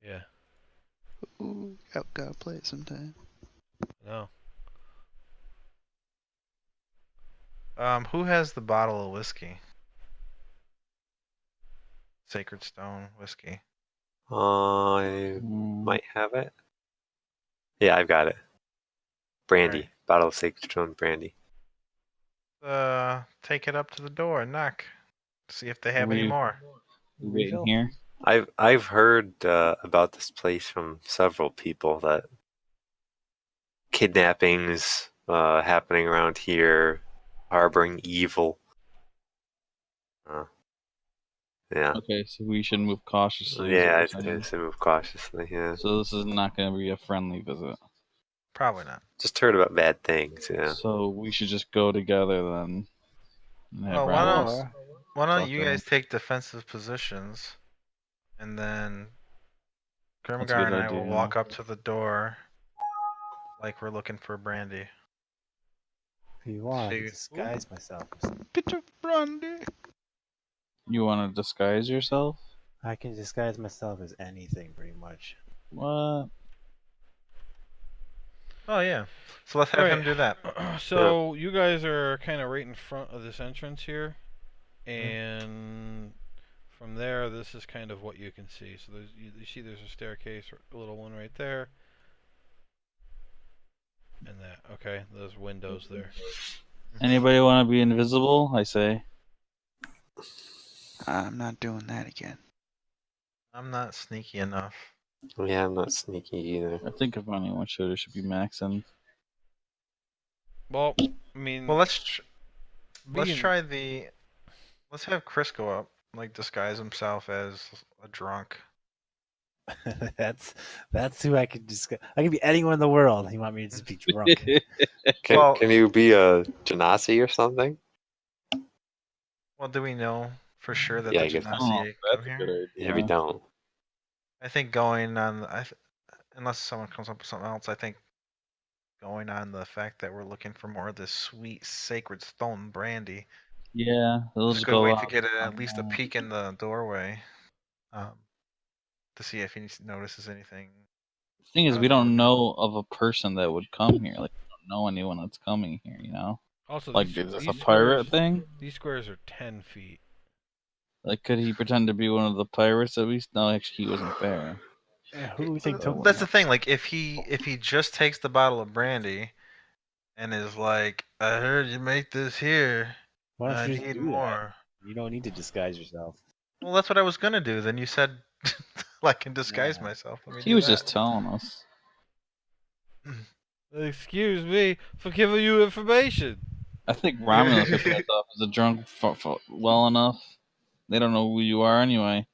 Yeah. Ooh, gotta play it sometime. No. Who has the bottle of whiskey? Sacred Stone whiskey. I Mm, might have it. Yeah, I've got it. Brandy. Alright. Bottle of Sacred Stone brandy. Take it up to the door and knock. See if they Are have any we more. waiting Refill? here? I've heard about this place from several people that kidnappings happening around here, harboring evil. Yeah. Okay, so we should move cautiously. is what Yeah, you're I saying. say move cautiously. Yeah. So this is not going to be a friendly visit. Probably not. Just heard about bad things. Yeah. So we should just go together then. And have Well, Romulus why don't talk you to him. guys take defensive positions, and then That's a Grimgar good and I will idea. walk up to the door like we're looking for brandy. If you want, I can Shoot. disguise myself. Bit of brandy. You want to disguise yourself? I can disguise myself as anything, pretty much. What? Oh yeah. So let's have him do that. So you guys are kind of right in front of this entrance here, and from there, this is kind of what you can see. So you see there's a staircase, a little one right there, and that. Okay, those windows there. Anybody want to be invisible? I say. I'm not doing that again. I'm not sneaky enough. Yeah, I'm not sneaky either. I think if anyone should, it should be Maxon. Well, I mean, Well, let's being- try let's have Chris go up, like disguise himself as a drunk. that's who I could disguise. I could be anyone in the world. You want me to just be drunk? Well- Can you be a Genasi or something? Well, do we know for sure that Yeah, the I guess- I don't know Genasi if come that's a here? good idea. Yeah, we don't. I think going on, unless someone comes up with something else, I think going on the fact that we're looking for more of this sweet sacred stone brandy. Yeah, they'll Just just a good go way out. to get at least a peek in the doorway, to see if he notices anything. The thing is, out we of the don't ordinary. know of a person that would come here. Like, we don't know anyone that's coming here. You know, also like, these, is this a these pirate squares, thing? These squares are 10 feet. Like, could he pretend to be one of the pirates at least? No, actually, he wasn't there. Who do we think took That's the them? thing. Like, if he just takes the bottle of brandy, and is like, "I heard you make this here. Why I don't you just need do more." that? You don't need to disguise yourself. Well, that's what I was gonna do. Then you said, I can disguise Yeah. myself. Let me He do was that. just telling us. Excuse me for giving you information. I think Romulus would pass off as a drunk well enough. They don't know who you are anyway.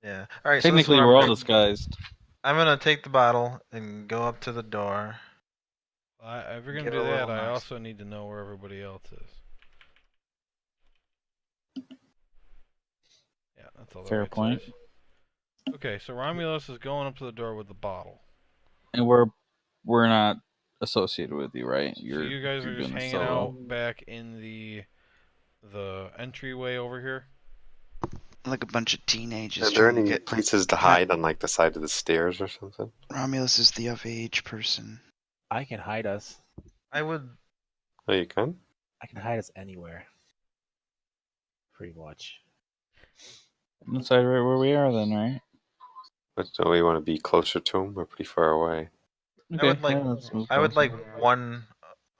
Yeah. All right. So this is Technically, what we're I'm all gonna do. disguised. I'm gonna take the bottle and go up to the door. If you're gonna Give do it a that, little I nice. also need to know where everybody else is. Yeah, that's all. Fair point. Okay, so Romulus is going up to the door with the bottle. And we're not associated with you, right? So you guys you're are just doing this hanging solo. out back in the the entryway over here? Like a bunch of teenagers Are there trying to any get. places to hide on like the side of the stairs or something? Romulus is the of age person. I can hide us. I would. Oh, you can? I can hide us anywhere. Pretty much. Inside right where we are then, right? But don't we want to be closer to them? We're pretty far away. I would like. let's move I would closer. like one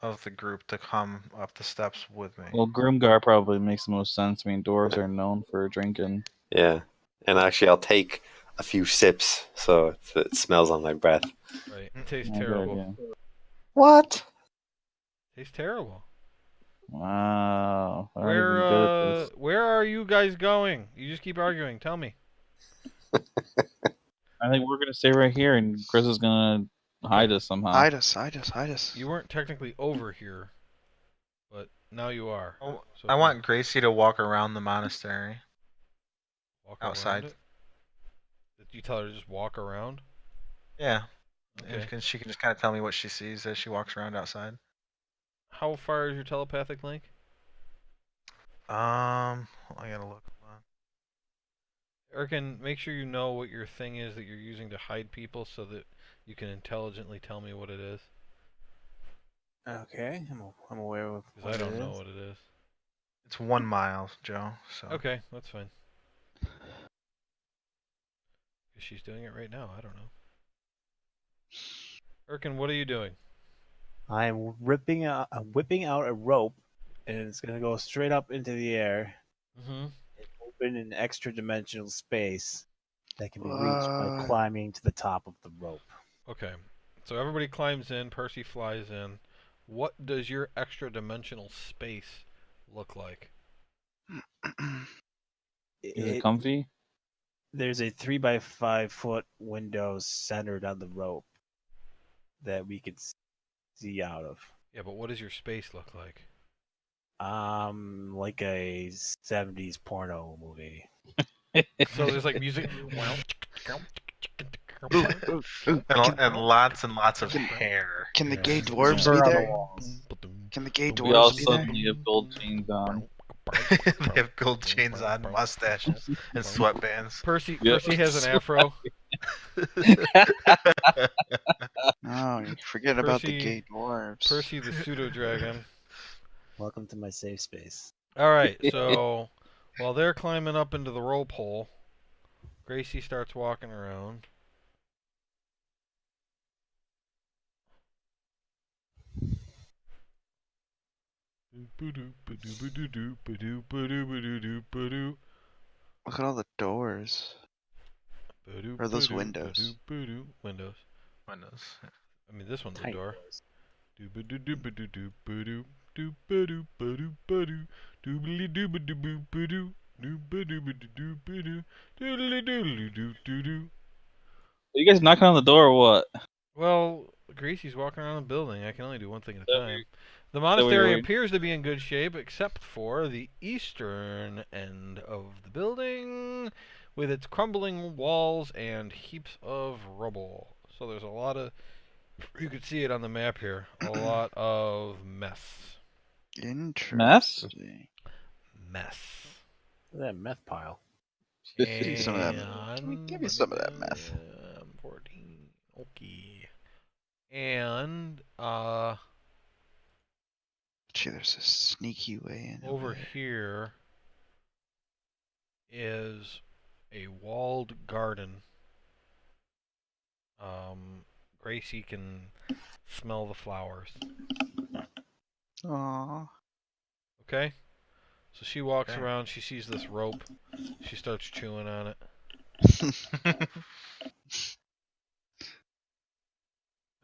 of the group to come up the steps with me. Well, Groomgar probably makes the most sense. I mean, dwarves are known for drinking. Yeah. And actually, I'll take a few sips so it smells on my breath. Right. It tastes Yeah, good terrible. idea. What? Tastes terrible. Wow. They're not even good at this. Where are you guys going? You just keep arguing. Tell me. I think we're gonna stay right here, and Chris is gonna hide us somehow. Hide us, hide us, hide us. You weren't technically over here, but now you are. Oh, So I if want Gracie to walk around the monastery. you walk outside. around it. Did you tell her to just walk around? Yeah. Okay. And she can just kind of tell me what she sees as she walks around outside. How far is your telepathic link? I gotta look. Hold on. Erkin, make sure you know what your thing is that you're using to hide people so that you can intelligently tell me what it is. Okay, I'm aware of. Because I don't know what it is. It's 1 mile, Joe. So. Okay, that's fine. 'Cause she's doing it right now. I don't know. Erkin, what are you doing? I'm whipping out a rope, and it's gonna go straight up into the air Mm-hmm. and open an extra dimensional space that can be reached by What? climbing to the top of the rope. Okay. So everybody climbs in. Percy flies in. What does your extra dimensional space look like? Is it comfy? There's a 3 by 5 foot window centered on the rope that we could see out of. Yeah, but what does your space look like? Like a 70s porno movie. So there's like music. And lots of hair. Can the Yeah. gay dwarves Fur be on the there? walls. Can the gay We all dwarves be there? suddenly have gold chains on. They have gold chains on, mustaches, and sweatbands. Percy Yep. has an afro. Oh, you forget about the Percy- gay dwarves. Percy the pseudo dragon. Welcome to my safe space. All right, so while they're climbing up into the rope hole, Gracie starts walking around. Look at all the doors. Or those windows. Windows. Windows. I mean, this one's a Tiny door. doors. Are you guys knocking on the door or what? Well, Gracie's walking around the building. I can only do one thing at a So time. The what monastery you're- appears to be in good shape, except for the eastern end of the building, with its crumbling walls and heaps of rubble. So there's a lot of, you could see it on the map here, a lot of mess. Interesting. Mess. That meth pile. Give me some of that. Give me some of that meth. 14. Okay. And Gee, there's a sneaky way in. over here is a walled garden. Gracie can smell the flowers. Aww. Okay? So she walks Okay. around, she sees this rope, she starts chewing on it.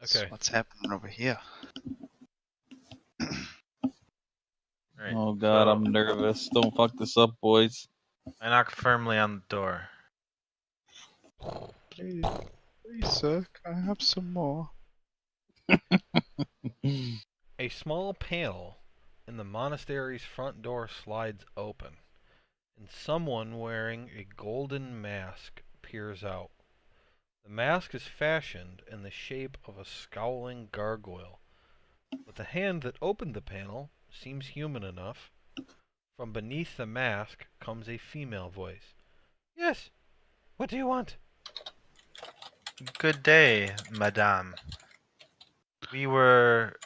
Okay. What's happening over here? Right, Oh god, so I'm nervous. Don't fuck this up, boys. I knock firmly on the door. Please, sir, can I have some more? A small panel in the monastery's front door slides open, and someone wearing a golden mask peers out. The mask is fashioned in the shape of a scowling gargoyle, but the hand that opened the panel seems human enough. From beneath the mask comes a female voice. Yes. What do you want? Good day, madame. We are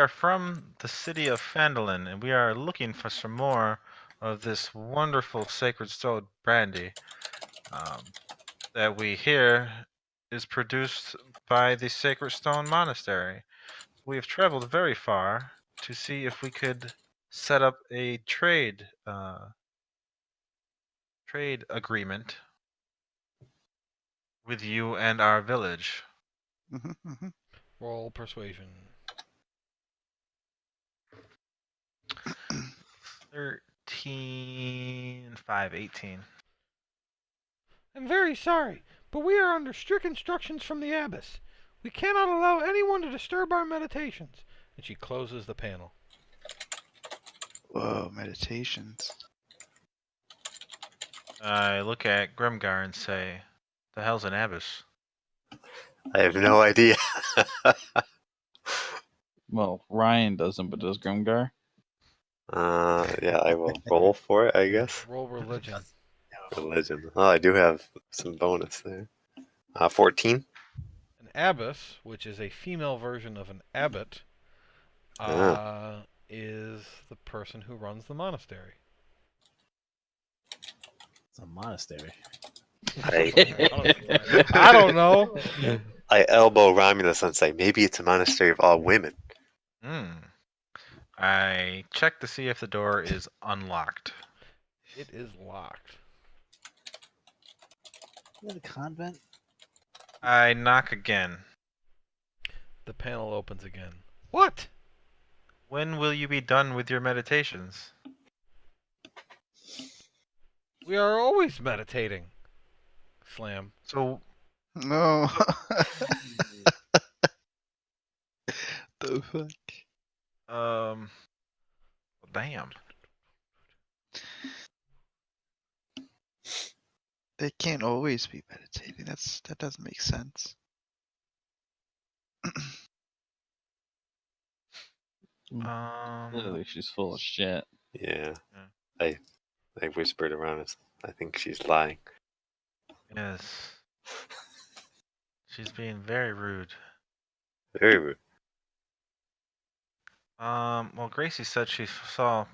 from the city of Phandalin, and we are looking for some more of this wonderful sacred stone brandy that we hear is produced by the Sacred Stone Monastery. We have traveled very far to see if we could set up a trade agreement with you and our village. Roll persuasion. 13, 5, 18. I'm very sorry, but we are under strict instructions from the abbess. We cannot allow anyone to disturb our meditations. And she closes the panel. Whoa, meditations. I look at Grimgar and say, "The hell's an abbess?" I have no idea. Well, Ryan doesn't, but does Grimgar? Yeah, I will roll for it, I guess. Roll religion. Religion. Oh, I do have some bonus there. 14. An abbess, which is a female version of an abbot, is the person who runs the monastery. It's a monastery. I don't know. I elbow Romulus and say, maybe it's a monastery of all women. I check to see if the door is unlocked. It is locked. Is that a convent? I knock again. The panel opens again. What? When will you be done with your meditations? We are always meditating. Slam. So, No. The fuck? damn. They can't always be meditating. That doesn't make sense. Clearly, she's full of shit. Yeah. Yeah. I whispered around us. I think she's lying. Yes. She's being very rude. Very rude. Well, Gracie said she saw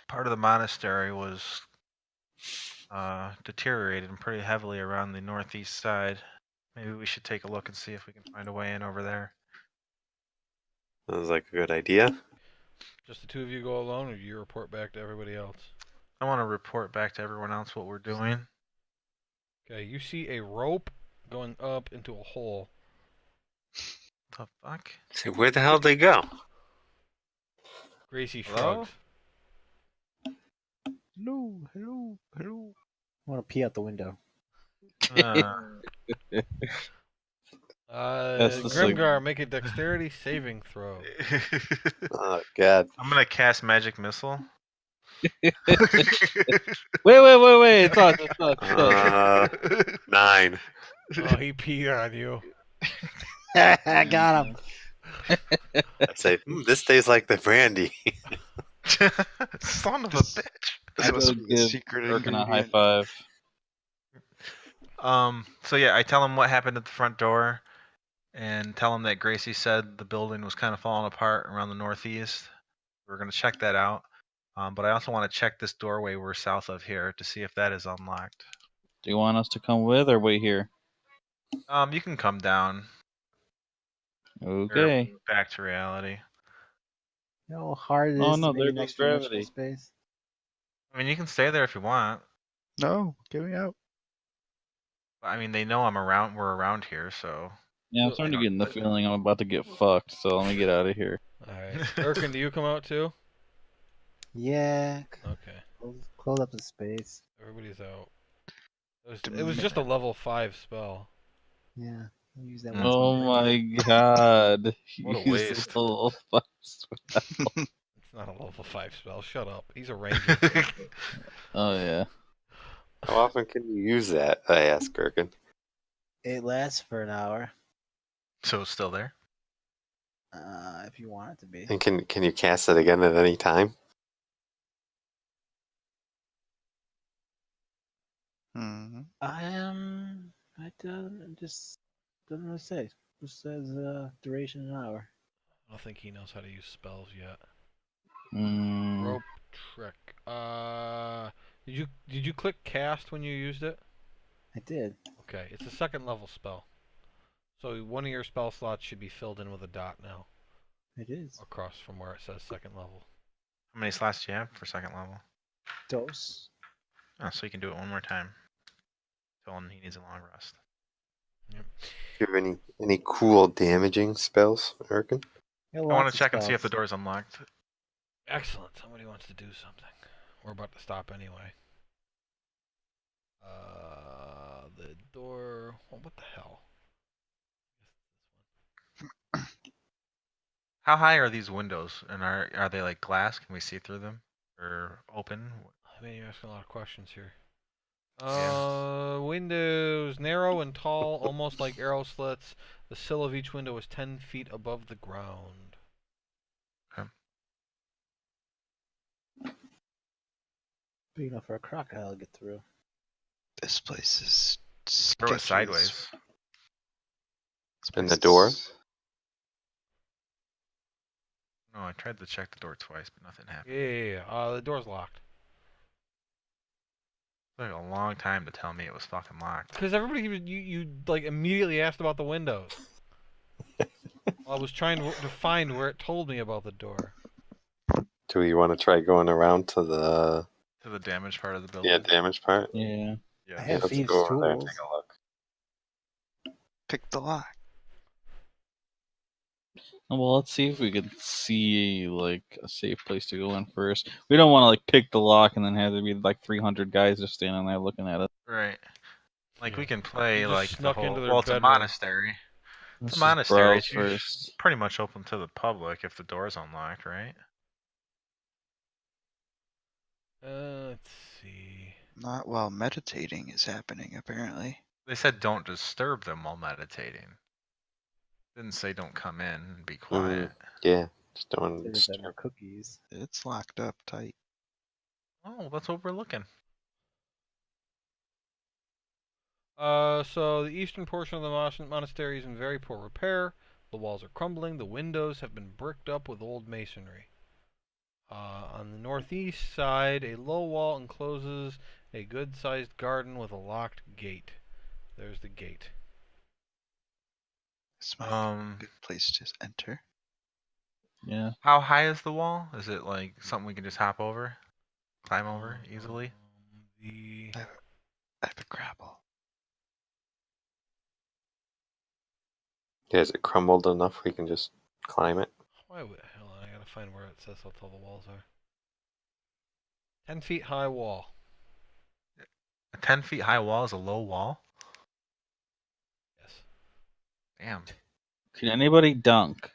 part of the monastery was deteriorated pretty heavily around the northeast side. Maybe we should take a look and see if we can find a way in over there. Sounds like a good idea. Just the two of you go alone, or do you report back to everybody else? I want to report back to everyone else what we're doing. Okay, you see a rope going up into a hole. The fuck? So where the hell did they go? Gracie Hello? shrugs. Hello. I want to pee out the window. That's the Grimgar, make a dexterity saving throw. Oh, God. I'm gonna cast magic missile. Wait! It's us. 9. Oh, he peed on you. I got him. I say, this tastes like the brandy. Son of a bitch. I must go be the give secret Birkin a high ingredient. five. So yeah, I tell him what happened at the front door, and tell him that Gracie said the building was kind of falling apart around the northeast. We're gonna check that out. But I also want to check this doorway we're south of here to see if that is unlocked. Do you want us to come with or wait here? You can come down. Or Okay. back to reality. You know how hard it Oh, is no, to make there an goes extra dimensional gravity. space? I mean, you can stay there if you want. No, get me out. I mean, they know I'm around. We're around here, so. Yeah, I'm starting to get the feeling I'm about to get fucked, so let me get out of here. Alright. Erkin, do you come out too? Yeah. Okay. Close up the space. Everybody's out. It was just a level 5 spell. Yeah. I'll use that Mm. once. Oh my god. What a Use waste. this little fuck. It's not a level 5 spell. Shut up. He's a ranger. Oh yeah. How often can you use that? I asked Gherkin. It lasts for an hour. So it's still there? If you want it to be. And can you cast it again at any time? Hmm. I just doesn't really say. Just says duration an hour. I don't think he knows how to use spells yet. Mm, Rope trick. Did you click cast when you used it? I did. Okay, it's a second level spell. So one of your spell slots should be filled in with a dot now, It is. across from where it says second level. How many slots do you have for second level? Dose. Oh, so you can do it one more time. Till he needs a long rest. Do you have any cool damaging spells, Erican? Yeah, I want lots to of check and see if the spells. door's unlocked. Excellent. Somebody wants to do something. We're about to stop anyway. The door. Oh, what the hell? How high are these windows? And are they like glass? Can we see through them? Or open? I mean, you're asking a lot of questions here. Yeah. Windows narrow and tall, almost like arrow slits. The sill of each window is 10 feet above the ground. Big enough for a crocodile to get through. This place is Throw it sketchy. sideways. This And place the door? is- No, I tried to check the door twice, but nothing happened. Yeah. The door's locked. It took a long time to tell me it was fucking locked. Because everybody, you like immediately asked about the windows. I was trying to find where it told me about the door. Do we want to try going around to the To the damaged part of the building. damage part? yeah. I Yeah. have Let's thieves' go over there and tools. take a look. Pick the lock. Well, let's see if we can see like a safe place to go in first. We don't want to like pick the lock and then have there be like 300 guys just standing there looking at it. Right. Like we Yeah. can play You just like the snuck into whole. their Well, it's a bedroom. monastery. Let's It's a just monastery. browse It's usually first. pretty much open to the public if the door's unlocked, right? Let's see. Not while meditating is happening, apparently. They said don't disturb them while meditating. Didn't say don't come in and be Mm-hmm. quiet. Yeah, just don't They just have no cookies. It's locked up tight. Oh, that's what we're looking. So the eastern portion of the monastery is in very poor repair. The walls are crumbling. The windows have been bricked up with old masonry. On the northeast side, a low wall encloses a good-sized garden with a locked gate. There's the gate. This might be a good place to enter. Yeah. How high is the wall? Is it like something we can just hop over, climb over easily? The I have a grapple. Yeah, is it crumbled enough we can just climb it? Why would hell? I gotta find where it says how tall the walls are. 10 feet high wall. A 10 feet high wall is a low wall? Yes. Damn. Can anybody dunk?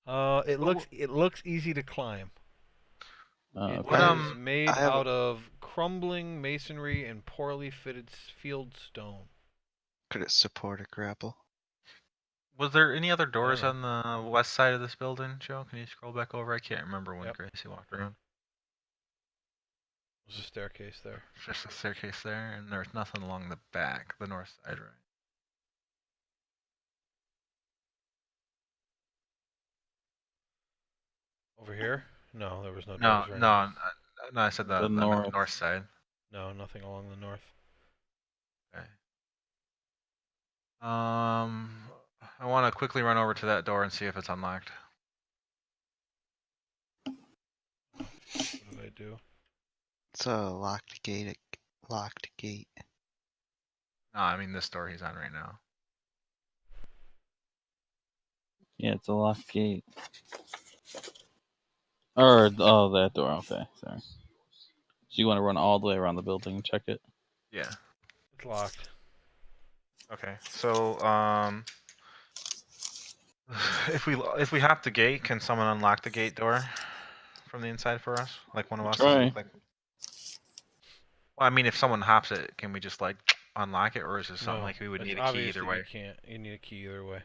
It looks easy to climb. It Okay. What, is made I have a- out of crumbling masonry and poorly fitted field stone. Could it support a grapple? Was there any other doors know. on the west side of this building, Joe? Can you scroll back over? I can't remember when Yep. Gracie walked around. There's a staircase there. Just a staircase there, and there's nothing along the back, the north side, right? Over here? No, there was no No, doors or no, anything. no. I said the north. north side. No, nothing along the north. Okay. I want to quickly run over to that door and see if it's unlocked. What did I do? It's a locked gate. Locked gate. No, I mean this door he's on right now. Yeah, it's a locked gate. Or that door. Okay, sorry. So you want to run all the way around the building and check it? Yeah. It's locked. Okay. So if we hop the gate, can someone unlock the gate door from the inside for us? Like one of us? Try. Like, well, I mean, if someone hops it, can we just like unlock it, or is it something No, like we would it's need a key obvious either that way? You can't. You need a key either way.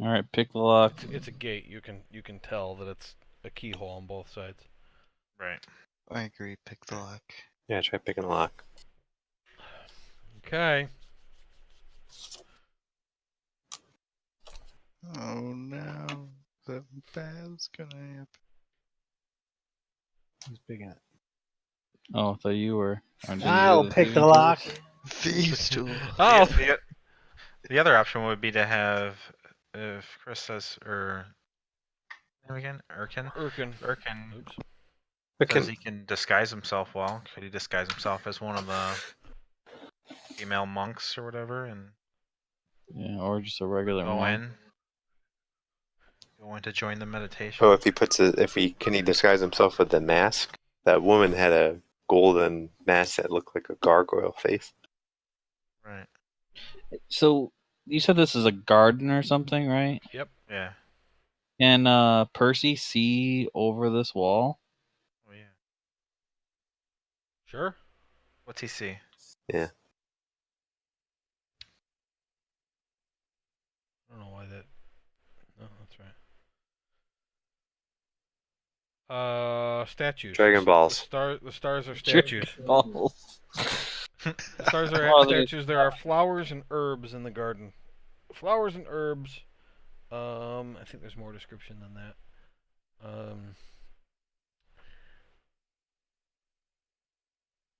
All right, pick the lock. It's a gate. You can tell that it's a keyhole on both sides. Right. I agree. Pick the lock. Yeah, try picking a lock. Okay. Oh no, something bad's gonna happen. Who's picking it? Oh, I thought you were. Or did you I'll do the pick the thieving lock. tools? Thieves tool. Oh, The other option would be to have, if Chris says, or name again, Urkin. Urkin. Urkin Oops. says he can disguise himself well. Could he disguise himself as one of the female monks or whatever and Yeah, or just a regular go monk. in? Go in to join the meditation. Oh, can he disguise himself with the mask? That woman had a golden mask that looked like a gargoyle face. Right. So you said this is a garden or something, right? Yep. Yeah. Can Percy see over this wall? Oh yeah. Sure. What's he see? Yeah. I don't know why that. No, that's right. Statues. Dragon balls. The stars are statues. Balls. The stars are Oh, they- statues. There are flowers and herbs in the garden. Flowers and herbs. I think there's more description than that.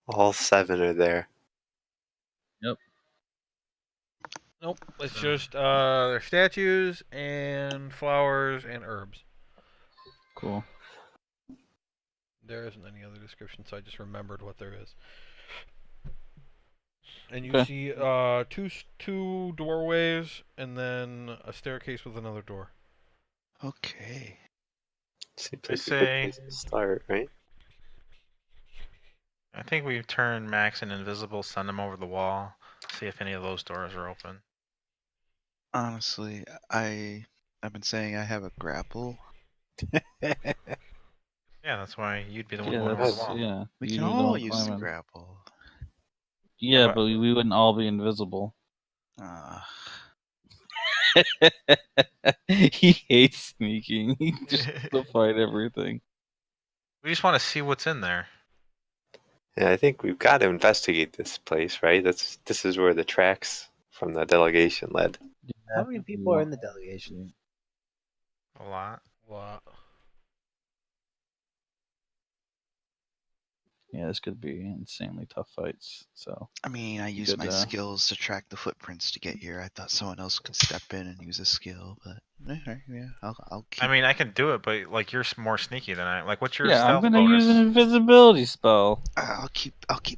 All 7 are there. Nope. It's just there's statues and flowers and herbs. Cool. There isn't any other description, so I just remembered what there is. And you Okay. see two doorways and then a staircase with another door. Okay. Seems I like a good say- place to start, right? I think we turn Max in invisible, send him over the wall, see if any of those doors are open. Honestly, I've been saying I have a grapple. Yeah, that's why you'd be the one Yeah, going over the that's wall. yeah. We you'd can be the all one use the climbing. grapple. Yeah, but- but we wouldn't all be invisible. He hates sneaking. He just wants to fight everything. We just want to see what's in there. Yeah, I think we've got to investigate this place, right? This is where the tracks from the delegation led. How many people are in the delegation? A lot. Wow. Yeah, this could be insanely tough fights. So I mean, I used Good, my skills to track the footprints to get here. I thought someone else could step in and use a skill, but yeah, I'll keep. I mean, I can do it, but like you're more sneaky than I. Like, what's your yeah, I'm stealth gonna bonus? use an invisibility spell. I'll keep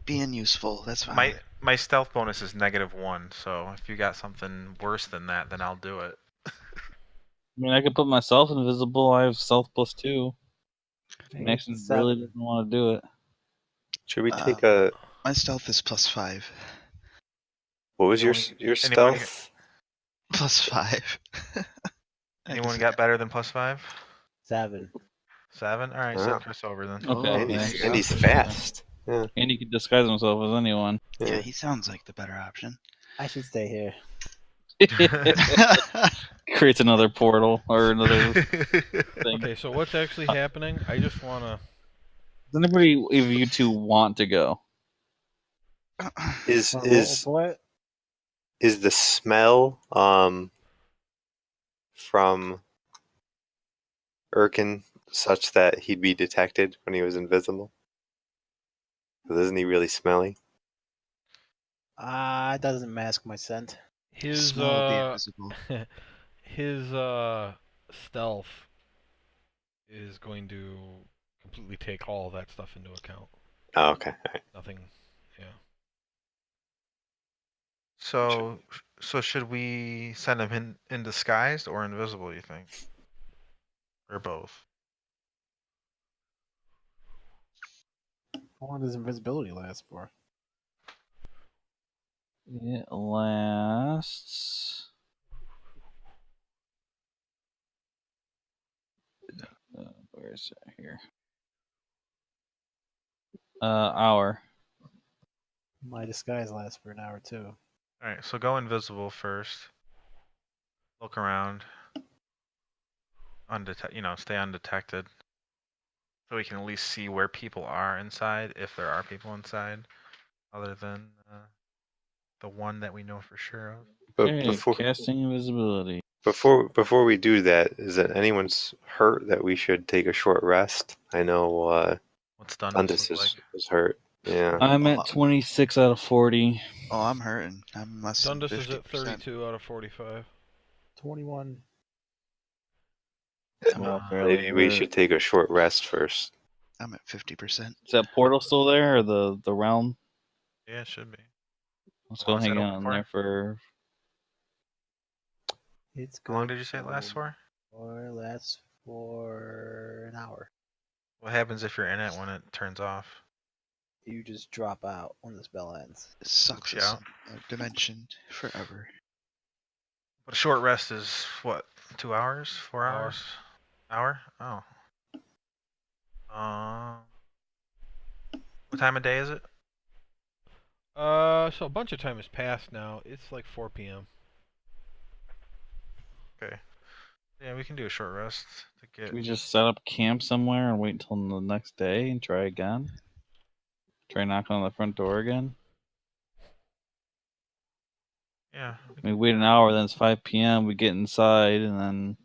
being useful. That's fine. My stealth bonus is -1, so if you got something worse than that, then I'll do it. I mean, I could put myself invisible. I have stealth +2. Maxon really doesn't want to do it. Should we take a? My stealth is +5. What was your anyone- stealth? +5. Anyone got better than +5? 7. 7? All right, Wow. send Chris over then. Okay, Oh, And thanks. he's, and he's fast. Yeah. And he could disguise himself as anyone. Yeah, he sounds like the better option. I should stay here. Creates another portal or another thing. Okay, so what's actually happening? I just wanna. Does anybody of you two want to go? Is Wanna roll is for it? is the smell from Erkin such that he'd be detected when he was invisible? 'Cause isn't he really smelly? It doesn't mask my scent. His Smell will be invisible. his stealth is going to completely take all of that stuff into account. Oh, okay. All right. Nothing. Yeah. So should we send him in disguised or invisible, you think? Or both? How long does invisibility last for? It lasts. Where is it here? Hour. My disguise lasts for an hour too. Alright, so go invisible first. Look around. Stay undetected. so we can at least see where people are inside, if there are people inside, other than the one that we know for sure of. But Okay, casting invisibility. before we do that, is it anyone's hurt that we should take a short rest? I know What's Dundas Dundas look like? is hurt. Yeah. I'm at 26 out of 40. Oh, I'm hurting. I'm less than Dundas 50%. is at 32 out of 45. 21. I'm all fairly Maybe we hurt. should take a short rest first. I'm at 50%. Is that portal still there, or the realm? Yeah, it should be. Let's How go long is hang that out open in for? there for. It's good. How long did you say it lasts for? Or lasts for an hour. What happens if you're in it when it turns off? You just drop out when the spell ends. It sucks Oops, us yeah. in a dimension forever. But a short rest is what? 2 hours? 4 Hour. hours? Hour? Oh. What time of day is it? So a bunch of time has passed now. It's like 4 p.m. Okay. Yeah, we can do a short rest to get. Can we just set up camp somewhere and wait until the next day and try again? Try knocking on the front door again? Yeah. We wait an hour, then it's 5 p.m. We get inside, and then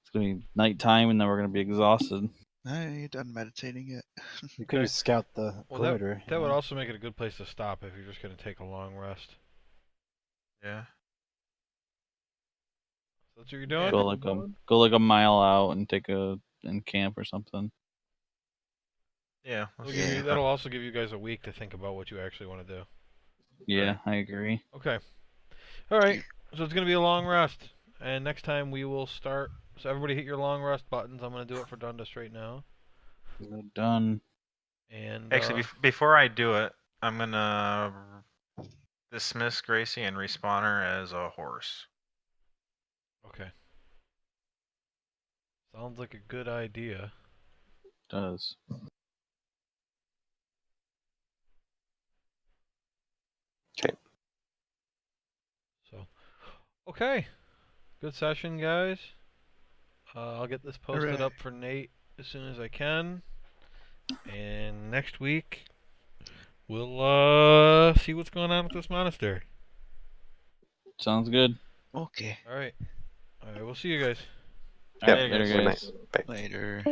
it's gonna be nighttime, and then we're gonna be exhausted. You done meditating yet? You could just scout the Well, perimeter. that would also make it a good place to stop if you're just going to take a long rest. Yeah. That's what you're doing? Go like a mile out and and camp or something. Yeah. That'll also give you guys a week to think about what you actually want to do. Yeah, I agree. Okay. All right. So it's going to be a long rest. And next time we will start. So everybody hit your long rest buttons. I'm going to do it for Dundas right now. We're done. And Actually, before I do it, I'm gonna dismiss Gracie and respawn her as a horse. Okay. Sounds like a good idea. Does. Okay. So, okay. Good session, guys. I'll get this posted Hooray. up for Nate as soon as I can. And next week, we'll see what's going on with this monastery. Sounds good. Okay. All right. All right. We'll see you guys. All right, Yep. later, Good night. guys. Bye. Later.